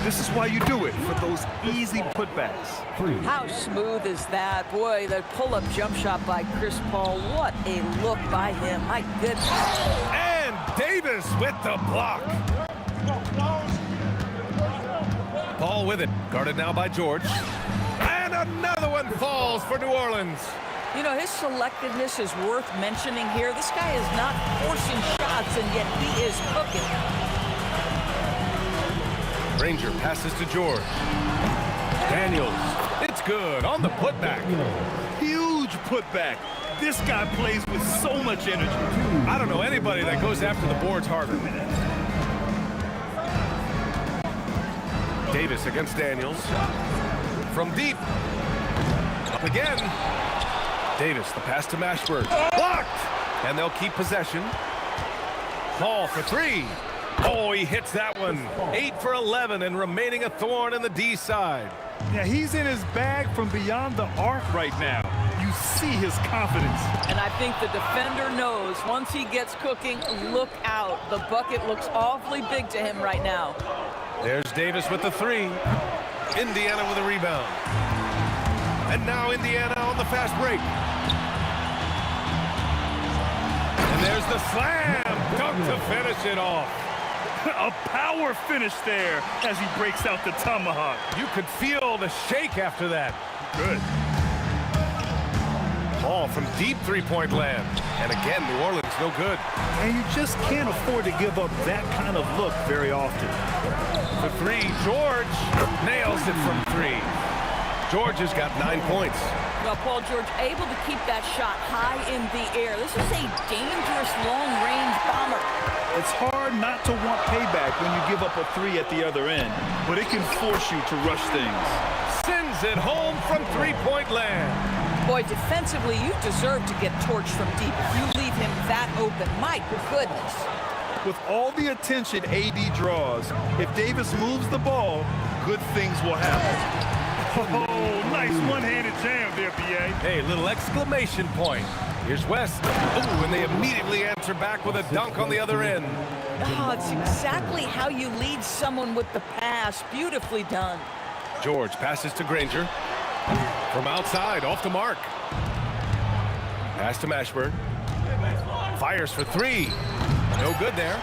Speaker 2: This is why you do it, for those easy putbacks.
Speaker 7: How smooth is that? Boy, the pull-up jump shot by Chris Paul. What a look by him. My goodness.
Speaker 1: And Davis with the block. Paul with it. Guarded now by George. And another one falls for New Orleans.
Speaker 7: You know, his selectiveness is worth mentioning here. This guy is not forcing shots, and yet he is cooking.
Speaker 1: Ranger passes to George. Daniels. It's good on the putback.
Speaker 2: Huge putback. This guy plays with so much energy.
Speaker 1: I don't know anybody that goes after the boards harder. Davis against Daniels. From deep. Up again. Davis, the pass to Mashburn. Blocked! And they'll keep possession. Paul for 3. Oh, he hits that one. 8 for 11 and remaining a thorn in the D side.
Speaker 2: Yeah, he's in his bag from beyond the arc right now. You see his confidence.
Speaker 7: And I think the defender knows once he gets cooking, look out. The bucket looks awfully big to him right now.
Speaker 1: There's Davis with the 3. Indiana with a rebound. And now Indiana on the fast break. And there's the slam dunk to finish it off.
Speaker 2: A power finish there as he breaks out the tomahawk.
Speaker 1: You could feel the shake after that.
Speaker 2: Good.
Speaker 1: Ball from deep three-point land. And again, New Orleans no good.
Speaker 2: And you just can't afford to give up that kind of look very often.
Speaker 1: For three, George nails it from three. George has got 9 points.
Speaker 7: Well, Paul George able to keep that shot high in the air. This is a dangerous long-range bomber.
Speaker 2: It's hard not to want payback when you give up a three at the other end, but it can force you to rush things.
Speaker 1: Sends it home from three-point land.
Speaker 7: Boy, defensively, you deserve to get torched from deep if you leave him that open. My goodness.
Speaker 2: With all the attention AD draws, if Davis moves the ball, good things will happen.
Speaker 10: Oh, nice one-handed jam there, B.A.
Speaker 1: Hey, little exclamation point. Here's West. Ooh, and they immediately answer back with a dunk on the other end.
Speaker 7: Oh, it's exactly how you lead someone with the pass. Beautifully done.
Speaker 1: George passes to Granger. From outside, off the mark. Pass to Mashburn. Fires for three. No good there.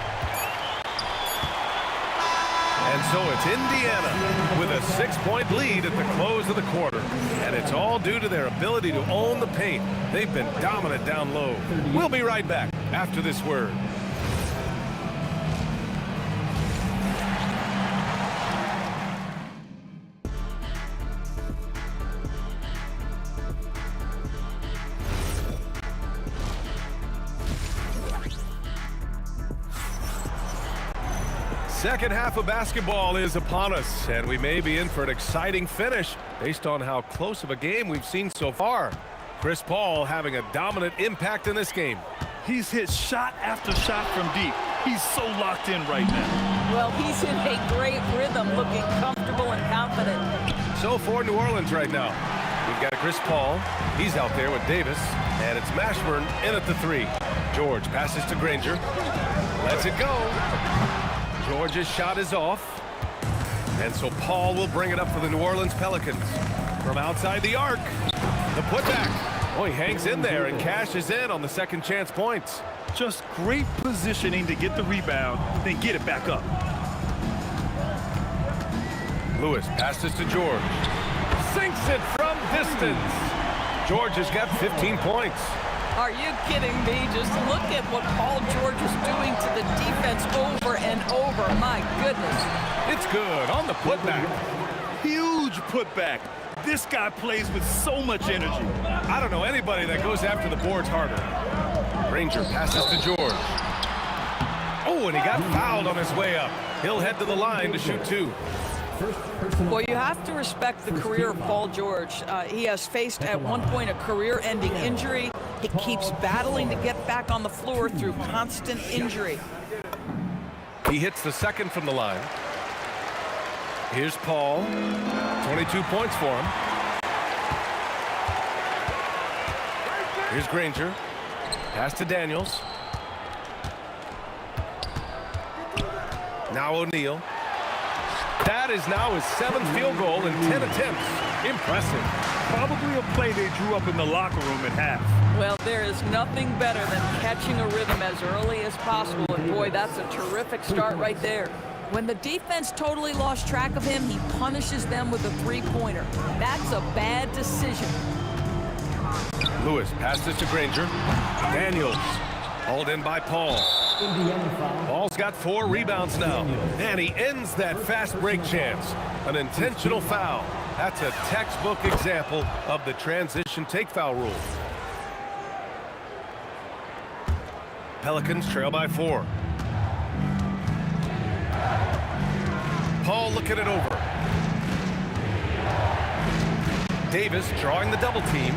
Speaker 1: And so it's Indiana with a 6-point lead at the close of the quarter. And it's all due to their ability to own the paint. They've been dominant down low. We'll be right back after this word. Second half of basketball is upon us, and we may be in for an exciting finish based on how close of a game we've seen so far. Chris Paul having a dominant impact in this game.
Speaker 2: He's hit shot after shot from deep. He's so locked in right now.
Speaker 7: Well, he's in a great rhythm, looking comfortable and confident.
Speaker 1: So for New Orleans right now, we've got Chris Paul. He's out there with Davis, and it's Mashburn in at the three. George passes to Granger. Lets it go. George's shot is off. And so Paul will bring it up for the New Orleans Pelicans. From outside the arc, the putback. Oh, he hangs in there and cashes in on the second chance points.
Speaker 2: Just great positioning to get the rebound, then get it back up.
Speaker 1: Lewis passes to George. Sinks it from distance. George has got 15 points.
Speaker 7: Are you kidding me? Just look at what Paul George is doing to the defense over and over. My goodness.
Speaker 1: It's good on the putback.
Speaker 2: Huge putback. This guy plays with so much energy.
Speaker 1: I don't know anybody that goes after the boards harder. Granger passes to George. Oh, and he got fouled on his way up. He'll head to the line to shoot two.
Speaker 7: Well, you have to respect the career of Paul George. He has faced at one point a career-ending injury. He keeps battling to get back on the floor through constant injury.
Speaker 1: He hits the second from the line. Here's Paul. 22 points for him. Here's Granger. Pass to Daniels. Now O'Neal. That is now his 7th field goal in 10 attempts. Impressive.
Speaker 2: Probably a play they drew up in the locker room at half.
Speaker 7: Well, there is nothing better than catching a rhythm as early as possible. And boy, that's a terrific start right there. When the defense totally lost track of him, he punishes them with a three-pointer. That's a bad decision.
Speaker 1: Lewis passes to Granger. Daniels hauled in by Paul. Paul's got 4 rebounds now, and he ends that fast break chance. An intentional foul. That's a textbook example of the transition take foul rule. Pelicans trail by 4. Paul looking it over. Davis drawing the double team.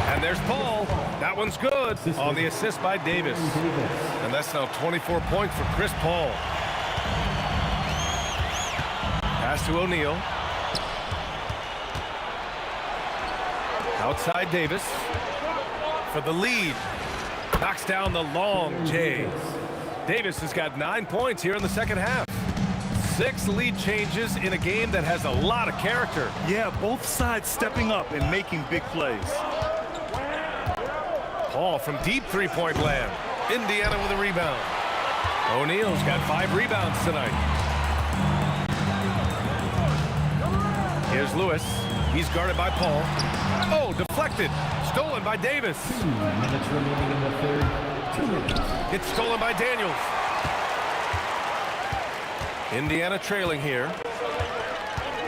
Speaker 1: And there's Paul. That one's good on the assist by Davis. And that's now 24 points for Chris Paul. Pass to O'Neal. Outside Davis for the lead. Knocks down the long Jays. Davis has got 9 points here in the second half. 6 lead changes in a game that has a lot of character.
Speaker 2: Yeah, both sides stepping up and making big plays.
Speaker 1: Paul from deep three-point land. Indiana with a rebound. O'Neal's got 5 rebounds tonight. Here's Lewis. He's guarded by Paul. Oh, deflected. Stolen by Davis.
Speaker 4: 2 minutes remaining in the third. 2 minutes.
Speaker 1: It's stolen by Daniels. Indiana trailing here.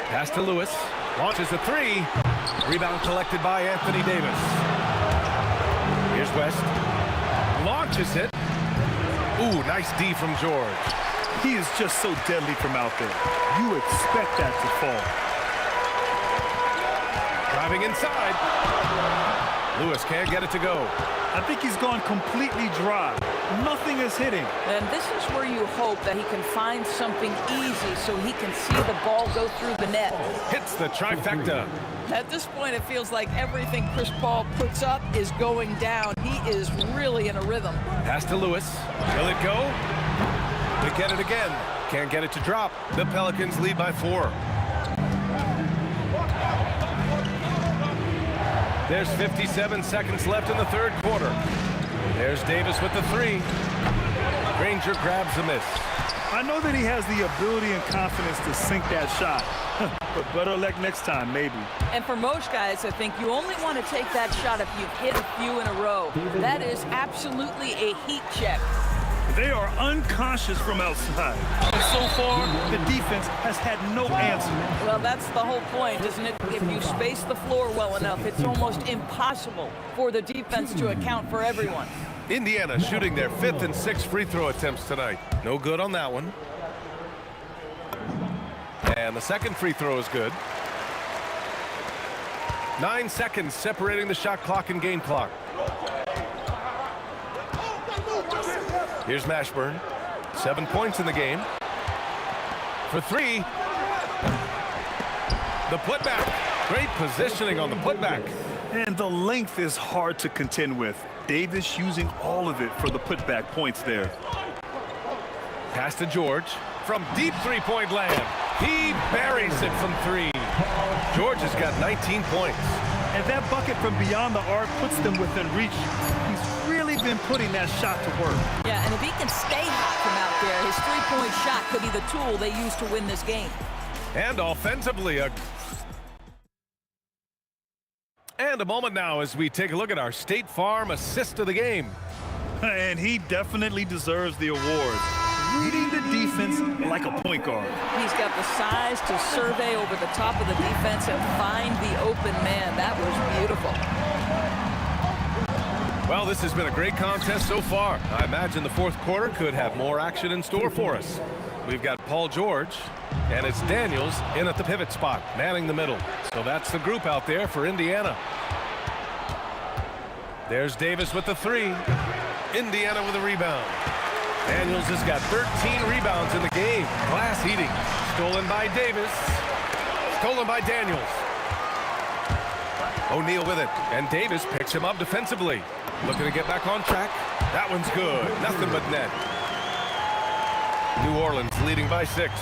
Speaker 1: Pass to Lewis. Launches a three. Rebound collected by Anthony Davis. Here's West. Launches it. Ooh, nice D from George.
Speaker 2: He is just so deadly from out there. You expect that to fall.
Speaker 1: Driving inside. Lewis can't get it to go.
Speaker 2: I think he's gone completely dry. Nothing is hitting.
Speaker 7: And this is where you hope that he can find something easy so he can see the ball go through the net.
Speaker 1: Hits the trifecta.
Speaker 7: At this point, it feels like everything Chris Paul puts up is going down. He is really in a rhythm.
Speaker 1: Pass to Lewis. Will it go? They get it again. Can't get it to drop. The Pelicans lead by 4. There's 57 seconds left in the third quarter. There's Davis with the three. Granger grabs a miss.
Speaker 2: I know that he has the ability and confidence to sink that shot. But better luck next time, maybe.
Speaker 7: And for most guys, I think you only want to take that shot if you've hit a few in a row. That is absolutely a heat check.
Speaker 2: They are unconscious from outside. And so far, the defense has had no answer.
Speaker 7: Well, that's the whole point, isn't it? If you space the floor well enough, it's almost impossible for the defense to account for everyone.
Speaker 1: Indiana shooting their 5th and 6th free throw attempts tonight. No good on that one. And the second free throw is good. 9 seconds separating the shot clock and game clock. Here's Mashburn. 7 points in the game. For 3. The putback. Great positioning on the putback.
Speaker 2: And the length is hard to contend with. Davis using all of it for the putback points there.
Speaker 1: Pass to George from deep three-point land. He buries it from 3. George has got 19 points.
Speaker 2: And that bucket from beyond the arc puts them within reach. He's really been putting that shot to work.
Speaker 7: Yeah, and if he can stay hot from out there, his three-point shot could be the tool they use to win this game.
Speaker 1: And offensively, and a moment now as we take a look at our State Farm assist of the game.
Speaker 2: And he definitely deserves the award. Reading the defense like a point guard.
Speaker 7: He's got the size to survey over the top of the defense and find the open man. That was beautiful.
Speaker 1: Well, this has been a great contest so far. I imagine the fourth quarter could have more action in store for us. We've got Paul George, and it's Daniels in at the pivot spot, manning the middle. So that's the group out there for Indiana. There's Davis with the 3. Indiana with a rebound. Daniels has got 13 rebounds in the game. Glass heating. Stolen by Davis. Stolen by Daniels. O'Neal with it. And Davis picks him up defensively. Looking to get back on track. That one's good. Nothing but net. New Orleans leading by 6.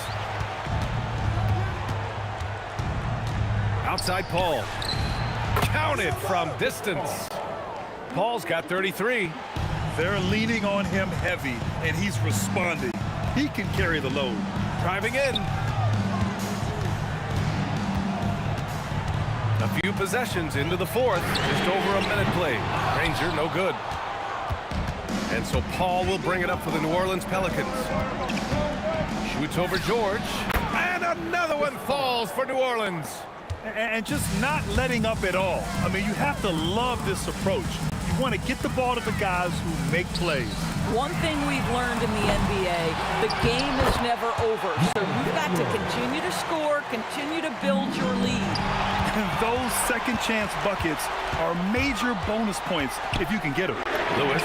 Speaker 1: Outside Paul. Counted from distance. Paul's got 33.
Speaker 2: They're leaning on him heavy, and he's responding. He can carry the load.
Speaker 1: Driving in. A few possessions into the fourth. Just over a minute played. Granger, no good. And so Paul will bring it up for the New Orleans Pelicans. Shoots over George. And another one falls for New Orleans.
Speaker 2: And just not letting up at all. I mean, you have to love this approach. You want to get the ball to the guys who make plays.
Speaker 7: One thing we've learned in the NBA, the game is never over. So you've got to continue to score, continue to build your lead.
Speaker 2: And those second chance buckets are major bonus points if you can get them.
Speaker 1: Lewis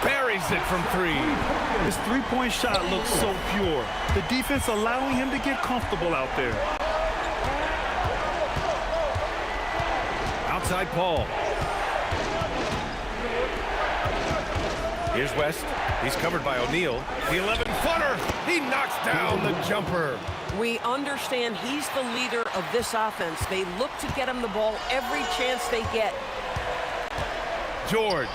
Speaker 1: buries it from 3.
Speaker 2: His three-point shot looks so pure. The defense allowing him to get comfortable out there.
Speaker 1: Outside Paul. Here's West. He's covered by O'Neal. The 11-footer. He knocks down the jumper.
Speaker 8: We understand he's the leader of this offense. They look to get him the ball every chance they get.
Speaker 1: George.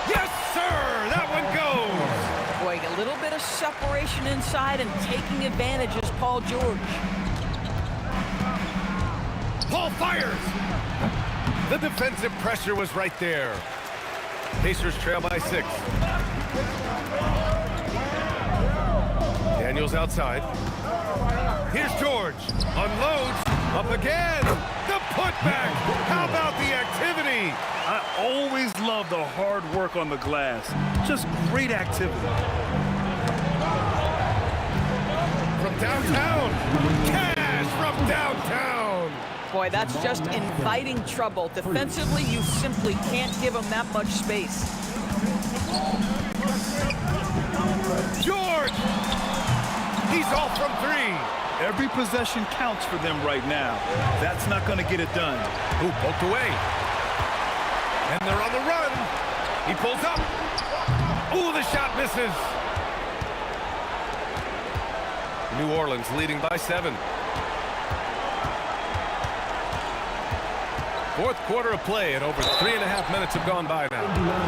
Speaker 1: Yes, sir! That one goes!
Speaker 7: Boy, a little bit of separation inside and taking advantage is Paul George.
Speaker 1: Paul fires. The defensive pressure was right there. Pacers trail by 6. Daniels outside. Here's George. Unloads. Up again. The putback. How about the activity?
Speaker 2: I always love the hard work on the glass. Just great activity.
Speaker 1: From downtown. Cash from downtown.
Speaker 7: Boy, that's just inviting trouble. Defensively, you simply can't give him that much space.
Speaker 1: George! He's off from 3.
Speaker 2: Every possession counts for them right now. That's not going to get it done.
Speaker 1: Ooh, poked away. And they're on the run. He pulls up. Ooh, the shot misses. New Orleans leading by 7. Fourth quarter of play, and over 3.5 minutes have gone by now.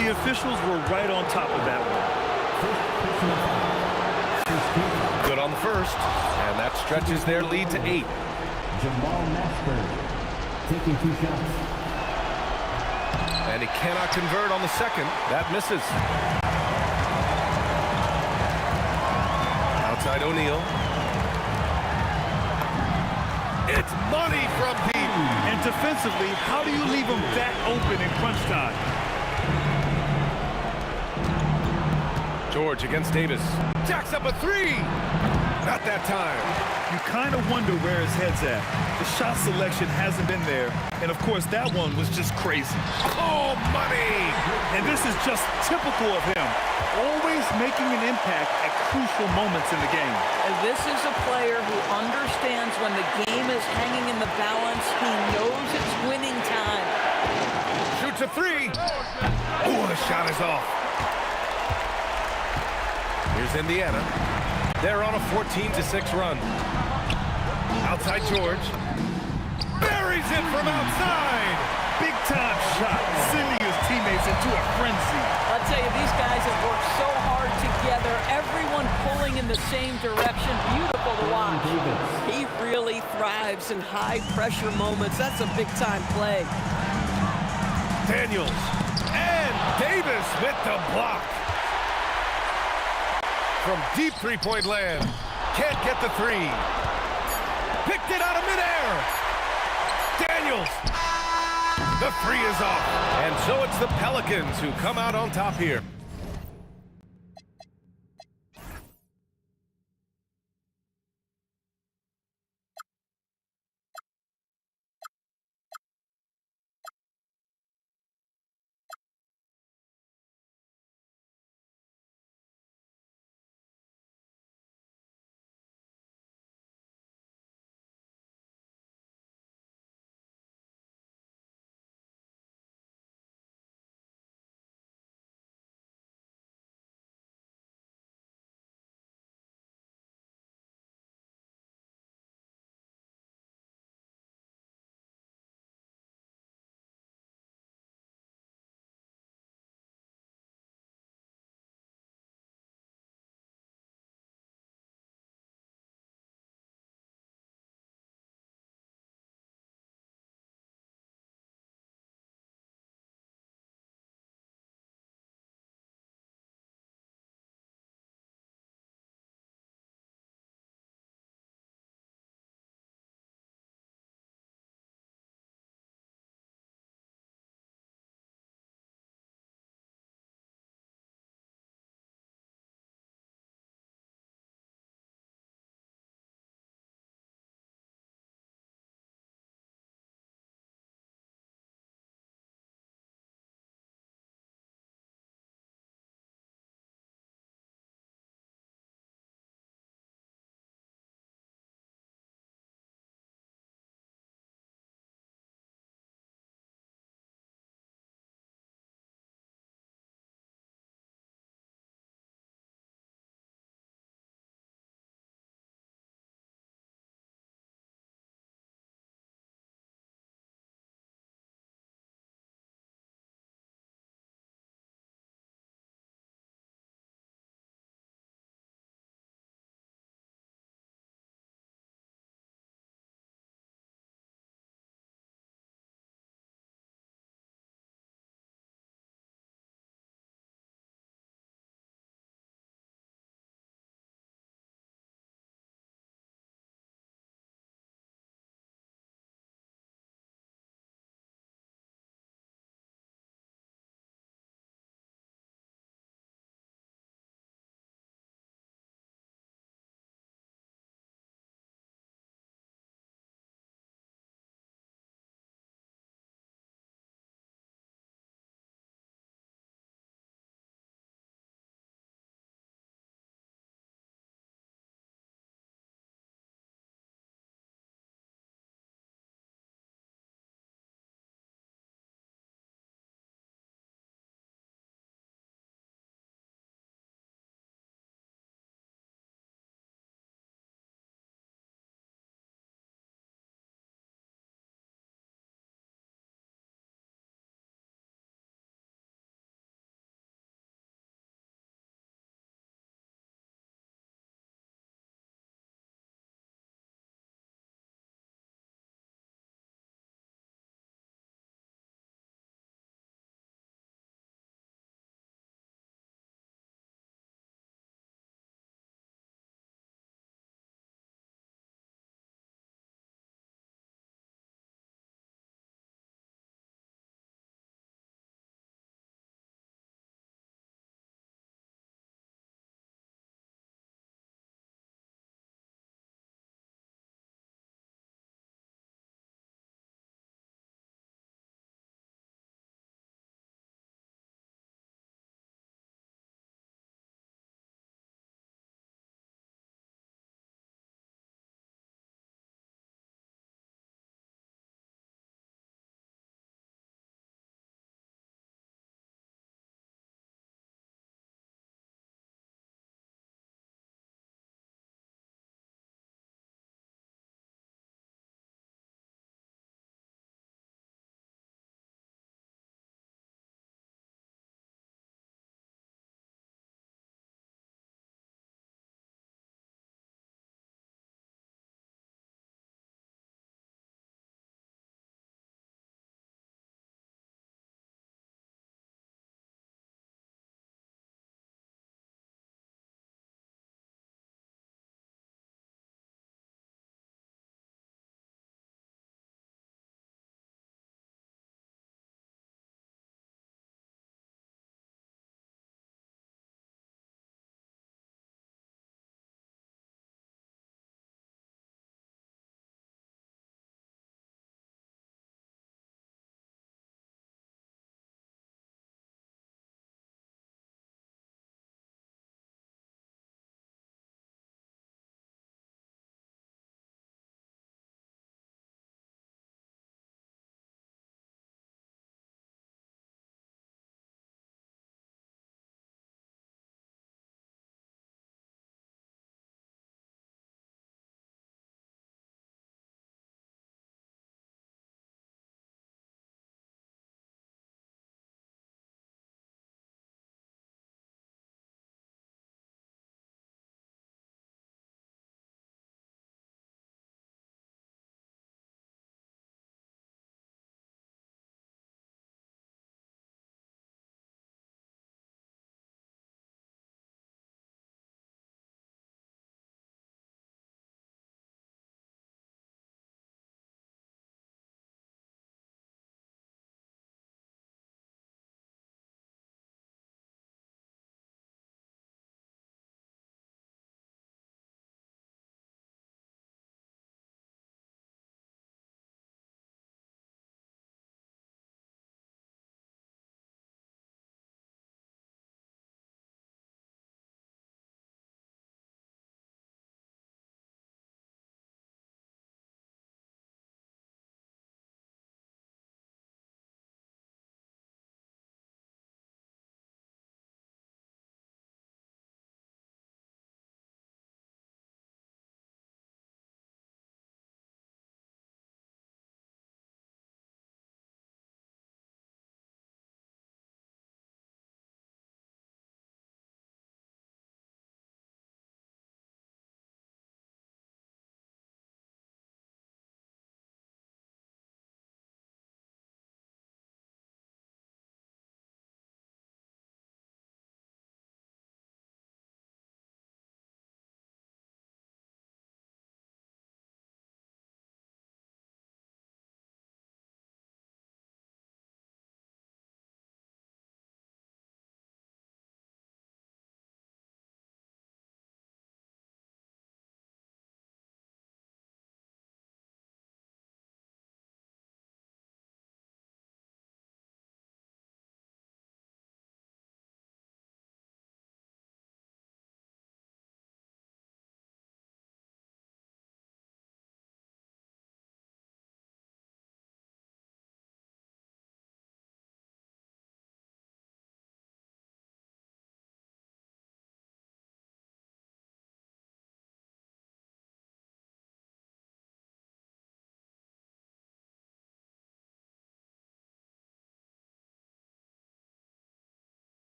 Speaker 2: The officials were right on top of that one.
Speaker 1: Good on the first, and that stretches their lead to 8.
Speaker 4: Jamal Mashburn taking 2 shots.
Speaker 1: And he cannot convert on the second. That misses. Outside O'Neal. It's money from deep.
Speaker 2: And defensively, how do you leave them that open in crunch time?
Speaker 1: George against Davis. Jacks up a 3. Not that time.
Speaker 2: You kind of wonder where his head's at. The shot selection hasn't been there. And of course, that one was just crazy.
Speaker 1: Oh, money!
Speaker 2: And this is just typical of him. Always making an impact at crucial moments in the game.
Speaker 7: And this is a player who understands when the game is hanging in the balance. He knows it's winning time.
Speaker 1: Shoots a 3. Oh, the shot is off. Here's Indiana. They're on a 14-6 run. Outside George. Buries it from outside.
Speaker 2: Big time shot, sending his teammates into a frenzy.
Speaker 7: I'll tell you, these guys have worked so hard together. Everyone pulling in the same direction. Beautiful to watch. He really thrives in high-pressure moments. That's a big-time play.
Speaker 1: Daniels. And Davis with the block. From deep three-point land. Can't get the 3. Picked it out of midair. Daniels. The 3 is off. And so it's the Pelicans who come out on top here.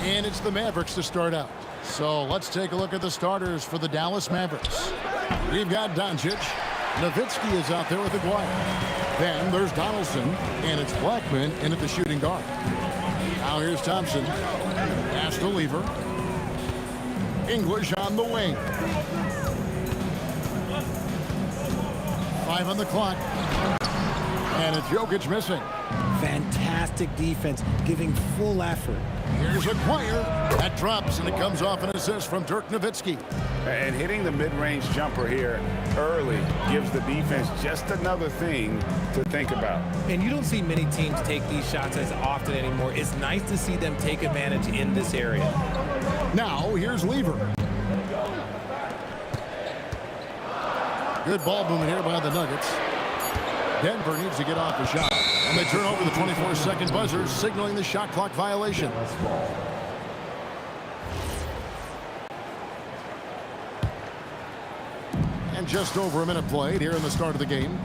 Speaker 5: And it's the Mavericks to start out. So let's take a look at the starters for the Dallas Mavericks. We've got Doncic. Nowitzki is out there with Aguirre. Then there's Donaldson, and it's Blackman in at the shooting guard. Now here's Thompson. Pass to Lever. English on the wing. 5 on the clock. And it's Jokic missing.
Speaker 13: Fantastic defense, giving full effort.
Speaker 5: Here's Aguirre. That drops, and it comes off an assist from Dirk Nowitzki.
Speaker 6: And hitting the mid-range jumper here early gives the defense just another thing to think about.
Speaker 14: And you don't see many teams take these shots as often anymore. It's nice to see them take advantage in this area.
Speaker 5: Now, here's Lever. Good ball movement here by the Nuggets. Denver needs to get off the shot. And they turn over the 24-second buzzer, signaling the shot clock violation. And just over a minute played here in the start of the game.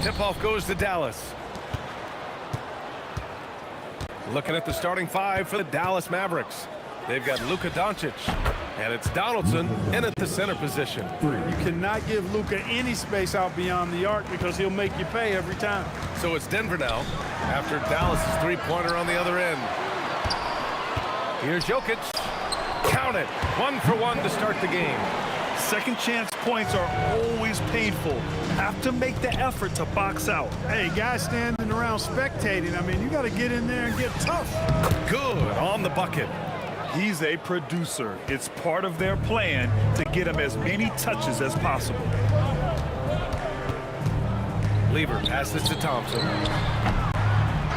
Speaker 1: Tip-off goes to Dallas. Looking at the starting five for the Dallas Mavericks. They've got Luka Doncic, and it's Donaldson in at the center position.
Speaker 10: You cannot give Luka any space out beyond the arc because he'll make you pay every time.
Speaker 1: So it's Denver now after Dallas' three-pointer on the other end. Here's Jokic. Count it. 1 for 1 to start the game.
Speaker 2: Second chance points are always painful. Have to make the effort to box out.
Speaker 10: Hey, guys standing around spectating, I mean, you got to get in there and get tough.
Speaker 1: Good on the bucket.
Speaker 2: He's a producer. It's part of their plan to get him as many touches as possible.
Speaker 1: Lever passes to Thompson.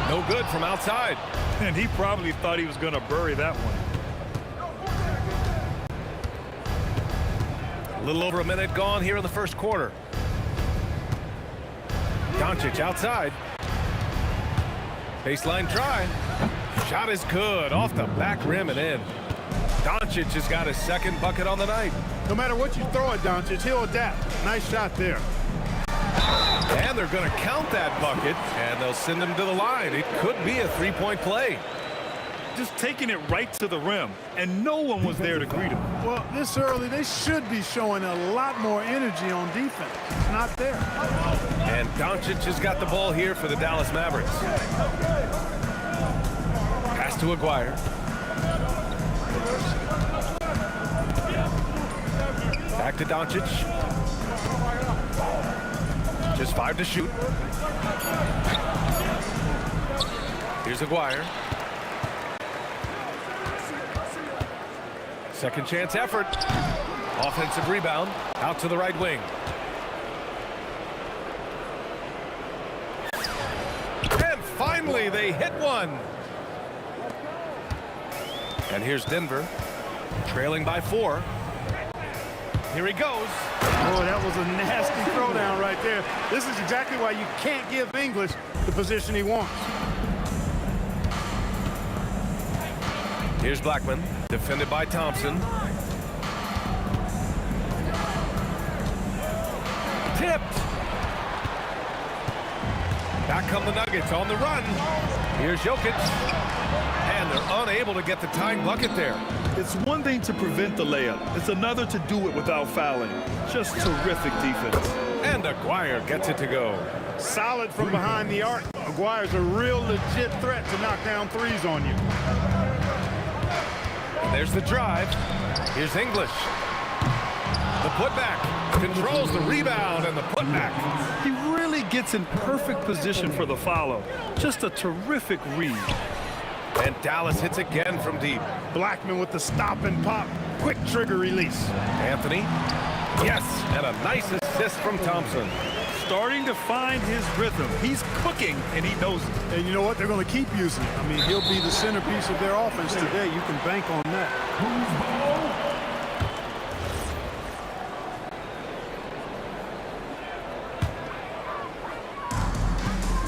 Speaker 1: No good from outside.
Speaker 2: And he probably thought he was going to bury that one.
Speaker 1: A little over a minute gone here in the first quarter. Doncic outside. Baseline try. Shot is good. Off the back rim and in. Doncic has got his second bucket on the night.
Speaker 10: No matter what you throw at Doncic, he'll adapt. Nice shot there.
Speaker 1: And they're going to count that bucket, and they'll send him to the line. It could be a three-point play.
Speaker 2: Just taking it right to the rim, and no one was there to greet him.
Speaker 10: Well, this early, they should be showing a lot more energy on defense. It's not there.
Speaker 1: And Doncic has got the ball here for the Dallas Mavericks. Pass to Aguirre. Back to Doncic. Just 5 to shoot. Here's Aguirre. Second chance effort. Offensive rebound. Out to the right wing. And finally, they hit one. And here's Denver, trailing by 4. Here he goes.
Speaker 10: Boy, that was a nasty throwdown right there. This is exactly why you can't give English the position he wants.
Speaker 1: Here's Blackman, defended by Thompson. Tipped. Back come the Nuggets on the run. Here's Jokic. And they're unable to get the tying bucket there.
Speaker 2: It's one thing to prevent the layup. It's another to do it without fouling. Just terrific defense.
Speaker 1: And Aguirre gets it to go.
Speaker 10: Solid from behind the arc. Aguirre's a real legit threat to knock down threes on you.
Speaker 1: And there's the drive. Here's English. The putback. Controls the rebound and the putback.
Speaker 2: He really gets in perfect position for the follow. Just a terrific read.
Speaker 1: And Dallas hits again from deep.
Speaker 10: Blackman with the stop and pop. Quick trigger release.
Speaker 1: Anthony. Yes, and a nice assist from Thompson.
Speaker 2: Starting to find his rhythm. He's cooking, and he knows it.
Speaker 10: And you know what? They're going to keep using it. I mean, he'll be the centerpiece of their offense today. You can bank on that.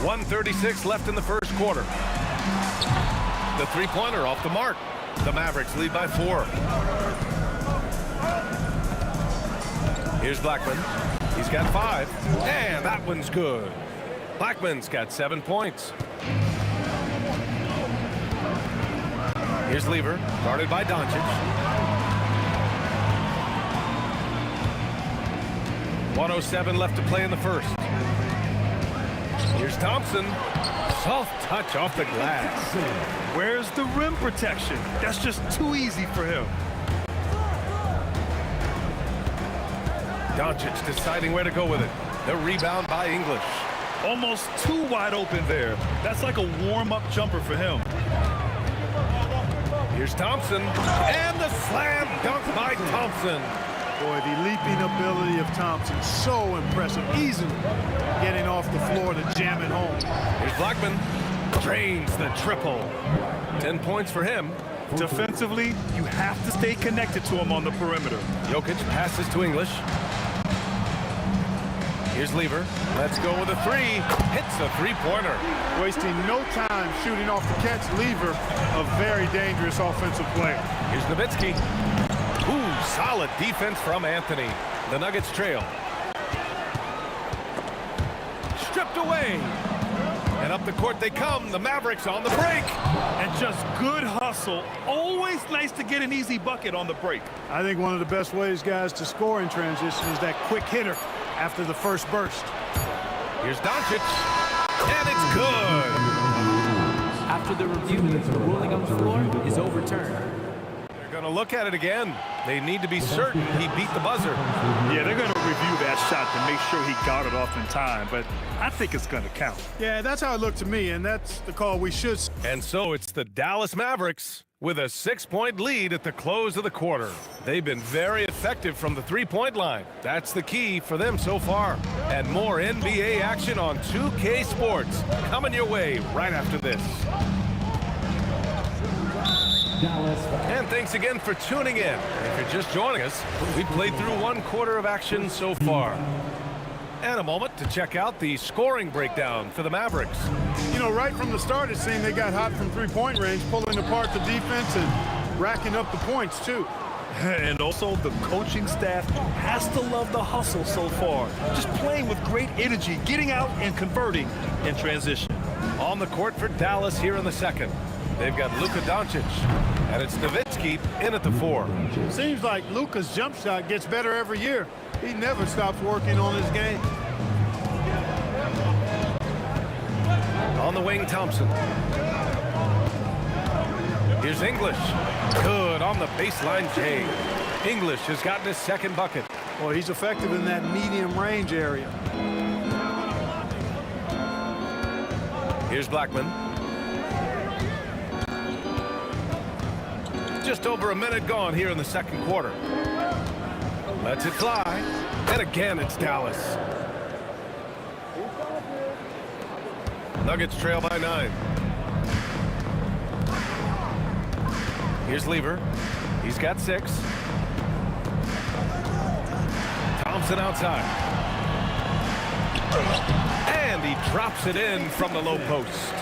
Speaker 1: 1:36 left in the first quarter. The three-pointer off the mark. The Mavericks lead by 4. Here's Blackman. He's got 5. And that one's good. Blackman's got 7 points. Here's Lever, guarded by Doncic. 1:07 left to play in the first. Here's Thompson. Soft touch off the glass.
Speaker 2: Where's the rim protection? That's just too easy for him.
Speaker 1: Doncic deciding where to go with it. The rebound by English.
Speaker 2: Almost too wide open there. That's like a warm-up jumper for him.
Speaker 1: Here's Thompson. And the slam dunk by Thompson.
Speaker 10: Boy, the leaping ability of Thompson, so impressive. Easily getting off the floor to jam it home.
Speaker 1: Here's Blackman. Drains the triple. 10 points for him.
Speaker 2: Defensively, you have to stay connected to him on the perimeter.
Speaker 1: Jokic passes to English. Here's Lever. Let's go with a 3. Hits a three-pointer.
Speaker 10: Wasting no time shooting off the catch. Lever, a very dangerous offensive player.
Speaker 1: Here's Nowitzki. Ooh, solid defense from Anthony. The Nuggets trail. Stripped away. And up the court they come. The Mavericks on the break.
Speaker 2: And just good hustle. Always nice to get an easy bucket on the break.
Speaker 10: I think one of the best ways, guys, to score in transition is that quick hitter after the first burst.
Speaker 1: Here's Doncic. And it's good.
Speaker 15: After the review, the ruling on the floor is overturned.
Speaker 1: They're going to look at it again. They need to be certain he beat the buzzer.
Speaker 2: Yeah, they're going to review that shot to make sure he got it off in time, but I think it's going to count.
Speaker 10: Yeah, that's how it looked to me, and that's the call we should.
Speaker 1: And so it's the Dallas Mavericks with a 6-point lead at the close of the quarter. They've been very effective from the three-point line. That's the key for them so far. And more NBA action on 2K Sports coming your way right after this. And thanks again for tuning in. If you're just joining us, we played through one quarter of action so far. And a moment to check out the scoring breakdown for the Mavericks.
Speaker 10: You know, right from the start, it seemed they got hot from three-point range, pulling apart the defense and racking up the points, too.
Speaker 2: And also, the coaching staff has to love the hustle so far. Just playing with great energy, getting out and converting in transition.
Speaker 1: On the court for Dallas here in the second. They've got Luka Doncic, and it's Nowitzki in at the 4.
Speaker 10: Seems like Luka's jump shot gets better every year. He never stops working on his game.
Speaker 1: On the wing, Thompson. Here's English. Good on the baseline, Jay. English has gotten his second bucket.
Speaker 10: Well, he's effective in that medium range area.
Speaker 1: Here's Blackman. Just over a minute gone here in the second quarter. Lets it fly. And again, it's Dallas. Nuggets trail by 9. Here's Lever. He's got 6. Thompson outside. And he drops it in from the low post.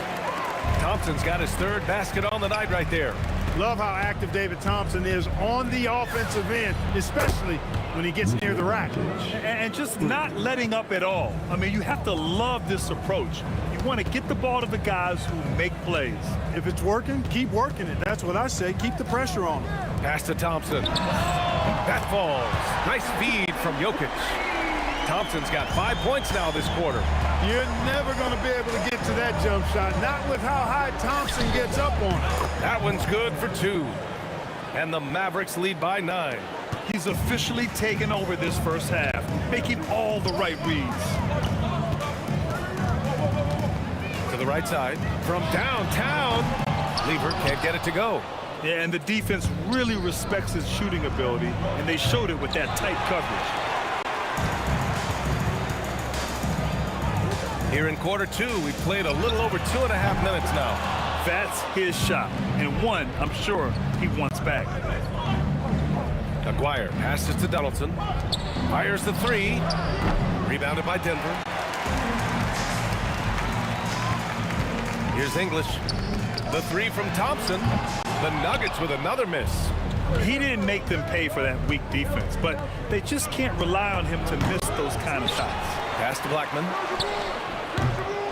Speaker 1: Thompson's got his third basket on the night right there.
Speaker 10: Love how active David Thompson is on the offensive end, especially when he gets near the rack.
Speaker 2: And just not letting up at all. I mean, you have to love this approach. You want to get the ball to the guys who make plays.
Speaker 10: If it's working, keep working it. That's what I say. Keep the pressure on him.
Speaker 1: Pass to Thompson. That falls. Nice feed from Jokic. Thompson's got 5 points now this quarter.
Speaker 10: You're never going to be able to get to that jump shot, not with how high Thompson gets up on it.
Speaker 1: That one's good for 2. And the Mavericks lead by 9.
Speaker 2: He's officially taken over this first half, making all the right reads.
Speaker 1: To the right side, from downtown, Lever can't get it to go.
Speaker 2: Yeah, and the defense really respects his shooting ability, and they showed it with that tight coverage.
Speaker 1: Here in quarter 2, we've played a little over 2.5 minutes now.
Speaker 2: That's his shot, and one I'm sure he wants back.
Speaker 1: Aguirre passes to Donaldson. Fires the 3. Rebounded by Denver. Here's English. The 3 from Thompson. The Nuggets with another miss.
Speaker 2: He didn't make them pay for that weak defense, but they just can't rely on him to miss those kind of shots.
Speaker 1: Pass to Blackman.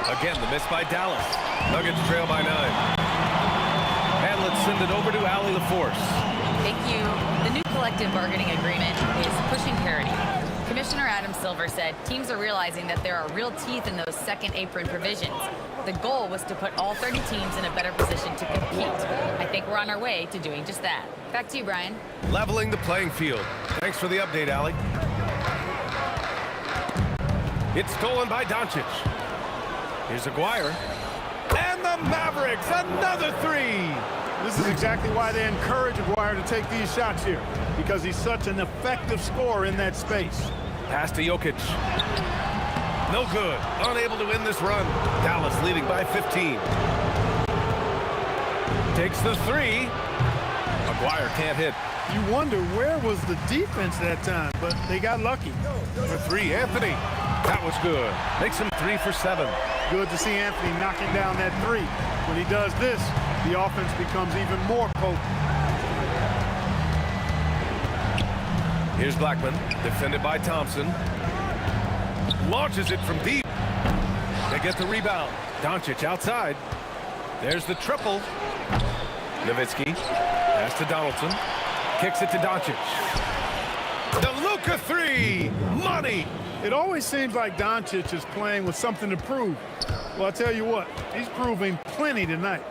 Speaker 1: Again, the miss by Dallas. Nuggets trail by 9. And let's send it over to Allie LaForce.
Speaker 9: Thank you. The new collective bargaining agreement is pushing parity. Commissioner Adam Silver said teams are realizing that there are real teeth in those second apron provisions. The goal was to put all 30 teams in a better position to compete. I think we're on our way to doing just that. Back to you, Brian.
Speaker 1: Leveling the playing field. Thanks for the update, Allie. It's stolen by Doncic. Here's Aguirre. And the Mavericks, another 3.
Speaker 10: This is exactly why they encourage Aguirre to take these shots here, because he's such an effective scorer in that space.
Speaker 1: Pass to Jokic. No good. Unable to win this run. Dallas leading by 15. Takes the 3. Aguirre can't hit.
Speaker 10: You wonder where was the defense that time, but they got lucky.
Speaker 1: For 3, Anthony. That was good. Makes him 3 for 7.
Speaker 10: Good to see Anthony knocking down that 3. When he does this, the offense becomes even more potent.
Speaker 1: Here's Blackman, defended by Thompson. Launches it from deep. They get the rebound. Doncic outside. There's the triple. Nowitzki. Pass to Donaldson. Kicks it to Doncic. The Luka three. Money.
Speaker 10: It always seems like Doncic is playing with something to prove. Well, I tell you what, he's proving plenty tonight.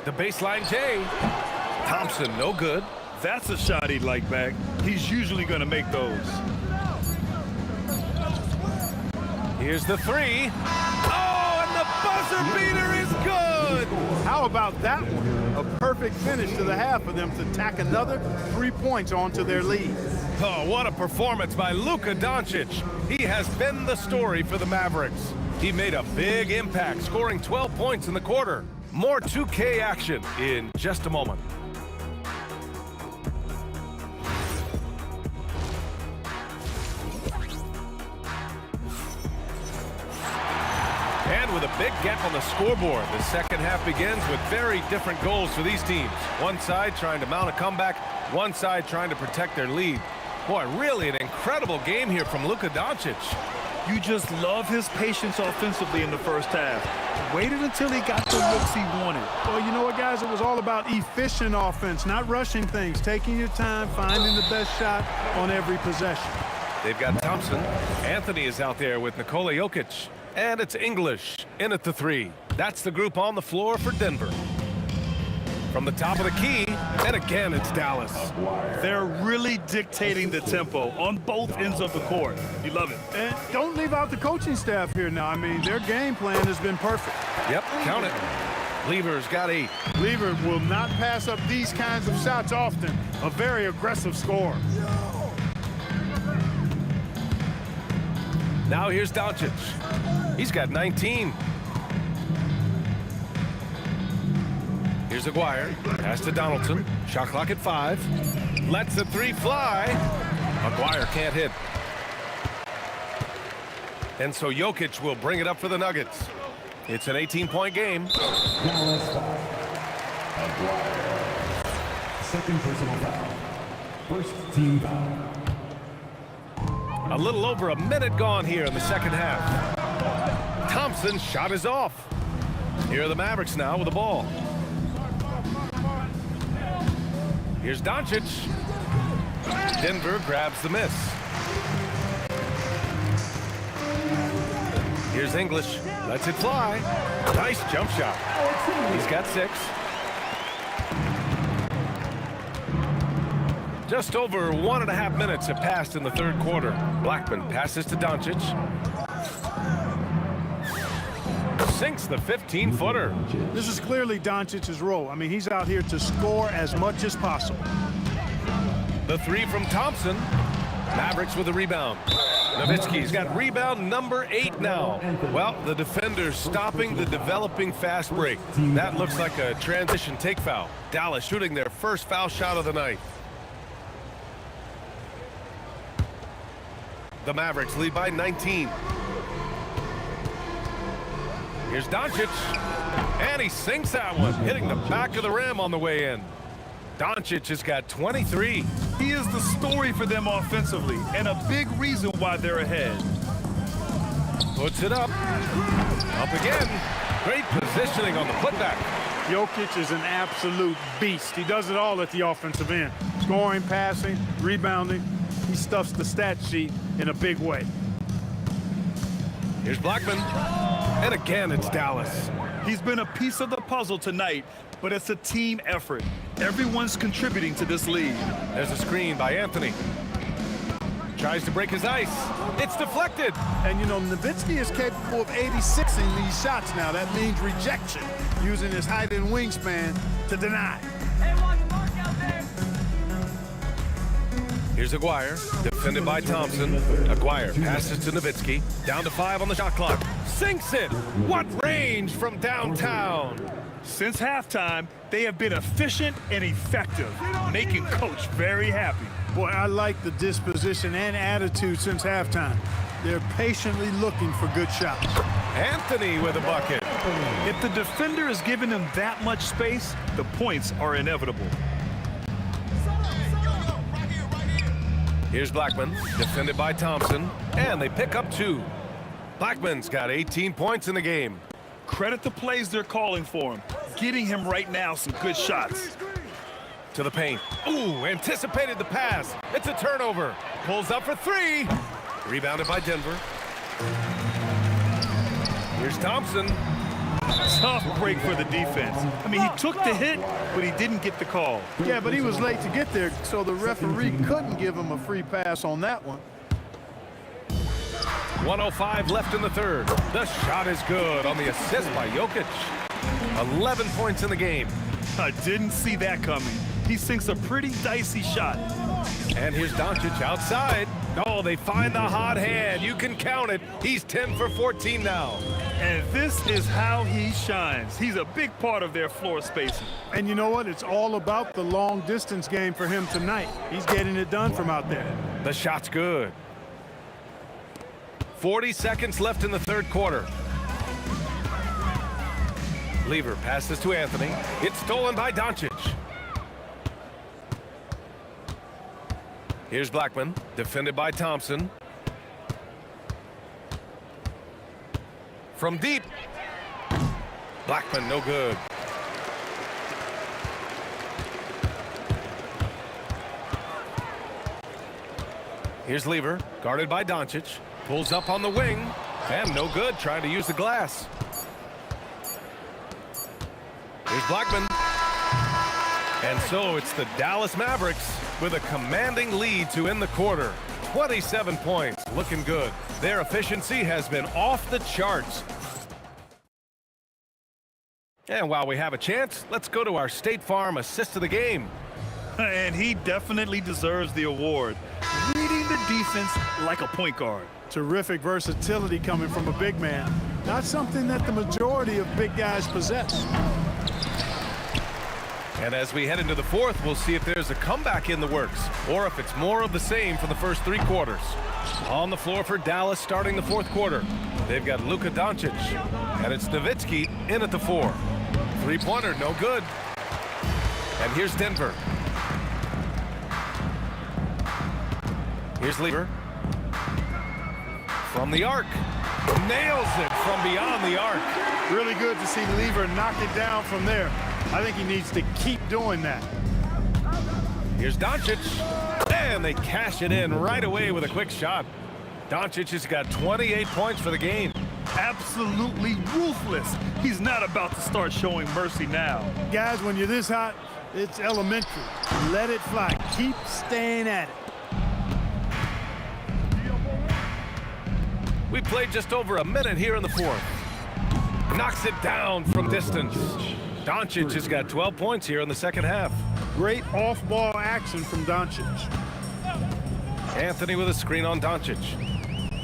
Speaker 1: The baseline J. Thompson, no good.
Speaker 2: That's a shot he'd like back. He's usually going to make those.
Speaker 1: Here's the three. Oh, and the buzzer beater is good.
Speaker 10: How about that one? A perfect finish to the half for them to tack another 3 points onto their lead.
Speaker 1: Oh, what a performance by Luka Doncic. He has been the story for the Mavericks. He made a big impact, scoring 12 points in the quarter. More 2K action in just a moment. And with a big gap on the scoreboard, the second half begins with very different goals for these teams. One side trying to mount a comeback, one side trying to protect their lead. Boy, really an incredible game here from Luka Doncic.
Speaker 2: You just love his patience offensively in the first half.
Speaker 10: Waited until he got the looks he wanted. Well, you know what, guys? It was all about efficient offense, not rushing things, taking your time, finding the best shot on every possession.
Speaker 1: They've got Thompson. Anthony is out there with Nikola Jokic. And it's English in at the three. That's the group on the floor for Denver. From the top of the key, and again, it's Dallas.
Speaker 2: They're really dictating the tempo on both ends of the court. You love it.
Speaker 10: And don't leave out the coaching staff here now. I mean, their game plan has been perfect.
Speaker 1: Yep, count it. Lever's got 8.
Speaker 10: Lever will not pass up these kinds of shots often. A very aggressive scorer.
Speaker 1: Now here's Doncic. He's got 19. Here's Aguirre. Pass to Donaldson. Shot clock at 5. Lets the three fly. Aguirre can't hit. And so Jokic will bring it up for the Nuggets. It's an 18-point game.
Speaker 4: Dallas foul. Aguirre. Second personal foul. First team foul.
Speaker 1: A little over a minute gone here in the second half. Thompson's shot is off. Here are the Mavericks now with the ball. Here's Doncic. Denver grabs the miss. Here's English. Lets it fly. Nice jump shot. He's got 6. Just over 1.5 minutes have passed in the third quarter. Blackman passes to Doncic. Sinks the 15-footer.
Speaker 10: This is clearly Doncic's role. I mean, he's out here to score as much as possible.
Speaker 1: The three from Thompson. Mavericks with a rebound. Nowitzki's got rebound number 8 now. Well, the defender's stopping the developing fast break. That looks like a transition take foul. Dallas shooting their first foul shot of the night. The Mavericks lead by 19. Here's Doncic, and he sinks that one, hitting the back of the rim on the way in. Doncic has got 23.
Speaker 2: He is the story for them offensively, and a big reason why they're ahead.
Speaker 1: Puts it up. Up again. Great positioning on the putback.
Speaker 10: Jokic is an absolute beast. He does it all at the offensive end. Scoring, passing, rebounding. He stuffs the stat sheet in a big way.
Speaker 1: Here's Blackman. And again, it's Dallas.
Speaker 2: He's been a piece of the puzzle tonight, but it's a team effort. Everyone's contributing to this lead.
Speaker 1: There's a screen by Anthony. Tries to break his ice. It's deflected.
Speaker 10: And, you know, Nowitzki is capable of 86ing these shots now. That means rejection, using his height and wingspan to deny.
Speaker 1: Here's Aguirre, defended by Thompson. Aguirre passes to Nowitzki. Down to 5 on the shot clock. Sinks it. What range from downtown.
Speaker 2: Since halftime, they have been efficient and effective, making Coach very happy.
Speaker 10: Boy, I like the disposition and attitude since halftime. They're patiently looking for good shots.
Speaker 1: Anthony with a bucket.
Speaker 2: If the defender is giving him that much space, the points are inevitable.
Speaker 1: Here's Blackman, defended by Thompson, and they pick up 2. Blackman's got 18 points in the game.
Speaker 2: Credit the plays they're calling for him. Getting him right now some good shots.
Speaker 1: To the paint. Ooh, anticipated the pass. It's a turnover. Pulls up for three. Rebounded by Denver. Here's Thompson.
Speaker 2: Tough break for the defense. I mean, he took the hit, but he didn't get the call.
Speaker 10: Yeah, but he was late to get there, so the referee couldn't give him a free pass on that one.
Speaker 1: 1:05 left in the third. The shot is good on the assist by Jokic. 11 points in the game.
Speaker 2: I didn't see that coming. He sinks a pretty dicey shot.
Speaker 1: And here's Doncic outside. Oh, they find the hot hand. You can count it. He's 10 for 14 now.
Speaker 2: And this is how he shines. He's a big part of their floor spacing.
Speaker 10: And you know what? It's all about the long distance game for him tonight. He's getting it done from out there.
Speaker 1: The shot's good. 40 seconds left in the third quarter. Lever passes to Anthony. It's stolen by Doncic. Here's Blackman, defended by Thompson. From deep. Blackman, no good. Here's Lever, guarded by Doncic. Pulls up on the wing, and no good, trying to use the glass. Here's Blackman. And so it's the Dallas Mavericks with a commanding lead to end the quarter. 27 points, looking good. Their efficiency has been off the charts. And while we have a chance, let's go to our State Farm assist of the game.
Speaker 2: And he definitely deserves the award. Reading the defense like a point guard.
Speaker 10: Terrific versatility coming from a big man. Not something that the majority of big guys possess.
Speaker 1: And as we head into the fourth, we'll see if there's a comeback in the works or if it's more of the same for the first three quarters. On the floor for Dallas starting the fourth quarter. They've got Luka Doncic, and it's Nowitzki in at the 4. Three-pointer, no good. And here's Denver. Here's Lever. From the arc. Nails it from beyond the arc.
Speaker 10: Really good to see Lever knock it down from there. I think he needs to keep doing that.
Speaker 1: Here's Doncic. And they cash it in right away with a quick shot. Doncic has got 28 points for the game.
Speaker 2: Absolutely ruthless. He's not about to start showing mercy now.
Speaker 10: Guys, when you're this hot, it's elementary. Let it fly. Keep staying at it.
Speaker 1: We played just over a minute here in the fourth. Knocks it down from distance. Doncic has got 12 points here in the second half.
Speaker 10: Great off-ball action from Doncic.
Speaker 1: Anthony with a screen on Doncic.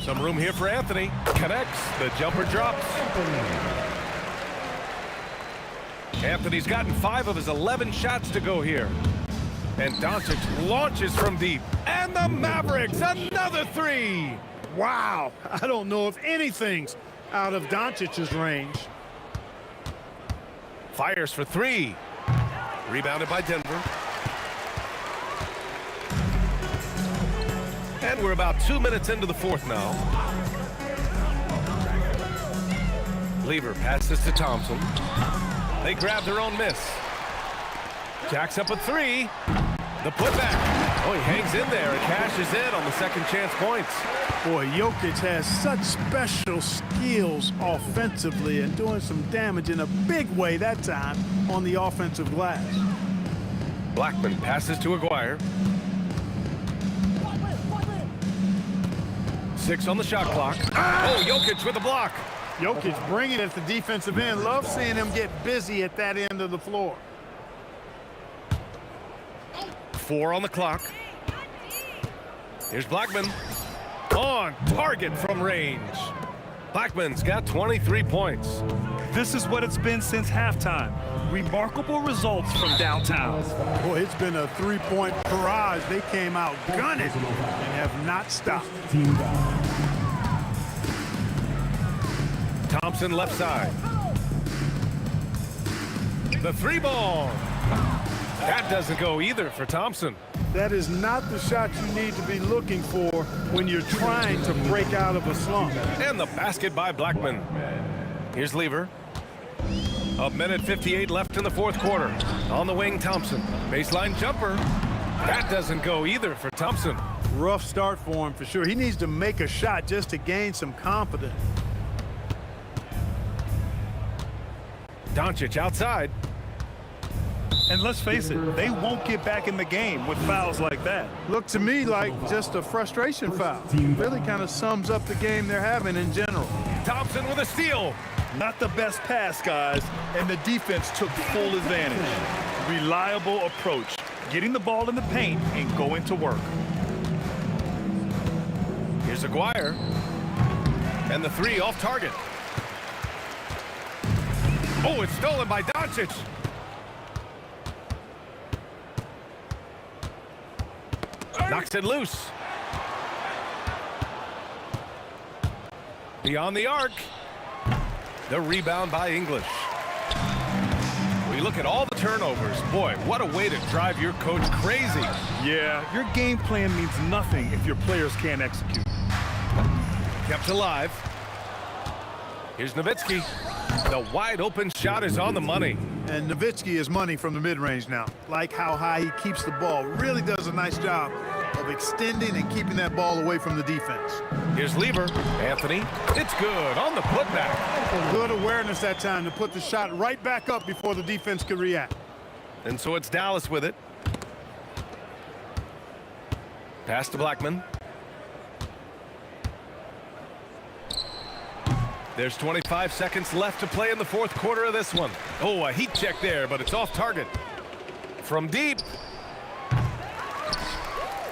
Speaker 1: Some room here for Anthony. Connects. The jumper drops. Anthony's gotten 5 of his 11 shots to go here. And Doncic launches from deep. And the Mavericks, another 3.
Speaker 10: Wow. I don't know if anything's out of Doncic's range.
Speaker 1: Fires for 3. Rebounded by Denver. And we're about 2 minutes into the fourth now. Lever passes to Thompson. They grab their own miss. Jacks up a 3. The putback. Oh, he hangs in there and cashes in on the second chance points.
Speaker 10: Boy, Jokic has such special skills offensively and doing some damage in a big way that time on the offensive glass.
Speaker 1: Blackman passes to Aguirre. 6 on the shot clock. Oh, Jokic with a block.
Speaker 10: Jokic bringing it at the defensive end. Love seeing him get busy at that end of the floor.
Speaker 1: 4 on the clock. Here's Blackman. On target from range. Blackman's got 23 points.
Speaker 2: This is what it's been since halftime. Remarkable results from downtown.
Speaker 10: Boy, it's been a three-point barrage. They came out gunning and have not stopped.
Speaker 1: Thompson left side. The 3 ball. That doesn't go either for Thompson.
Speaker 10: That is not the shot you need to be looking for when you're trying to break out of a slump.
Speaker 1: And the basket by Blackman. Here's Lever. 1:58 left in the fourth quarter. On the wing, Thompson. Baseline jumper. That doesn't go either for Thompson.
Speaker 10: Rough start for him for sure. He needs to make a shot just to gain some confidence.
Speaker 1: Doncic outside.
Speaker 2: And let's face it, they won't get back in the game with fouls like that.
Speaker 10: Looked to me like just a frustration foul. Really kind of sums up the game they're having in general.
Speaker 1: Thompson with a steal.
Speaker 2: Not the best pass, guys, and the defense took full advantage. Reliable approach, getting the ball in the paint and going to work.
Speaker 1: Here's Aguirre. And the three off target. Oh, it's stolen by Doncic. Knocks it loose. Beyond the arc. The rebound by English. We look at all the turnovers. Boy, what a way to drive your coach crazy.
Speaker 2: Yeah, your game plan means nothing if your players can't execute.
Speaker 1: Kept alive. Here's Nowitzki. The wide open shot is on the money.
Speaker 10: And Nowitzki is money from the mid-range now. Like how high he keeps the ball. Really does a nice job of extending and keeping that ball away from the defense.
Speaker 1: Here's Lever. Anthony. It's good on the putback.
Speaker 10: Good awareness that time to put the shot right back up before the defense could react.
Speaker 1: And so it's Dallas with it. Pass to Blackman. There's 25 seconds left to play in the fourth quarter of this one. Oh, a heat check there, but it's off target. From deep.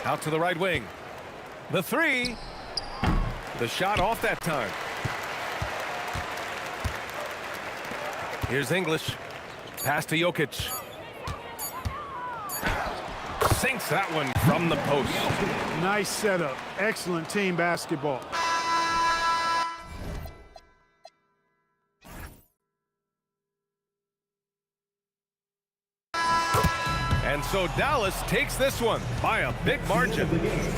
Speaker 1: Out to the right wing. The three. The shot off that time. Here's English. Pass to Jokic. Sinks that one from the post.
Speaker 10: Nice setup. Excellent team basketball.
Speaker 1: And so Dallas takes this one by a big margin.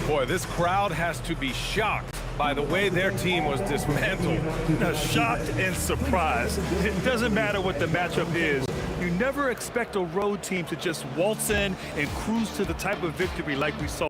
Speaker 1: Boy, this crowd has to be shocked by the way their team was dismantled.
Speaker 2: Now, shocked and surprised. It doesn't matter what the matchup is. You never expect a road team to just waltz in and cruise to the type of victory like we saw.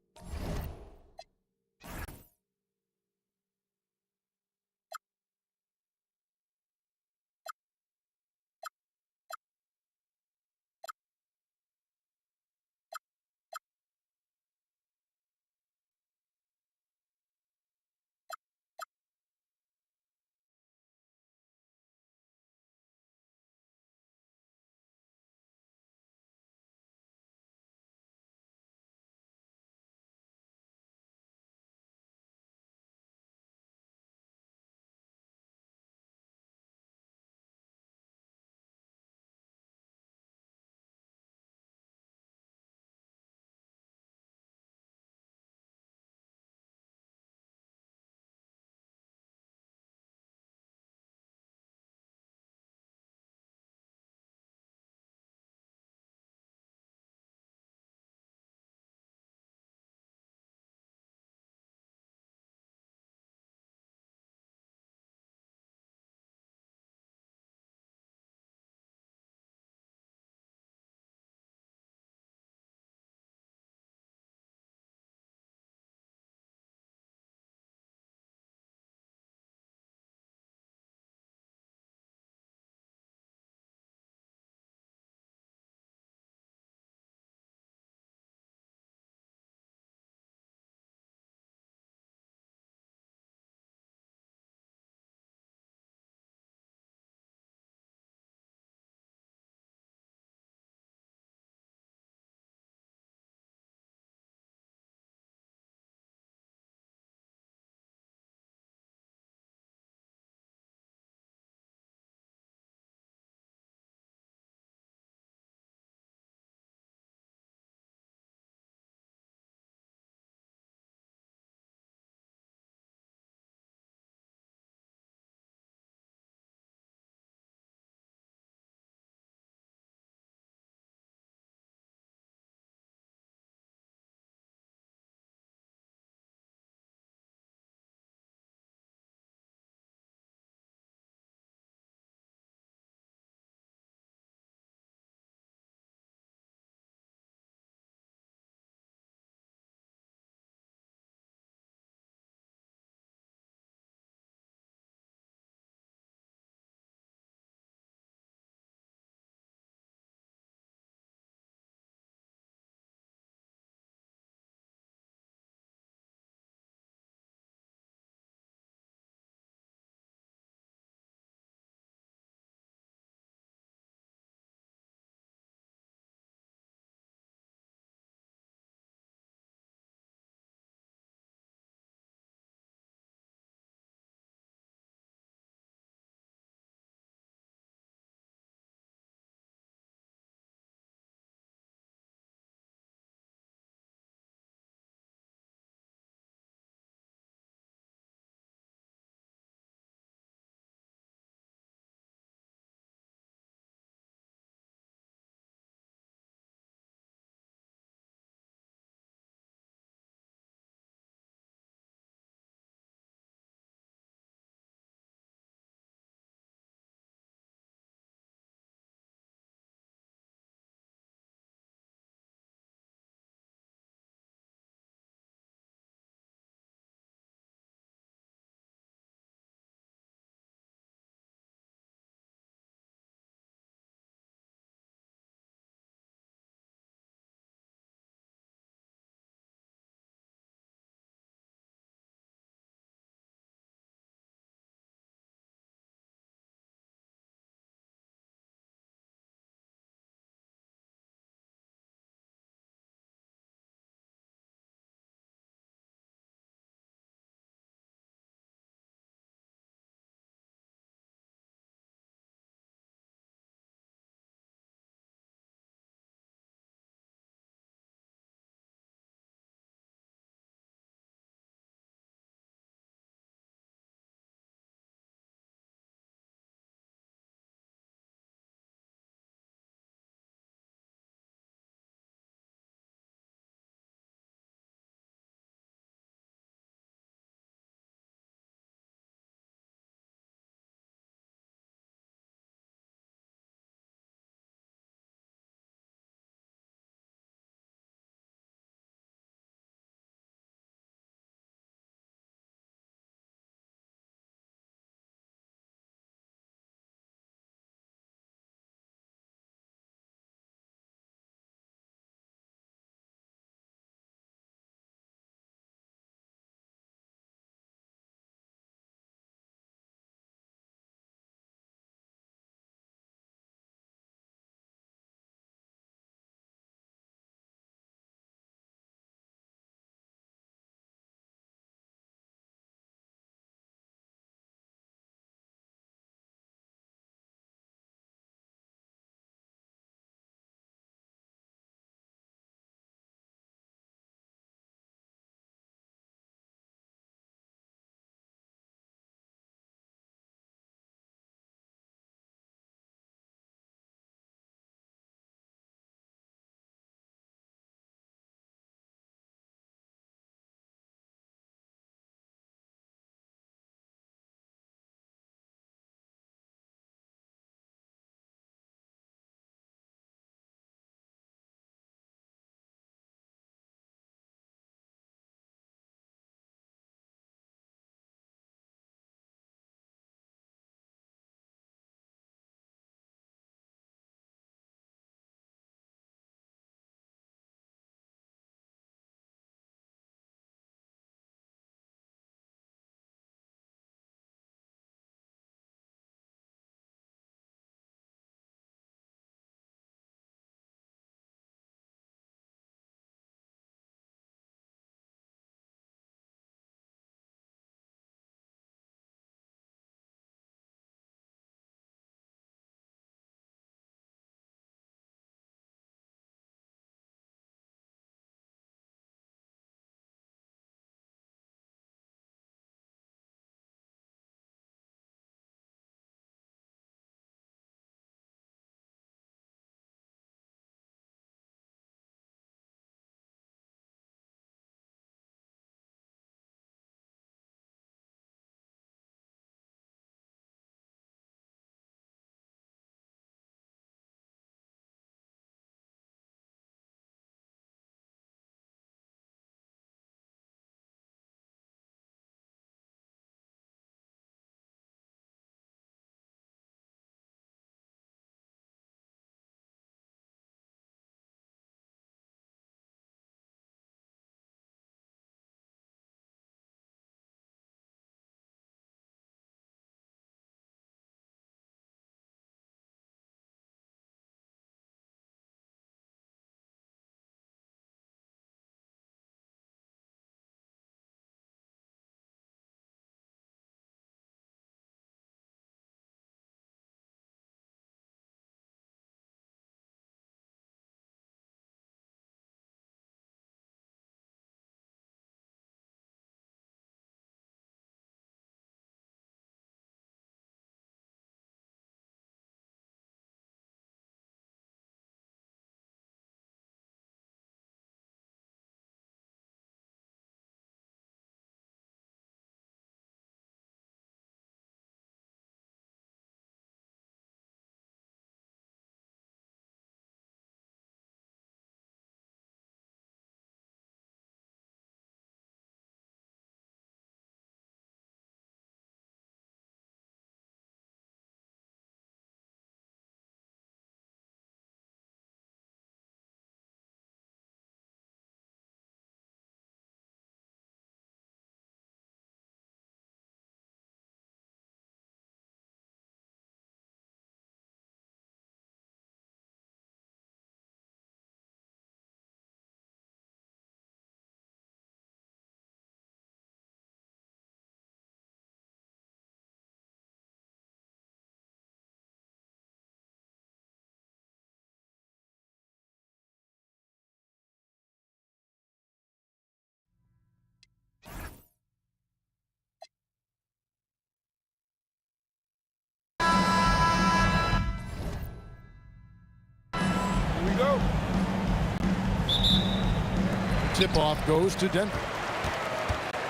Speaker 5: Tip-off goes to Denver.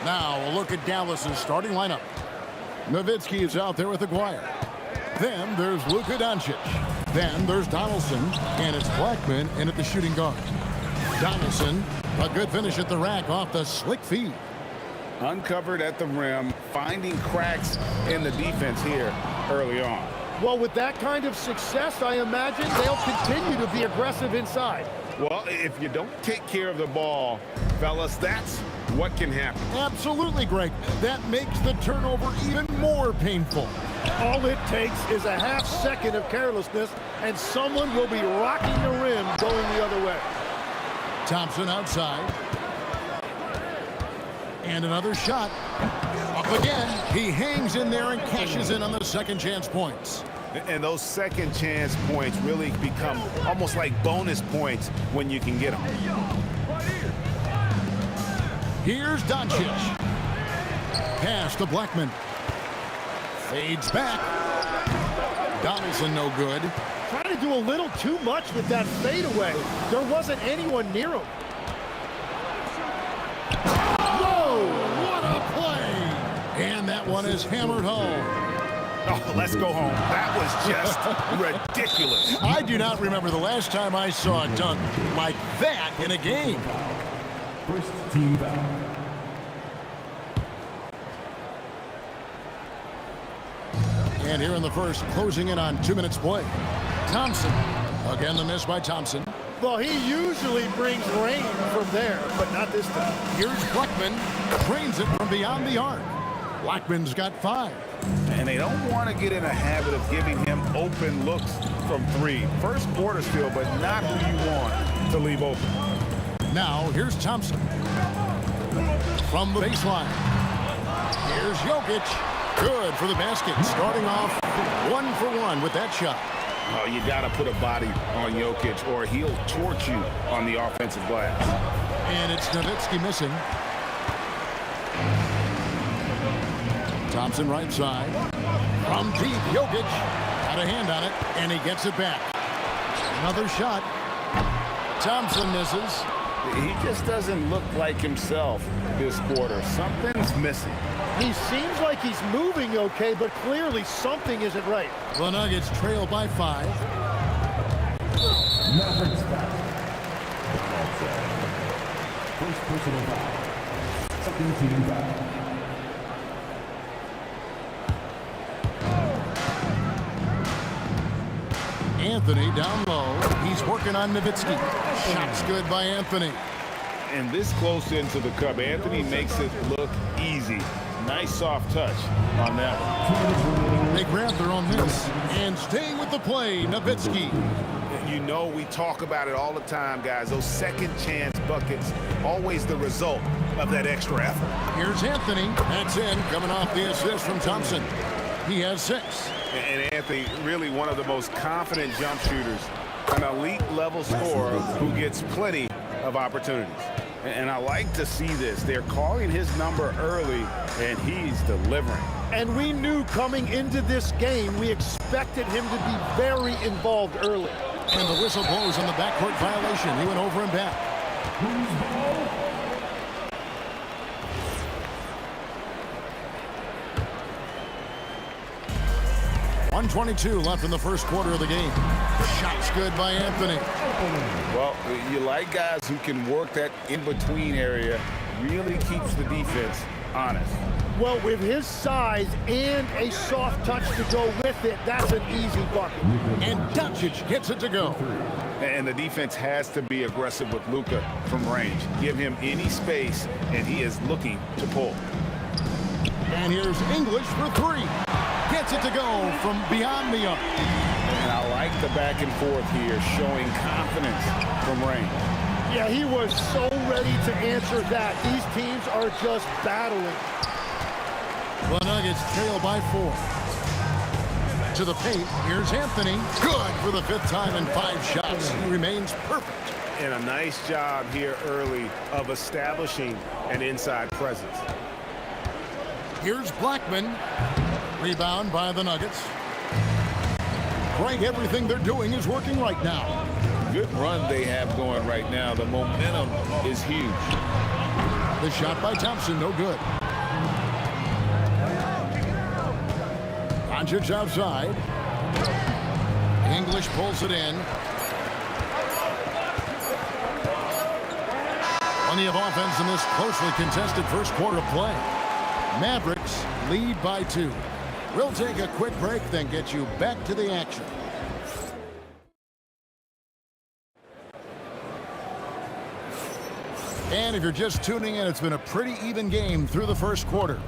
Speaker 5: Now a look at Dallas's starting lineup. Nowitzki is out there with Aguirre. Then there's Luka Doncic. Then there's Donaldson, and it's Blackman in at the shooting guard. Donaldson, a good finish at the rack off the slick feed.
Speaker 6: Uncovered at the rim, finding cracks in the defense here early on.
Speaker 11: Well, with that kind of success, I imagine they'll continue to be aggressive inside.
Speaker 6: Well, if you don't take care of the ball, fellas, that's what can happen.
Speaker 5: Absolutely, Greg. That makes the turnover even more painful.
Speaker 11: All it takes is a half second of carelessness, and someone will be rocking the rim going the other way.
Speaker 5: Thompson outside. And another shot. Up again. He hangs in there and cashes in on the second chance points.
Speaker 6: And those second chance points really become almost like bonus points when you can get them.
Speaker 5: Here's Doncic. Pass to Blackman. Fades back. Donaldson no good.
Speaker 11: Trying to do a little too much with that fadeaway. There wasn't anyone near him.
Speaker 5: Whoa! What a play! And that one is hammered home.
Speaker 6: Oh, let's go home. That was just ridiculous.
Speaker 5: I do not remember the last time I saw a dunk like that in a game.
Speaker 4: First team foul.
Speaker 5: And here in the first, closing in on 2 minutes play. Thompson. Again, the miss by Thompson.
Speaker 11: Well, he usually brings rain from there, but not this time.
Speaker 5: Here's Blackman. Drains it from beyond the arc. Blackman's got 5.
Speaker 6: And they don't want to get in a habit of giving him open looks from 3. First quarter still, but not who you want to leave open.
Speaker 5: Now, here's Thompson. From the baseline. Here's Jokic. Good for the basket. Starting off 1 for 1 with that shot.
Speaker 6: Oh, you got to put a body on Jokic or he'll torch you on the offensive glass.
Speaker 5: And it's Nowitzki missing. Thompson right side. From deep, Jokic got a hand on it, and he gets it back. Another shot. Thompson misses.
Speaker 6: He just doesn't look like himself this quarter. Something's missing.
Speaker 11: He seems like he's moving okay, but clearly something isn't right.
Speaker 5: The Nuggets trail by 5.
Speaker 4: Mavericks foul. First personal foul. Second team foul.
Speaker 5: Anthony down low. He's working on Nowitzki. Shot's good by Anthony.
Speaker 6: And this close into the cup, Anthony makes it look easy. Nice soft touch on that one.
Speaker 5: They grab their own miss. And staying with the play, Nowitzki.
Speaker 6: You know we talk about it all the time, guys. Those second chance buckets, always the result of that extra effort.
Speaker 5: Here's Anthony. That's in, coming off the assist from Thompson. He has 6.
Speaker 6: And Anthony, really one of the most confident jump shooters, an elite level scorer who gets plenty of opportunities. And I like to see this. They're calling his number early, and he's delivering.
Speaker 11: And we knew coming into this game, we expected him to be very involved early.
Speaker 5: And the whistle blows on the backcourt violation. He went over and back. 1:22 left in the first quarter of the game. Shot's good by Anthony.
Speaker 6: Well, you like guys who can work that in-between area, really keeps the defense honest.
Speaker 11: Well, with his size and a soft touch to go with it, that's an easy bucket.
Speaker 5: And Doncic gets it to go.
Speaker 6: And the defense has to be aggressive with Luka from range. Give him any space, and he is looking to pull.
Speaker 5: And here's English for 3. Gets it to go from beyond the arc.
Speaker 6: And I like the back and forth here, showing confidence from range.
Speaker 11: Yeah, he was so ready to answer that. These teams are just battling.
Speaker 5: The Nuggets trail by 4. To the paint, here's Anthony. Good for the 5th time in 5 shots. He remains perfect.
Speaker 6: And a nice job here early of establishing an inside presence.
Speaker 5: Here's Blackman. Rebound by the Nuggets. Greg, everything they're doing is working right now.
Speaker 6: good run they have going right now. The momentum is huge.
Speaker 5: The shot by Thompson, no good. Doncic outside. English pulls it in. Plenty of offense in this closely contested first quarter of play. Mavericks lead by 2. We'll take a quick break, then get you back to the action. And if you're just tuning in, it's been a pretty even game through the first quarter.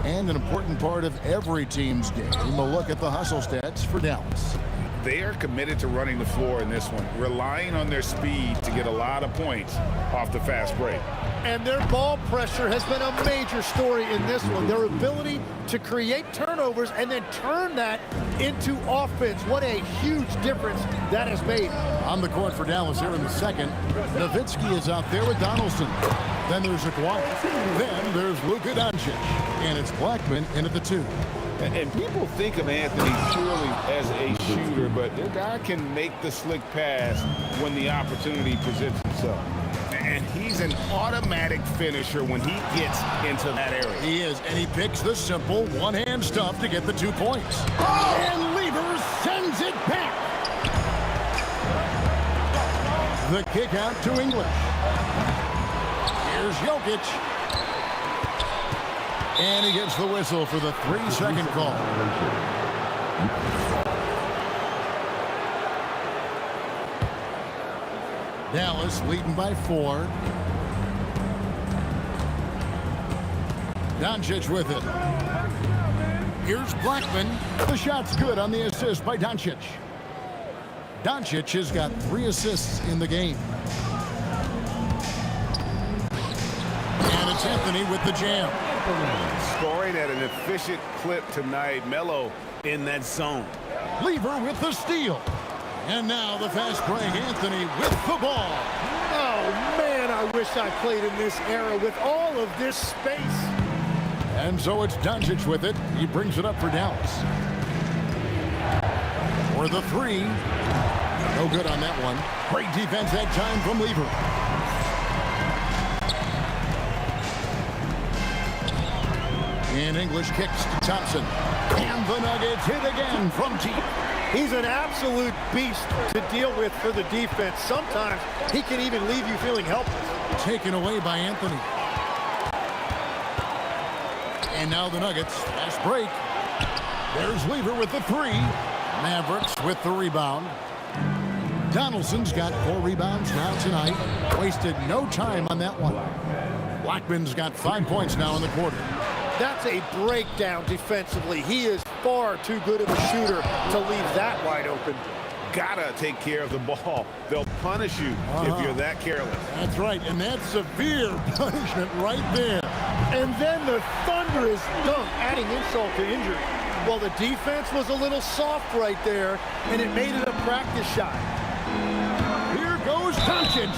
Speaker 5: And an important part of every team's game, a look at the hustle stats for Dallas.
Speaker 6: They are committed to running the floor in this one, relying on their speed to get a lot of points off the fast break.
Speaker 11: And their ball pressure has been a major story in this one. Their ability to create turnovers and then turn that into offense. What a huge difference that has made.
Speaker 5: On the court for Dallas here in the second, Nowitzki is out there with Donaldson. Then there's Aguirre. Then there's Luka Doncic. And it's Blackman in at the 2.
Speaker 6: And people think of Anthony purely as a shooter, but the guy can make the slick pass when the opportunity presents itself. And he's an automatic finisher when he gets into that area.
Speaker 5: He is, and he picks the simple one-hand stuff to get the 2 points. And Lever sends it back. The kick out to English. Here's Jokic. And he gets the whistle for the 3-second call. Dallas leading by 4. Doncic with it. Here's Blackman. The shot's good on the assist by Doncic. Doncic has got 3 assists in the game. And it's Anthony with the jam.
Speaker 6: Scoring at an efficient clip tonight. Melo in that zone.
Speaker 5: Lever with the steal. And now the fast break. Anthony with the ball.
Speaker 11: Oh, man, I wish I played in this era with all of this space.
Speaker 5: And so it's Doncic with it. He brings it up for Dallas. For the 3. No good on that one. Great defense that time from Lever. And English kicks to Thompson. And the Nuggets hit again from deep.
Speaker 11: He's an absolute beast to deal with for the defense. Sometimes he can even leave you feeling helpless.
Speaker 5: Taken away by Anthony. And now the Nuggets. Fast break. There's Lever with the 3. Mavericks with the rebound. Donaldson's got 4 rebounds now tonight. Wasted no time on that one. Blackman's got 5 points now in the quarter.
Speaker 11: That's a breakdown defensively. He is far too good of a shooter to leave that wide open.
Speaker 6: Gotta take care of the ball. They'll punish you if you're that careless.
Speaker 5: That's right, and that's severe punishment right there.
Speaker 11: And then the thunderous dunk, adding insult to injury. Well, the defense was a little soft right there, and it made it a practice shot.
Speaker 5: Here goes Doncic.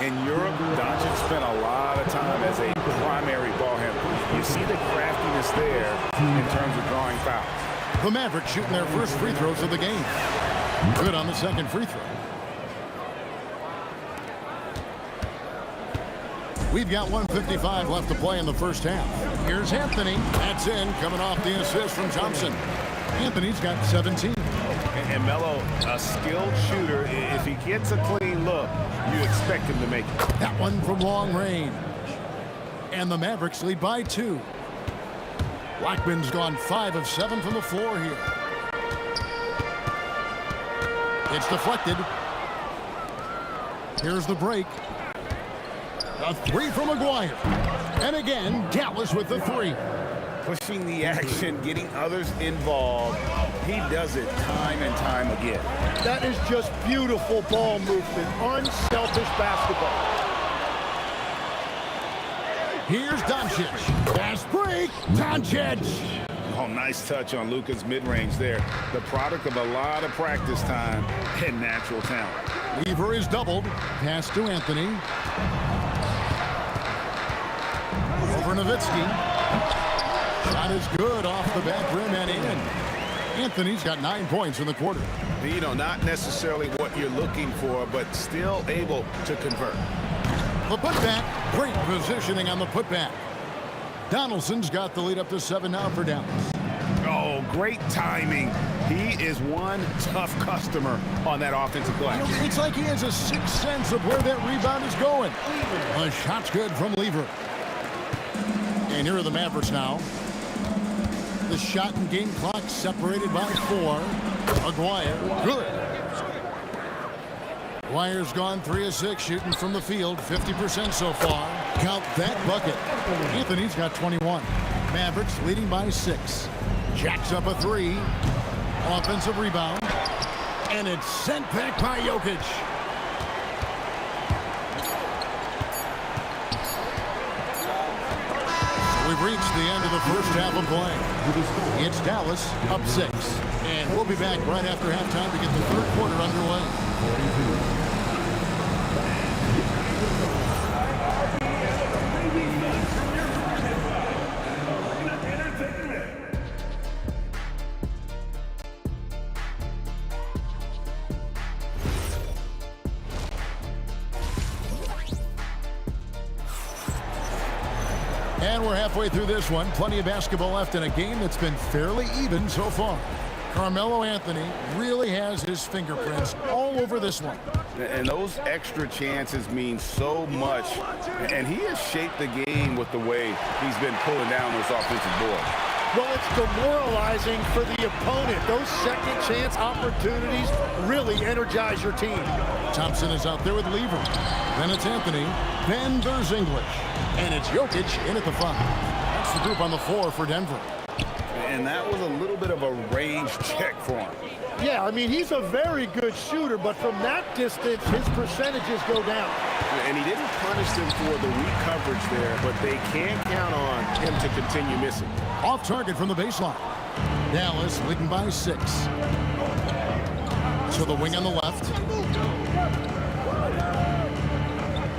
Speaker 6: In Europe, Doncic spent a lot of time as a primary ball handler. You see the craftiness there in terms of drawing fouls.
Speaker 5: The Mavericks shooting their first free throws of the game. Good on the second free throw. We've got 1:55 left to play in the first half. Here's Anthony. That's in, coming off the assist from Thompson. Anthony's got 17.
Speaker 6: And Melo, a skilled shooter. If he gets a clean look, you expect him to make it.
Speaker 5: That one from long range. And the Mavericks lead by 2. Blackman's gone 5 of 7 from the floor here. It's deflected. Here's the break. A 3 from Aguirre. And again, Dallas with the 3.
Speaker 6: Pushing the action, getting others involved. He does it time and time again.
Speaker 11: That is just beautiful ball movement, unselfish basketball.
Speaker 5: Here's Doncic. Fast break. Doncic.
Speaker 6: Oh, nice touch on Luka's mid-range there. The product of a lot of practice time and natural talent.
Speaker 5: Lever is doubled. Pass to Anthony. Over Nowitzki. Shot is good off the back rim and in. Anthony's got 9 points in the quarter.
Speaker 6: You know, not necessarily what you're looking for, but still able to convert.
Speaker 5: The putback, great positioning on the putback. Donaldson's got the lead up to 7 now for Dallas.
Speaker 6: Oh, great timing. He is one tough customer on that offensive glass.
Speaker 5: It's like he has a sixth sense of where that rebound is going. The shot's good from Lever. And here are the Mavericks now. The shot and game clock separated by 4. Maguire, good. Maguire's gone 3 of 6 shooting from the field, 50% so far. Count that bucket. Anthony's got 21. Mavericks leading by 6. Jacks up a 3. Offensive rebound. And it's sent back by Jokic. We've reached the end of the first half of play. It's Dallas up 6. And we'll be back right after halftime to get the third quarter underway. And we're halfway through this one. Plenty of basketball left in a game that's been fairly even so far. Carmelo Anthony really has his fingerprints all over this one.
Speaker 6: And those extra chances mean so much. And he has shaped the game with the way he's been pulling down those offensive boards.
Speaker 11: Well, it's demoralizing for the opponent. Those second chance opportunities really energize your team.
Speaker 5: Thompson is out there with Lever. Then it's Anthony. Then there's English. And it's Jokic in at the 5. That's the group on the floor for Denver.
Speaker 6: And that was a little bit of a range check for him.
Speaker 11: Yeah, I mean, he's a very good shooter, but from that distance, his percentages go down.
Speaker 6: And he didn't punish them for the weak coverage there, but they can't count on him to continue missing.
Speaker 5: Off target from the baseline. Dallas leading by 6. So the wing on the left.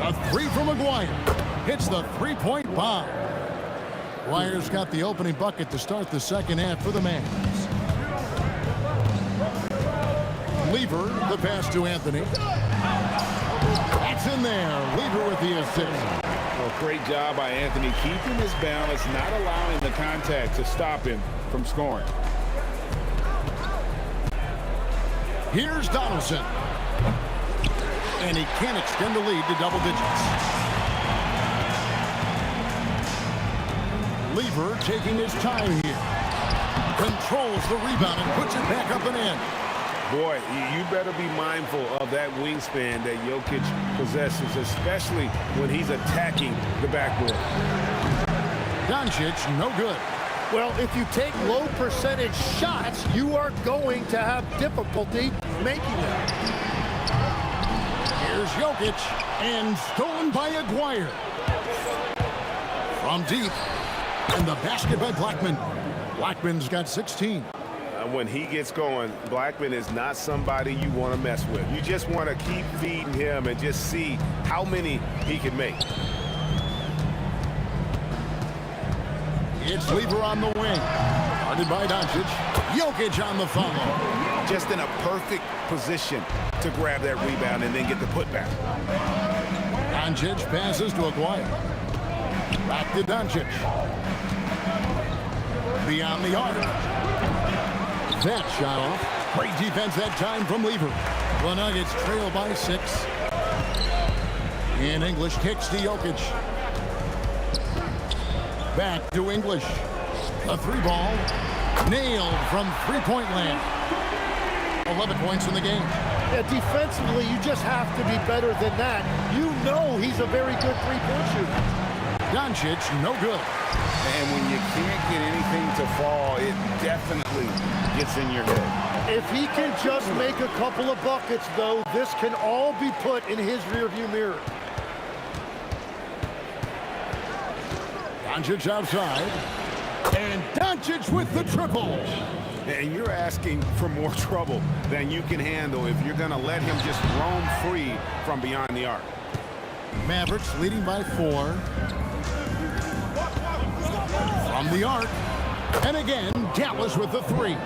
Speaker 5: A 3 from Maguire. Hits the three-point bomb. Maguire's got the opening bucket to start the second half for the Mavs. Lever, the pass to Anthony. That's in there. Lever with the assist.
Speaker 6: Well, great job by Anthony keeping his balance, not allowing the contact to stop him from scoring.
Speaker 5: Here's Donaldson. And he can't extend the lead to double digits. Lever taking his time here. Controls the rebound and puts it back up and in.
Speaker 6: Boy, you better be mindful of that wingspan that Jokic possesses, especially when he's attacking the backboard.
Speaker 5: Doncic, no good.
Speaker 11: Well, if you take low percentage shots, you are going to have difficulty making them.
Speaker 5: Here's Jokic, and stolen by Aguirre. From deep, and the basket by Blackman. Blackman's got 16.
Speaker 6: When he gets going, Blackman is not somebody you want to mess with. You just want to keep feeding him and just see how many he can make.
Speaker 5: It's Lever on the wing. Guarded by Doncic. Jokic on the follow.
Speaker 6: Just in a perfect position to grab that rebound and then get the putback.
Speaker 5: Doncic passes to Aguirre. Back to Doncic. Beyond the arc. That shot off. Great defense that time from Lever. The Nuggets trail by 6. And English kicks to Jokic. Back to English. A 3-ball. Nailed from three-point land. 11 points in the game.
Speaker 11: Yeah, defensively, you just have to be better than that. You know he's a very good three-point shooter.
Speaker 5: Doncic, no good.
Speaker 6: And when you can't get anything to fall, it definitely gets in your head.
Speaker 11: If he can just make a couple of buckets, though, this can all be put in his rearview mirror.
Speaker 5: Doncic outside. And Doncic with the triple.
Speaker 6: And you're asking for more trouble than you can handle if you're going to let him just roam free from beyond the arc.
Speaker 5: Mavericks leading by 4. From the arc. And again, Dallas with the 3.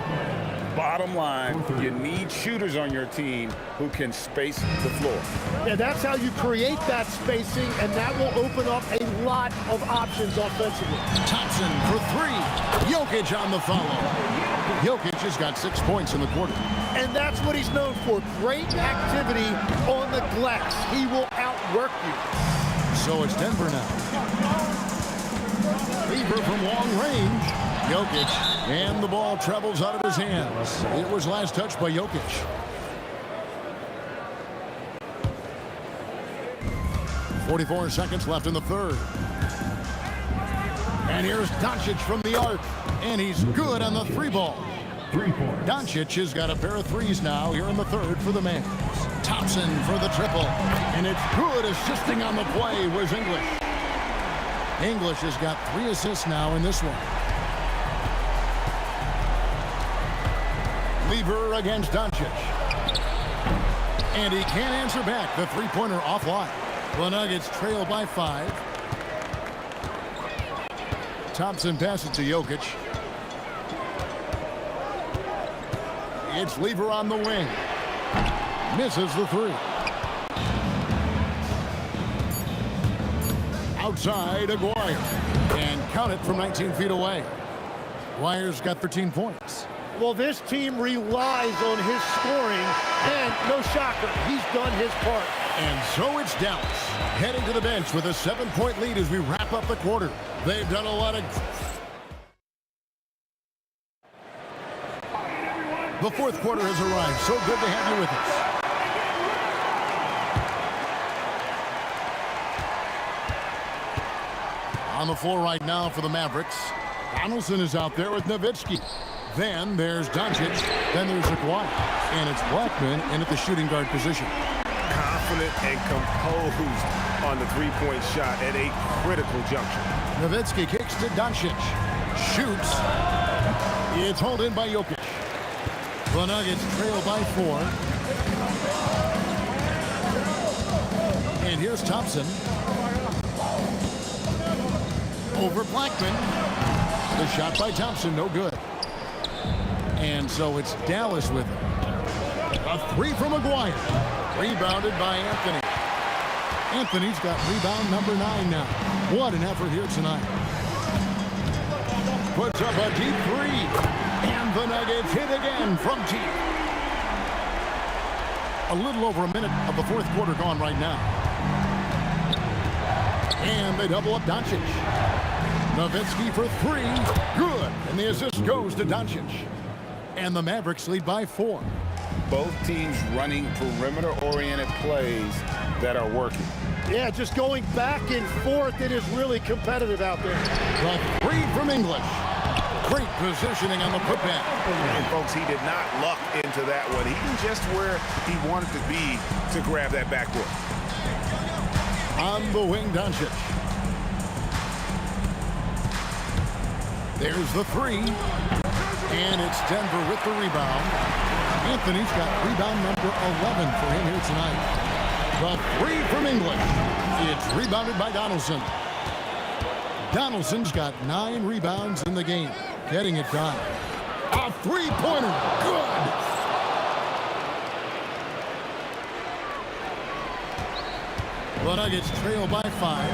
Speaker 6: Bottom line, you need shooters on your team who can space the floor.
Speaker 11: Yeah, that's how you create that spacing, and that will open up a lot of options offensively.
Speaker 5: Thompson for three. Jokic on the follow. Jokic has got 6 points in the quarter.
Speaker 11: And that's what he's known for. Great activity on the glass. He will outwork you.
Speaker 5: So it's Denver now. Lever from long range. Jokic. And the ball travels out of his hands. It was last touched by Jokic. .44 seconds left in the third. And here's Doncic from the arc. And he's good on the three ball.
Speaker 4: 3 points.
Speaker 5: Doncic has got a pair of threes now here in the third for the Mavs. Thompson for the triple. And it's good. Assisting on the play was English. English has got 3 assists now in this one. Lever against Doncic. And he can't answer back. The three-pointer offline. The Nuggets trail by 5. Thompson passes to Jokic. It's Lever on the wing. Misses the three. Outside, Aguirre. And count it from 19 feet away. Aguirre's got 13 points.
Speaker 11: Well, this team relies on his scoring, and no shocker, he's done his part.
Speaker 5: And so it's Dallas heading to the bench with a 7-point lead as we wrap up the quarter. They've done a lot of... The fourth quarter has arrived. So good to have you with us. On the floor right now for the Mavericks. Donaldson is out there with Nowitzki. Then there's Doncic. Then there's Aguirre. And it's Blackman in at the shooting guard position.
Speaker 6: Confident and composed on the three-point shot at a critical juncture.
Speaker 5: Nowitzki kicks to Doncic. Shoots. It's hauled in by Jokic. The Nuggets trail by 4. And here's Thompson. Over Blackman. The shot by Thompson, no good. And so it's Dallas with it. A three from Aguirre. Rebounded by Anthony. Anthony's got rebound number 9 now. What an effort here tonight. Puts up a deep three. And the Nuggets hit again from deep. A little over a minute of the fourth quarter gone right now. And they double up Doncic. Nowitzki for 3. Good. And the assist goes to Doncic. And the Mavericks lead by 4.
Speaker 6: Both teams running perimeter-oriented plays that are working.
Speaker 11: Yeah, just going back and forth. It is really competitive out there.
Speaker 5: The 3 from English. Great positioning on the putback.
Speaker 6: And folks, he did not luck into that one. He was just where he wanted to be to grab that backboard.
Speaker 5: On the wing, Doncic. There's the 3. And it's Denver with the rebound. Anthony's got rebound number 11 for him here tonight. The 3 from English. It's rebounded by Donaldson. Donaldson's got 9 rebounds in the game. Getting it done. A three-pointer. Good. The Nuggets trail by 5.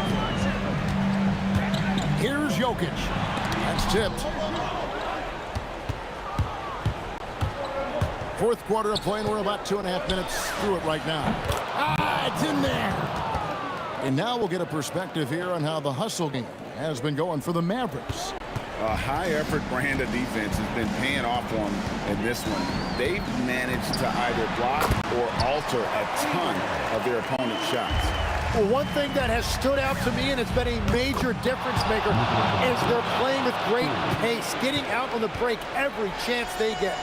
Speaker 5: Here's Jokic. That's tipped. Fourth quarter of play, and we're about 2.5 minutes through it right now. It's in there. And now we'll get a perspective here on how the hustle game has been going for the Mavericks.
Speaker 6: A high-effort brand of defense has been paying off for them in this one. They've managed to either block or alter a ton of their opponent's shots.
Speaker 11: Well, one thing that has stood out to me, and it's been a major difference maker, is they're playing with great pace, getting out on the break every chance they get.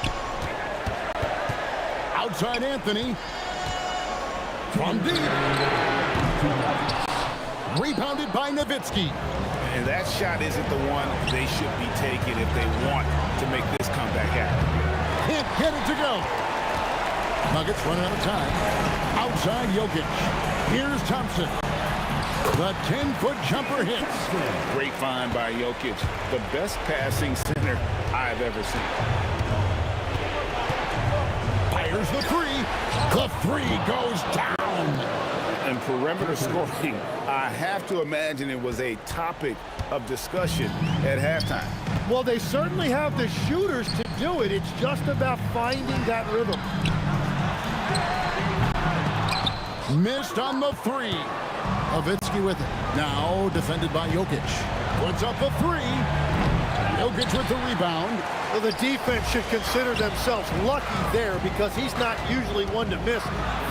Speaker 5: Outside Anthony. From deep. Rebounded by Nowitzki.
Speaker 6: And that shot isn't the one they should be taking if they want to make this comeback happen.
Speaker 5: Can't get it to go. Nuggets running out of time. Outside Jokic. Here's Thompson. The 10-foot jumper hits.
Speaker 6: Great find by Jokic. The best passing center I've ever seen.
Speaker 5: Fires the three. The three goes down.
Speaker 6: And perimeter scoring, I have to imagine it was a topic of discussion at halftime.
Speaker 11: Well, they certainly have the shooters to do it. It's just about finding that rhythm.
Speaker 5: Missed on the three. Nowitzki with it. Now defended by Jokic. Puts up a three. Jokic with the rebound.
Speaker 11: Well, the defense should consider themselves lucky there because he's not usually one to miss.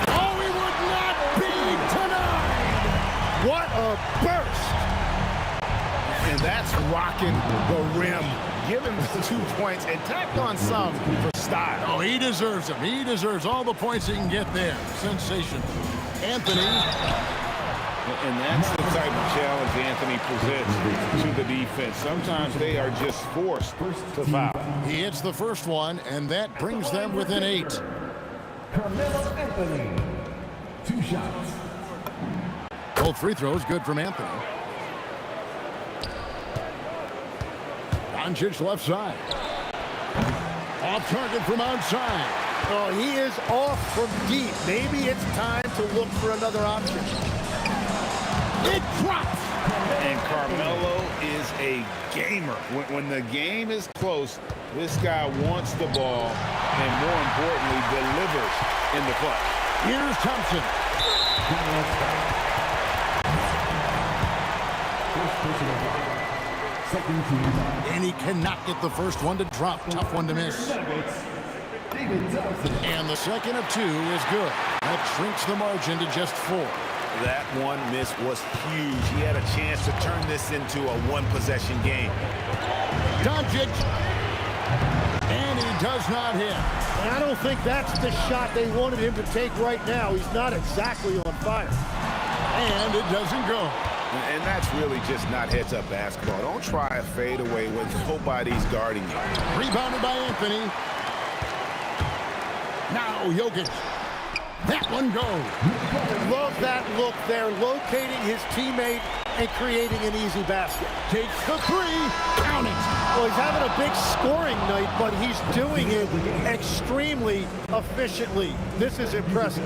Speaker 5: Oh, he would not be denied!
Speaker 11: What a burst!
Speaker 6: And that's rocking the rim. Give him the 2 points and tacked on some for style.
Speaker 5: Oh, he deserves them. He deserves all the points he can get there. Sensation. Anthony.
Speaker 6: And that's the type of challenge Anthony presents to the defense. Sometimes they are just forced to foul.
Speaker 5: He hits the first one, and that brings them within 8.
Speaker 4: Carmelo Anthony. 2 shots.
Speaker 5: Both free throws good from Anthony. Doncic left side. Off target from outside.
Speaker 11: Oh, he is off from deep. Maybe it's time to look for another option.
Speaker 5: It drops.
Speaker 6: And Carmelo is a gamer. When the game is close, this guy wants the ball and, more importantly, delivers in the clutch.
Speaker 5: Here's Thompson. And he cannot get the first one to drop. Tough one to miss. And the second of 2 is good. That shrinks the margin to just 4.
Speaker 6: That one miss was huge. He had a chance to turn this into a one-possession game.
Speaker 5: Doncic. And he does not hit.
Speaker 11: And I don't think that's the shot they wanted him to take right now. He's not exactly on fire.
Speaker 5: And it doesn't go.
Speaker 6: And that's really just not heads-up basketball. Don't try a fadeaway when nobody's guarding you.
Speaker 5: Rebounded by Anthony. Now Jokic. That one goes.
Speaker 11: Love that look there, locating his teammate and creating an easy basket.
Speaker 5: Takes the 3. Count it.
Speaker 11: Well, he's having a big scoring night, but he's doing it extremely efficiently. This is impressive.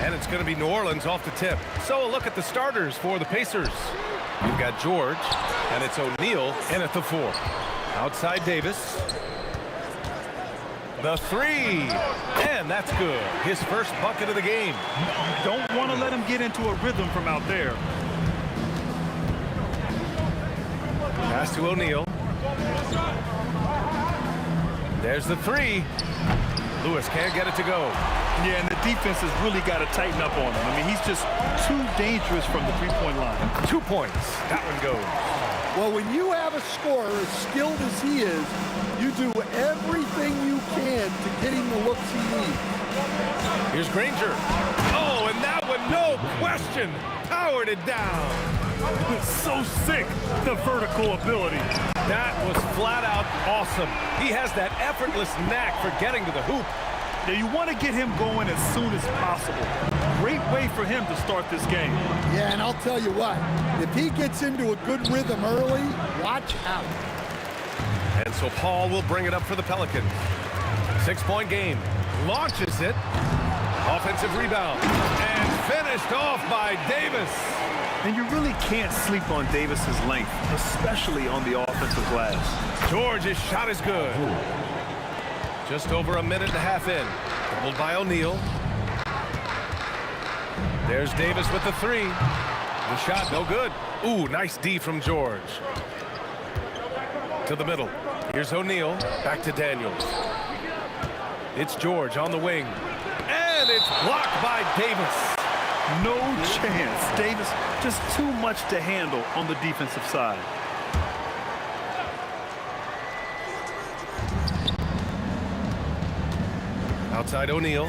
Speaker 1: And it's going to be New Orleans off the tip. So a look at the starters for the Pacers. You've got George, and it's O'Neal in at the 4. Outside Davis. The 3, and that's good. His first bucket of the game.
Speaker 2: Don't want to let him get into a rhythm from out there.
Speaker 1: Pass to O'Neal. There's the 3. Lewis can't get it to go.
Speaker 2: Yeah, and the defense has really got to tighten up on him. I mean, he's just too dangerous from the three-point line.
Speaker 1: 2 points. That one goes.
Speaker 3: Well, when you have a scorer as skilled as he is, you do everything you can to get him the looks he needs.
Speaker 1: Here's Granger. Oh, and that one, no question, powered it down.
Speaker 2: So sick, the vertical ability.
Speaker 1: That was flat out awesome. He has that effortless knack for getting to the hoop.
Speaker 2: Now, you want to get him going as soon as possible. Great way for him to start this game.
Speaker 3: Yeah, and I'll tell you what, if he gets into a good rhythm early, watch out.
Speaker 1: And so Paul will bring it up for the Pelicans. 6-point game. Launches it. Offensive rebound. And finished off by Davis.
Speaker 2: And you really can't sleep on Davis's length, especially on the offensive glass.
Speaker 1: George's shot is good. Just over a minute and a half in. Doubled by O'Neal. There's Davis with the 3. The shot, no good. Ooh, nice D from George. To the middle. Here's O'Neal. Back to Daniels. It's George on the wing. And it's blocked by Davis.
Speaker 2: No chance. Davis just too much to handle on the defensive side.
Speaker 1: Outside O'Neal.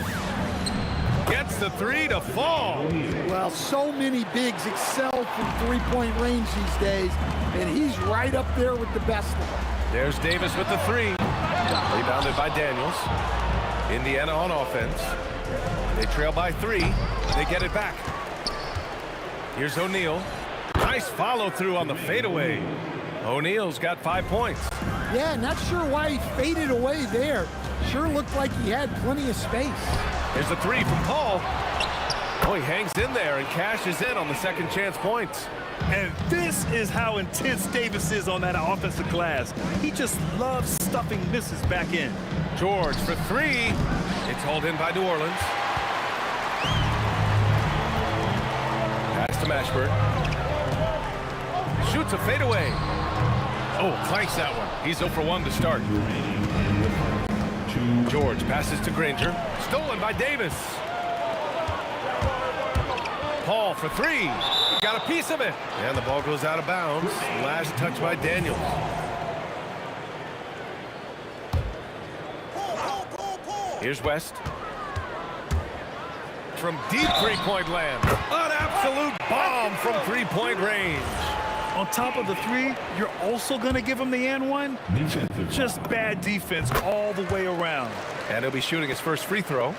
Speaker 1: Gets the 3 to fall.
Speaker 3: Well, so many bigs excel from three-point range these days, and he's right up there with the best of them.
Speaker 1: There's Davis with the 3. Rebounded by Daniels. Indiana on offense. They trail by 3. They get it back. Here's O'Neal. Nice follow-through on the fadeaway. O'Neal's got 5 points.
Speaker 3: Yeah, not sure why he faded away there. Sure looked like he had plenty of space.
Speaker 1: Here's the 3 from Paul. Oh, he hangs in there and cashes in on the second chance points.
Speaker 2: And this is how intense Davis is on that offensive glass. He just loves stuffing misses back in.
Speaker 1: George for 3. It's hauled in by New Orleans. Pass to Mashburn. Shoots a fadeaway. Oh, clanks that one. He's 0 for 1 to start. George passes to Granger. Stolen by Davis. Paul for 3. Got a piece of it. And the ball goes out of bounds. Last touch by Daniels. Here's West. From deep three-point land. An absolute bomb from three-point range.
Speaker 2: On top of the 3, you're also going to give him the and 1? Just bad defense all the way around.
Speaker 1: And he'll be shooting his first free throw.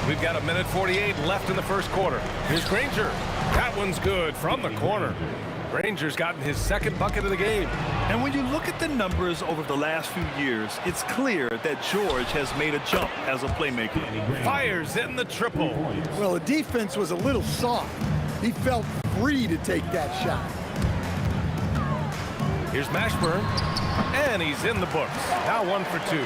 Speaker 1: We've got 1:48 left in the first quarter. Here's Granger. That one's good from the corner. Granger's gotten his second bucket of the game.
Speaker 2: And when you look at the numbers over the last few years, it's clear that George has made a jump as a playmaker.
Speaker 1: Fires in the triple.
Speaker 3: Well, the defense was a little soft. He felt free to take that shot.
Speaker 1: Here's Mashburn, and he's in the books. Now 1 for 2.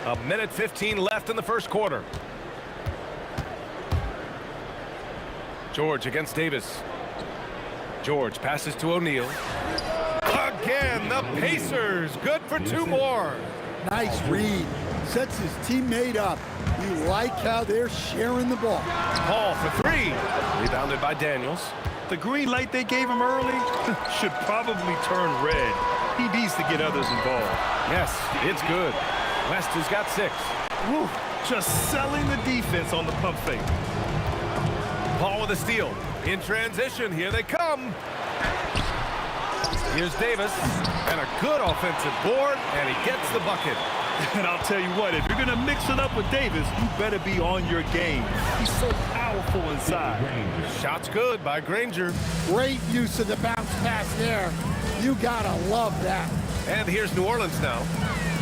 Speaker 1: 1:15 left in the first quarter. George against Davis. George passes to O'Neal. Again, the Pacers. Good for 2 more.
Speaker 3: Nice read. Sets his teammate up. You like how they're sharing the ball.
Speaker 1: Paul for 3. Rebounded by Daniels.
Speaker 2: The green light they gave him early should probably turn red. He needs to get others involved.
Speaker 1: Yes, it's good. West has got 6.
Speaker 2: Woo, just selling the defense on the pump fake.
Speaker 1: Paul with a steal. In transition, here they come. Here's Davis, and a good offensive board, and he gets the bucket.
Speaker 2: And I'll tell you what, if you're going to mix it up with Davis, you better be on your game. He's so powerful inside.
Speaker 1: Shot's good by Granger.
Speaker 3: Great use of the bounce pass there. You gotta love that.
Speaker 1: And here's New Orleans now.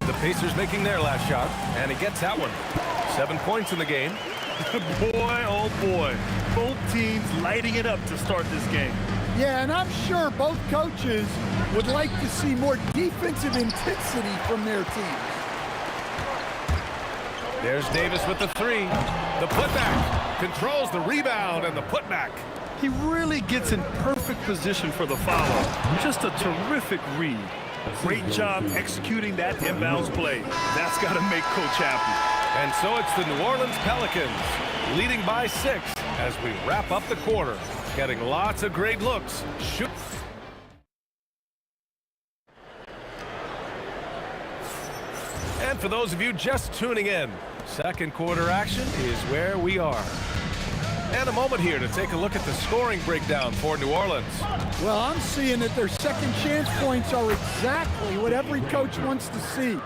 Speaker 1: The Pacers making their last shot, and he gets that one. 7 points in the game.
Speaker 2: Boy, oh boy. Both teams lighting it up to start this game.
Speaker 3: Yeah, and I'm sure both coaches would like to see more defensive intensity from their teams.
Speaker 1: There's Davis with the three. The putback controls the rebound and the putback.
Speaker 2: He really gets in perfect position for the follow. Just a terrific read. Great job executing that inbounds play. That's got to make Coach happy.
Speaker 1: And so it's the New Orleans Pelicans leading by 6 as we wrap up the quarter. Getting lots of great looks. Shoot. And for those of you just tuning in, second quarter action is where we are. And a moment here to take a look at the scoring breakdown for New Orleans.
Speaker 3: Well, I'm seeing that their second chance points are exactly what every coach wants to see.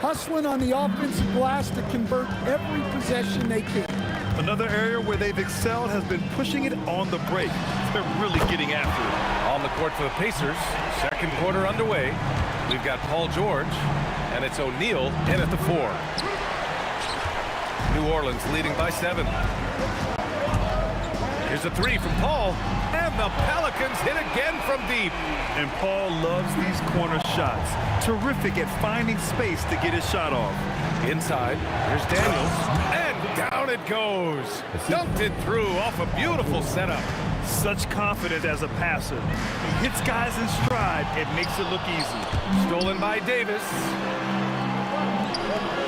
Speaker 3: Hustling on the offensive glass to convert every possession they can.
Speaker 2: Another area where they've excelled has been pushing it on the break. They're really getting after it.
Speaker 1: On the court for the Pacers, second quarter underway. We've got Paul George, and it's O'Neal in at the 4. New Orleans leading by 7. Here's a 3 from Paul, and the Pelicans hit again from deep.
Speaker 2: And Paul loves these corner shots. Terrific at finding space to get his shot off.
Speaker 1: Inside, here's Daniels, and down it goes. Dunked it through off a beautiful setup.
Speaker 2: Such confidence as a passer. He hits guys in stride. It makes it look easy.
Speaker 1: Stolen by Davis.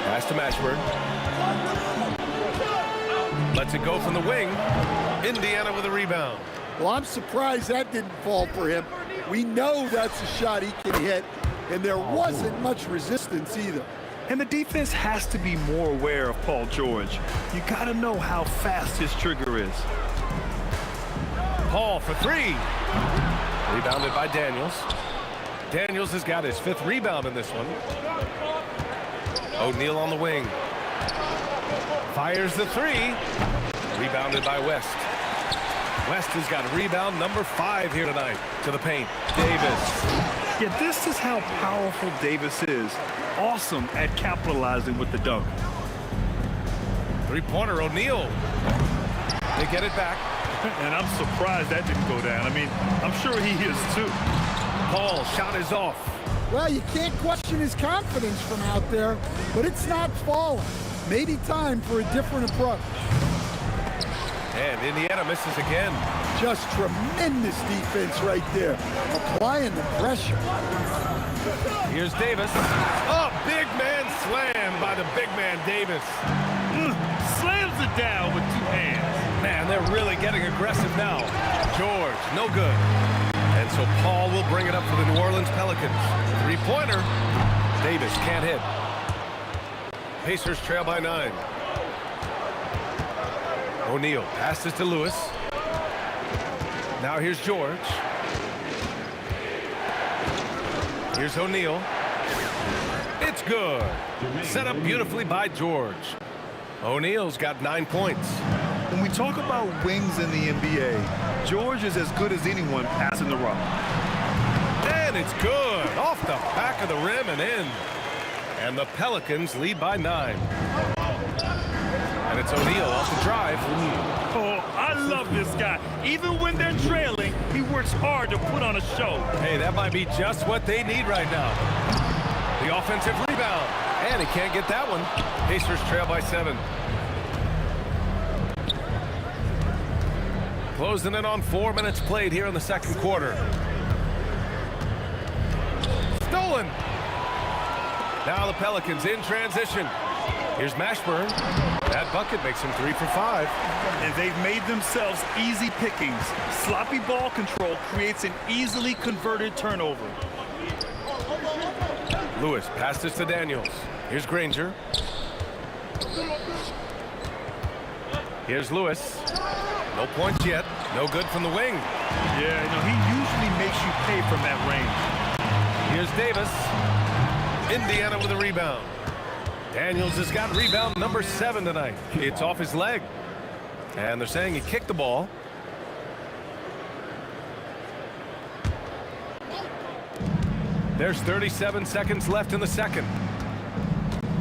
Speaker 1: Pass to Mashburn. Lets it go from the wing. Indiana with a rebound.
Speaker 3: Well, I'm surprised that didn't fall for him. We know that's a shot he can hit, and there wasn't much resistance either.
Speaker 2: And the defense has to be more aware of Paul George. You got to know how fast his trigger is.
Speaker 1: Paul for 3. Rebounded by Daniels. Daniels has got his 5th rebound in this one. O'Neal on the wing. Fires the 3. Rebounded by West. West has got rebound number 5 here tonight to the paint. Davis.
Speaker 2: Yeah, this is how powerful Davis is. Awesome at capitalizing with the dunk.
Speaker 1: Three-pointer, O'Neal. They get it back.
Speaker 2: And I'm surprised that didn't go down. I mean, I'm sure he is too.
Speaker 1: Paul, shot is off.
Speaker 3: Well, you can't question his confidence from out there, but it's not falling. Maybe time for a different approach.
Speaker 1: And Indiana misses again.
Speaker 3: Just tremendous defense right there. Applying the pressure.
Speaker 1: Here's Davis. Oh, big man slam by the big man Davis.
Speaker 2: Slams it down with 2 hands.
Speaker 1: Man, they're really getting aggressive now. George, no good. And so Paul will bring it up for the New Orleans Pelicans. Three-pointer. Davis can't hit. Pacers trail by 9. O'Neal passes to Lewis. Now here's George. Here's O'Neal. It's good. Set up beautifully by George. O'Neal's got 9 points.
Speaker 2: When we talk about wings in the NBA, George is as good as anyone passing the rock.
Speaker 1: And it's good. Off the back of the rim and in. And the Pelicans lead by 9. And it's O'Neal off the drive.
Speaker 2: Oh, I love this guy. Even when they're trailing, he works hard to put on a show.
Speaker 1: Hey, that might be just what they need right now. The offensive rebound. And he can't get that one. Pacers trail by 7. Closing in on 4 minutes played here in the second quarter. Stolen. Now the Pelicans in transition. Here's Mashburn. That bucket makes him 3 for 5.
Speaker 2: And they've made themselves easy pickings. Sloppy ball control creates an easily converted turnover.
Speaker 1: Lewis passes to Daniels. Here's Granger. Here's Lewis. No points yet. No good from the wing.
Speaker 2: Yeah, you know, he usually makes you pay from that range.
Speaker 1: Here's Davis. Indiana with a rebound. Daniels has got rebound number 7 tonight. It's off his leg. And they're saying he kicked the ball. There's 37 seconds left in the second.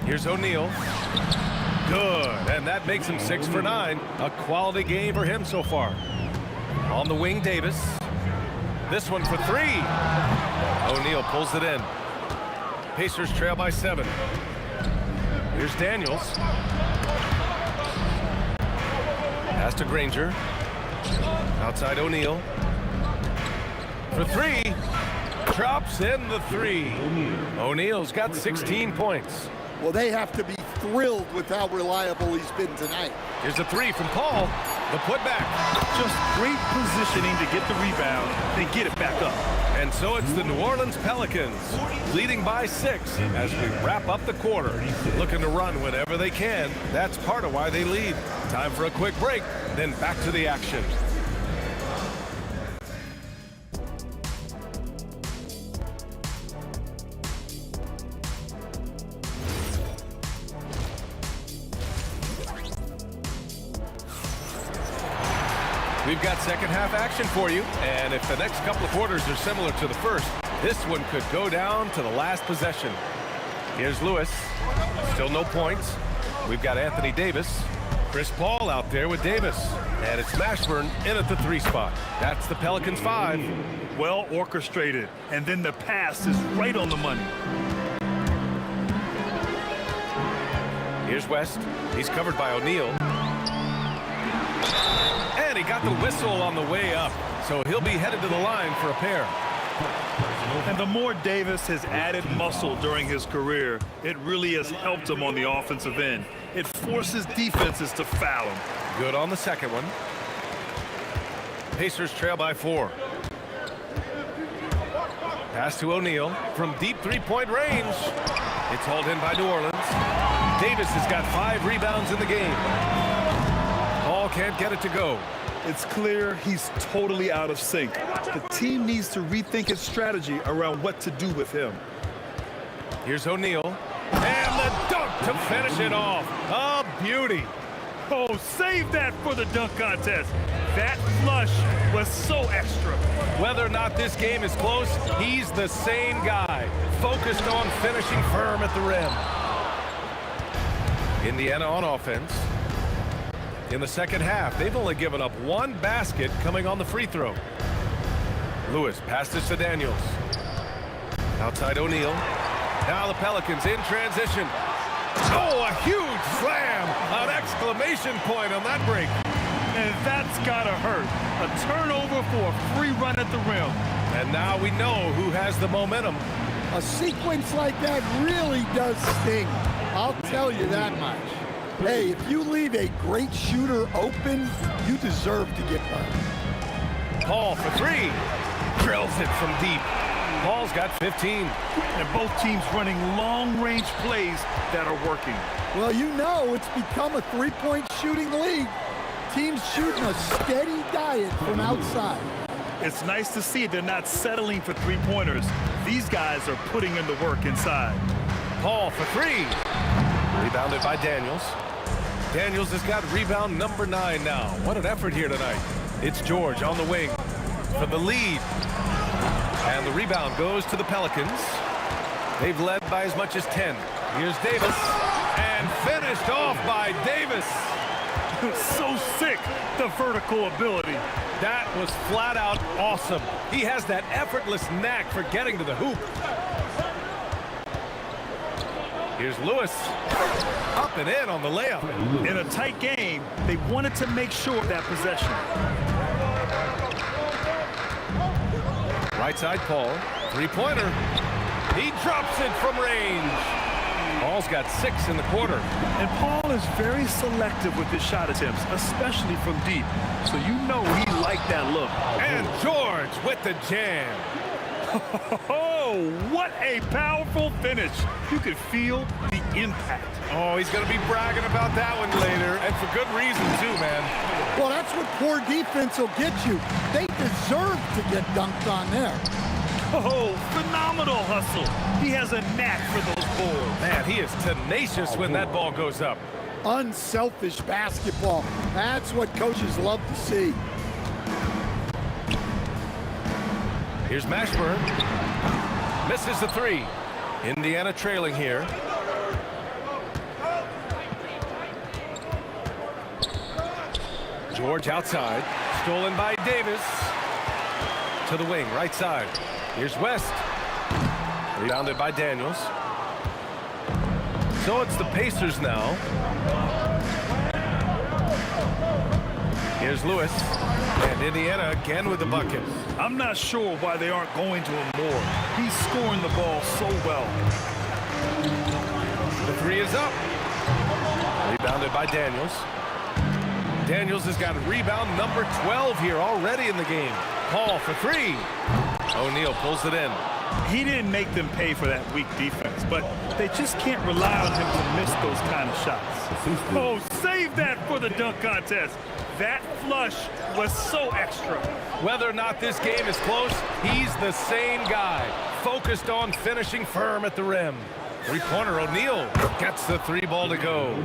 Speaker 1: Here's O'Neal. Good, and that makes him 6 for 9. A quality game for him so far. On the wing, Davis. This one for 3. O'Neal pulls it in. Pacers trail by 7. Here's Daniels. Pass to Granger. Outside O'Neal. For 3. Drops in the 3. O'Neal's got 16 points.
Speaker 3: Well, they have to be thrilled with how reliable he's been tonight.
Speaker 1: Here's a 3 from Paul. The putback.
Speaker 2: Just great positioning to get the rebound, then get it back up.
Speaker 1: And so it's the New Orleans Pelicans leading by 6 as we wrap up the quarter. Looking to run whenever they can. That's part of why they lead. Time for a quick break, then back to the action. We've got second half action for you, and if the next couple of quarters are similar to the first, this one could go down to the last possession. Here's Lewis. Still no points. We've got Anthony Davis. Chris Paul out there with Davis. And it's Mashburn in at the 3 spot. That's the Pelicans 5.
Speaker 2: Well orchestrated, and then the pass is right on the money.
Speaker 1: Here's West. He's covered by O'Neal. And he got the whistle on the way up, so he'll be headed to the line for a pair.
Speaker 2: And the more Davis has added muscle during his career, it really has helped him on the offensive end. It forces defenses to foul him.
Speaker 1: Good on the second one. Pacers trail by 4. Pass to O'Neal from deep 3-point range. It's hauled in by New Orleans. Davis has got 5 rebounds in the game. Paul can't get it to go.
Speaker 2: It's clear he's totally out of sync. The team needs to rethink its strategy around what to do with him.
Speaker 1: Here's O'Neal. And the dunk to finish it off. A beauty.
Speaker 2: Oh, save that for the dunk contest. That flush was so extra.
Speaker 1: Whether or not this game is close, he's the same guy. Focused on finishing firm at the rim. Indiana on offense. In the second half, they've only given up 1 basket coming on the free throw. Lewis passes to Daniels. Outside O'Neal. Now the Pelicans in transition. Oh, a huge slam! An exclamation point on that break.
Speaker 2: And that's gotta hurt. A turnover for a free run at the rim.
Speaker 1: And now we know who has the momentum.
Speaker 3: A sequence like that really does sting. I'll tell you that much. Hey, if you leave a great shooter open, you deserve to get burned.
Speaker 1: Paul for 3. Drills it from deep. Paul's got 15.
Speaker 2: And both teams running long-range plays that are working.
Speaker 3: Well, you know it's become a 3-point shooting league. Teams shooting a steady diet from outside.
Speaker 2: It's nice to see they're not settling for 3-pointers. These guys are putting in the work inside.
Speaker 1: Paul for 3. Rebounded by Daniels. Daniels has got rebound number 9 now. What an effort here tonight. It's George on the wing for the lead. And the rebound goes to the Pelicans. They've led by as much as 10. Here's Davis. And finished off by Davis.
Speaker 2: So sick, the vertical ability.
Speaker 1: That was flat out awesome. He has that effortless knack for getting to the hoop. Here's Lewis. Up and in on the layup.
Speaker 2: In a tight game, they wanted to make sure of that possession.
Speaker 1: Right side Paul. 3-pointer. He drops it from range. Paul's got 6 in the quarter.
Speaker 2: And Paul is very selective with his shot attempts, especially from deep. So you know he liked that look.
Speaker 1: And George with the jam.
Speaker 2: Oh, what a powerful finish. You could feel the impact.
Speaker 1: Oh, he's going to be bragging about that one later, and for good reason, too, man.
Speaker 3: Well, that's what poor defense will get you. They deserve to get dunked on there.
Speaker 2: Oh, phenomenal hustle. He has a knack for those balls.
Speaker 1: Man, he is tenacious when that ball goes up.
Speaker 3: Unselfish basketball. That's what coaches love to see.
Speaker 1: Here's Mashburn. Misses the 3. Indiana trailing here. George outside. Stolen by Davis. To the wing, right side. Here's West. Rebounded by Daniels. So it's the Pacers now. Here's Lewis. And Indiana again with the bucket.
Speaker 2: I'm not sure why they aren't going to him more. He's scoring the ball so well.
Speaker 1: The three is up. Rebounded by Daniels. Daniels has got rebound number 12 here already in the game. Paul for three. O'Neal pulls it in.
Speaker 2: He didn't make them pay for that weak defense, but they just can't rely on him to miss those kind of shots. Oh, save that for the dunk contest. That flush was so extra.
Speaker 1: Whether or not this game is close, he's the same guy. Focused on finishing firm at the rim. Three-pointer, O'Neal gets the three ball to go.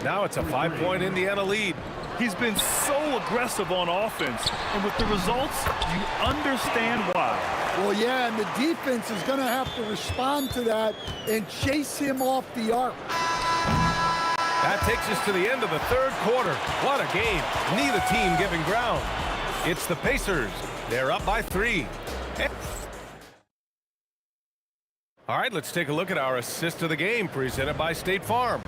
Speaker 1: Now it's a 5-point Indiana lead.
Speaker 2: He's been so aggressive on offense, and with the results, you understand why.
Speaker 3: Well, yeah, and the defense is going to have to respond to that and chase him off the arc.
Speaker 1: That takes us to the end of the third quarter. What a game. Neither team giving ground. It's the Pacers. They're up by 3. All right, let's take a look at our assist of the game presented by State Farm.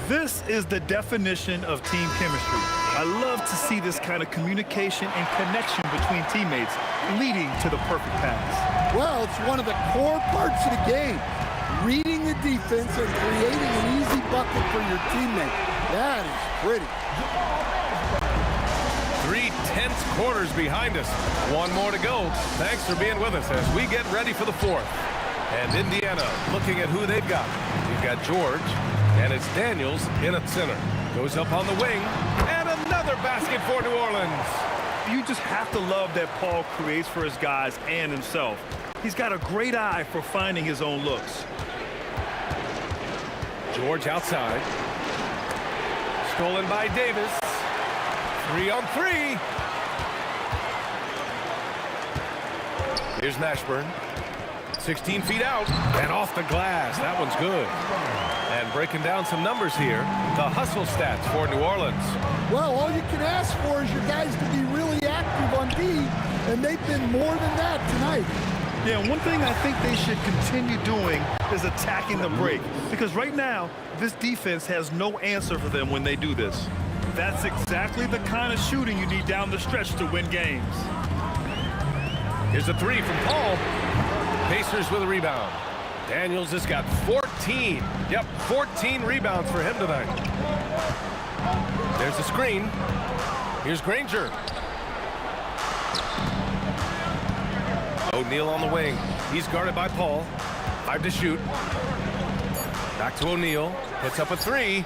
Speaker 2: This is the definition of team chemistry. I love to see this kind of communication and connection between teammates leading to the perfect pass.
Speaker 3: Well, it's one of the core parts of the game. Reading the defense and creating an easy bucket for your teammate. That is pretty.
Speaker 1: 3 tense quarters behind us. One more to go. Thanks for being with us as we get ready for the fourth. And Indiana looking at who they've got. You've got George, and it's Daniels in at center. Goes up on the wing, and another basket for New Orleans.
Speaker 2: You just have to love that Paul creates for his guys and himself. He's got a great eye for finding his own looks.
Speaker 1: George outside. Stolen by Davis. 3 on 3. Here's Mashburn. 16 feet out and off the glass. That one's good. And breaking down some numbers here, the hustle stats for New Orleans.
Speaker 3: Well, all you can ask for is your guys to be really active on D, and they've been more than that tonight.
Speaker 2: Yeah, one thing I think they should continue doing is attacking the break, because right now, this defense has no answer for them when they do this. That's exactly the kind of shooting you need down the stretch to win games.
Speaker 1: Here's a three from Paul. Pacers with a rebound. Daniels has got 14. Yep, 14 rebounds for him tonight. There's a screen. Here's Granger. O'Neal on the wing. He's guarded by Paul. 5 to shoot. Back to O'Neal. Puts up a three.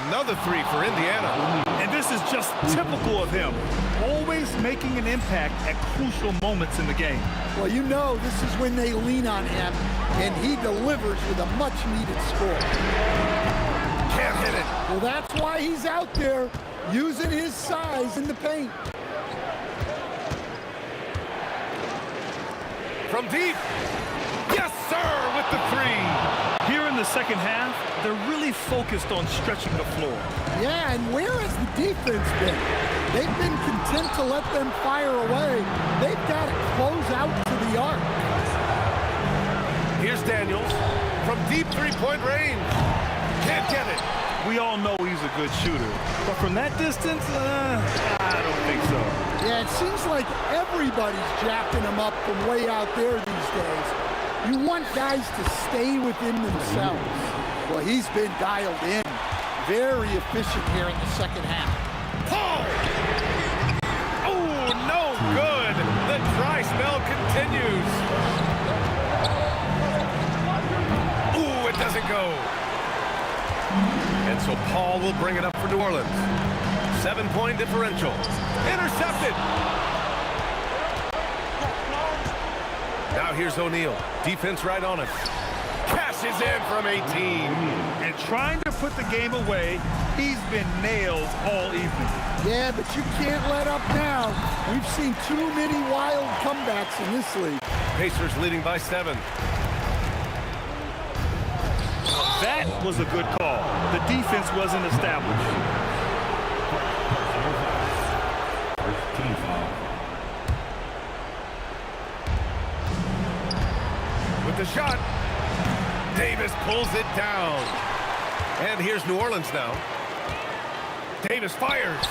Speaker 1: Another three for Indiana.
Speaker 2: And this is just typical of him. Always making an impact at crucial moments in the game.
Speaker 3: Well, you know this is when they lean on him, and he delivers with a much-needed score.
Speaker 1: Can't hit it.
Speaker 3: Well, that's why he's out there using his size in the paint.
Speaker 1: From deep. Yes, sir, with the three.
Speaker 2: Here in the second half, they're really focused on stretching the floor.
Speaker 3: Yeah, and where has the defense been? They've been content to let them fire away. They've got to close out to the arc.
Speaker 1: Here's Daniels from deep three-point range. Can't get it.
Speaker 2: We all know he's a good shooter, but from that distance, I don't think so.
Speaker 3: Yeah, it seems like everybody's jacking him up from way out there these days. You want guys to stay within themselves. Well, he's been dialed in. Very efficient here in the second half.
Speaker 1: Paul! Oh, no good. The dry spell continues. Ooh, it doesn't go. And so Paul will bring it up for New Orleans. 7-point differential. Intercepted. Now here's O'Neal. Defense right on it. Cashes in from 18.
Speaker 2: And trying to put the game away, he's been nailed all evening.
Speaker 3: Yeah, but you can't let up now. We've seen too many wild comebacks in this league.
Speaker 1: Pacers leading by 7.
Speaker 2: That was a good call. The defense wasn't established.
Speaker 1: a shot. Davis pulls it down. And here's New Orleans now. Davis fires.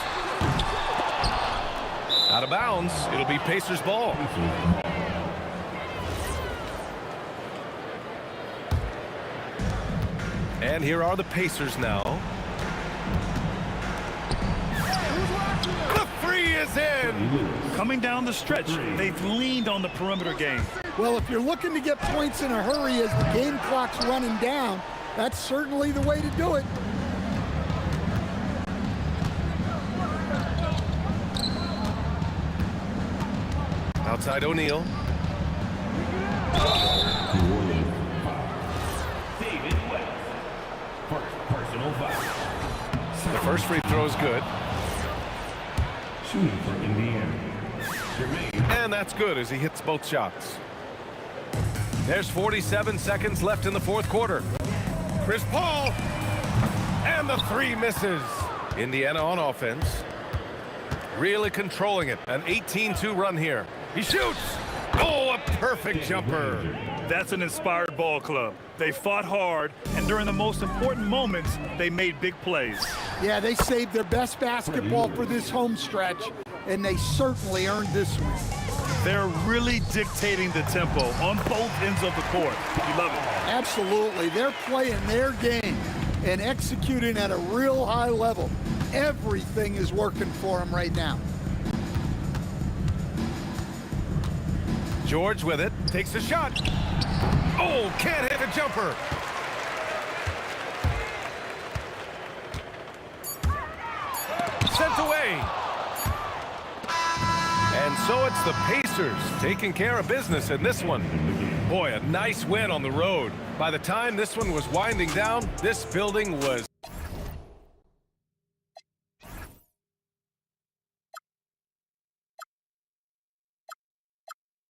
Speaker 1: Out of bounds. It'll be Pacers ball. And here are the Pacers now. The three is in.
Speaker 2: Coming down the stretch, they've leaned on the perimeter game.
Speaker 3: Well, if you're looking to get points in a hurry as the game clock's running down, that's certainly the way to do it.
Speaker 1: Outside O'Neal. The first free throw is good.
Speaker 4: Shooting for Indiana.
Speaker 1: And that's good as he hits both shots. There's 47 seconds left in the fourth quarter. Chris Paul. And the three misses. Indiana on offense. Really controlling it. An 18-2 run here. He shoots. Oh, a perfect jumper.
Speaker 2: That's an inspired ball club. They fought hard, and during the most important moments, they made big plays.
Speaker 3: Yeah, they saved their best basketball for this home stretch, and they certainly earned this one.
Speaker 2: They're really dictating the tempo on both ends of the court. You love it.
Speaker 3: Absolutely. They're playing their game and executing at a real high level. Everything is working for them right now.
Speaker 1: George with it. Takes a shot. Oh, can't hit a jumper. Sent away. And so it's the Pacers taking care of business in this one. Boy, a nice win on the road. By the time this one was winding down, this building was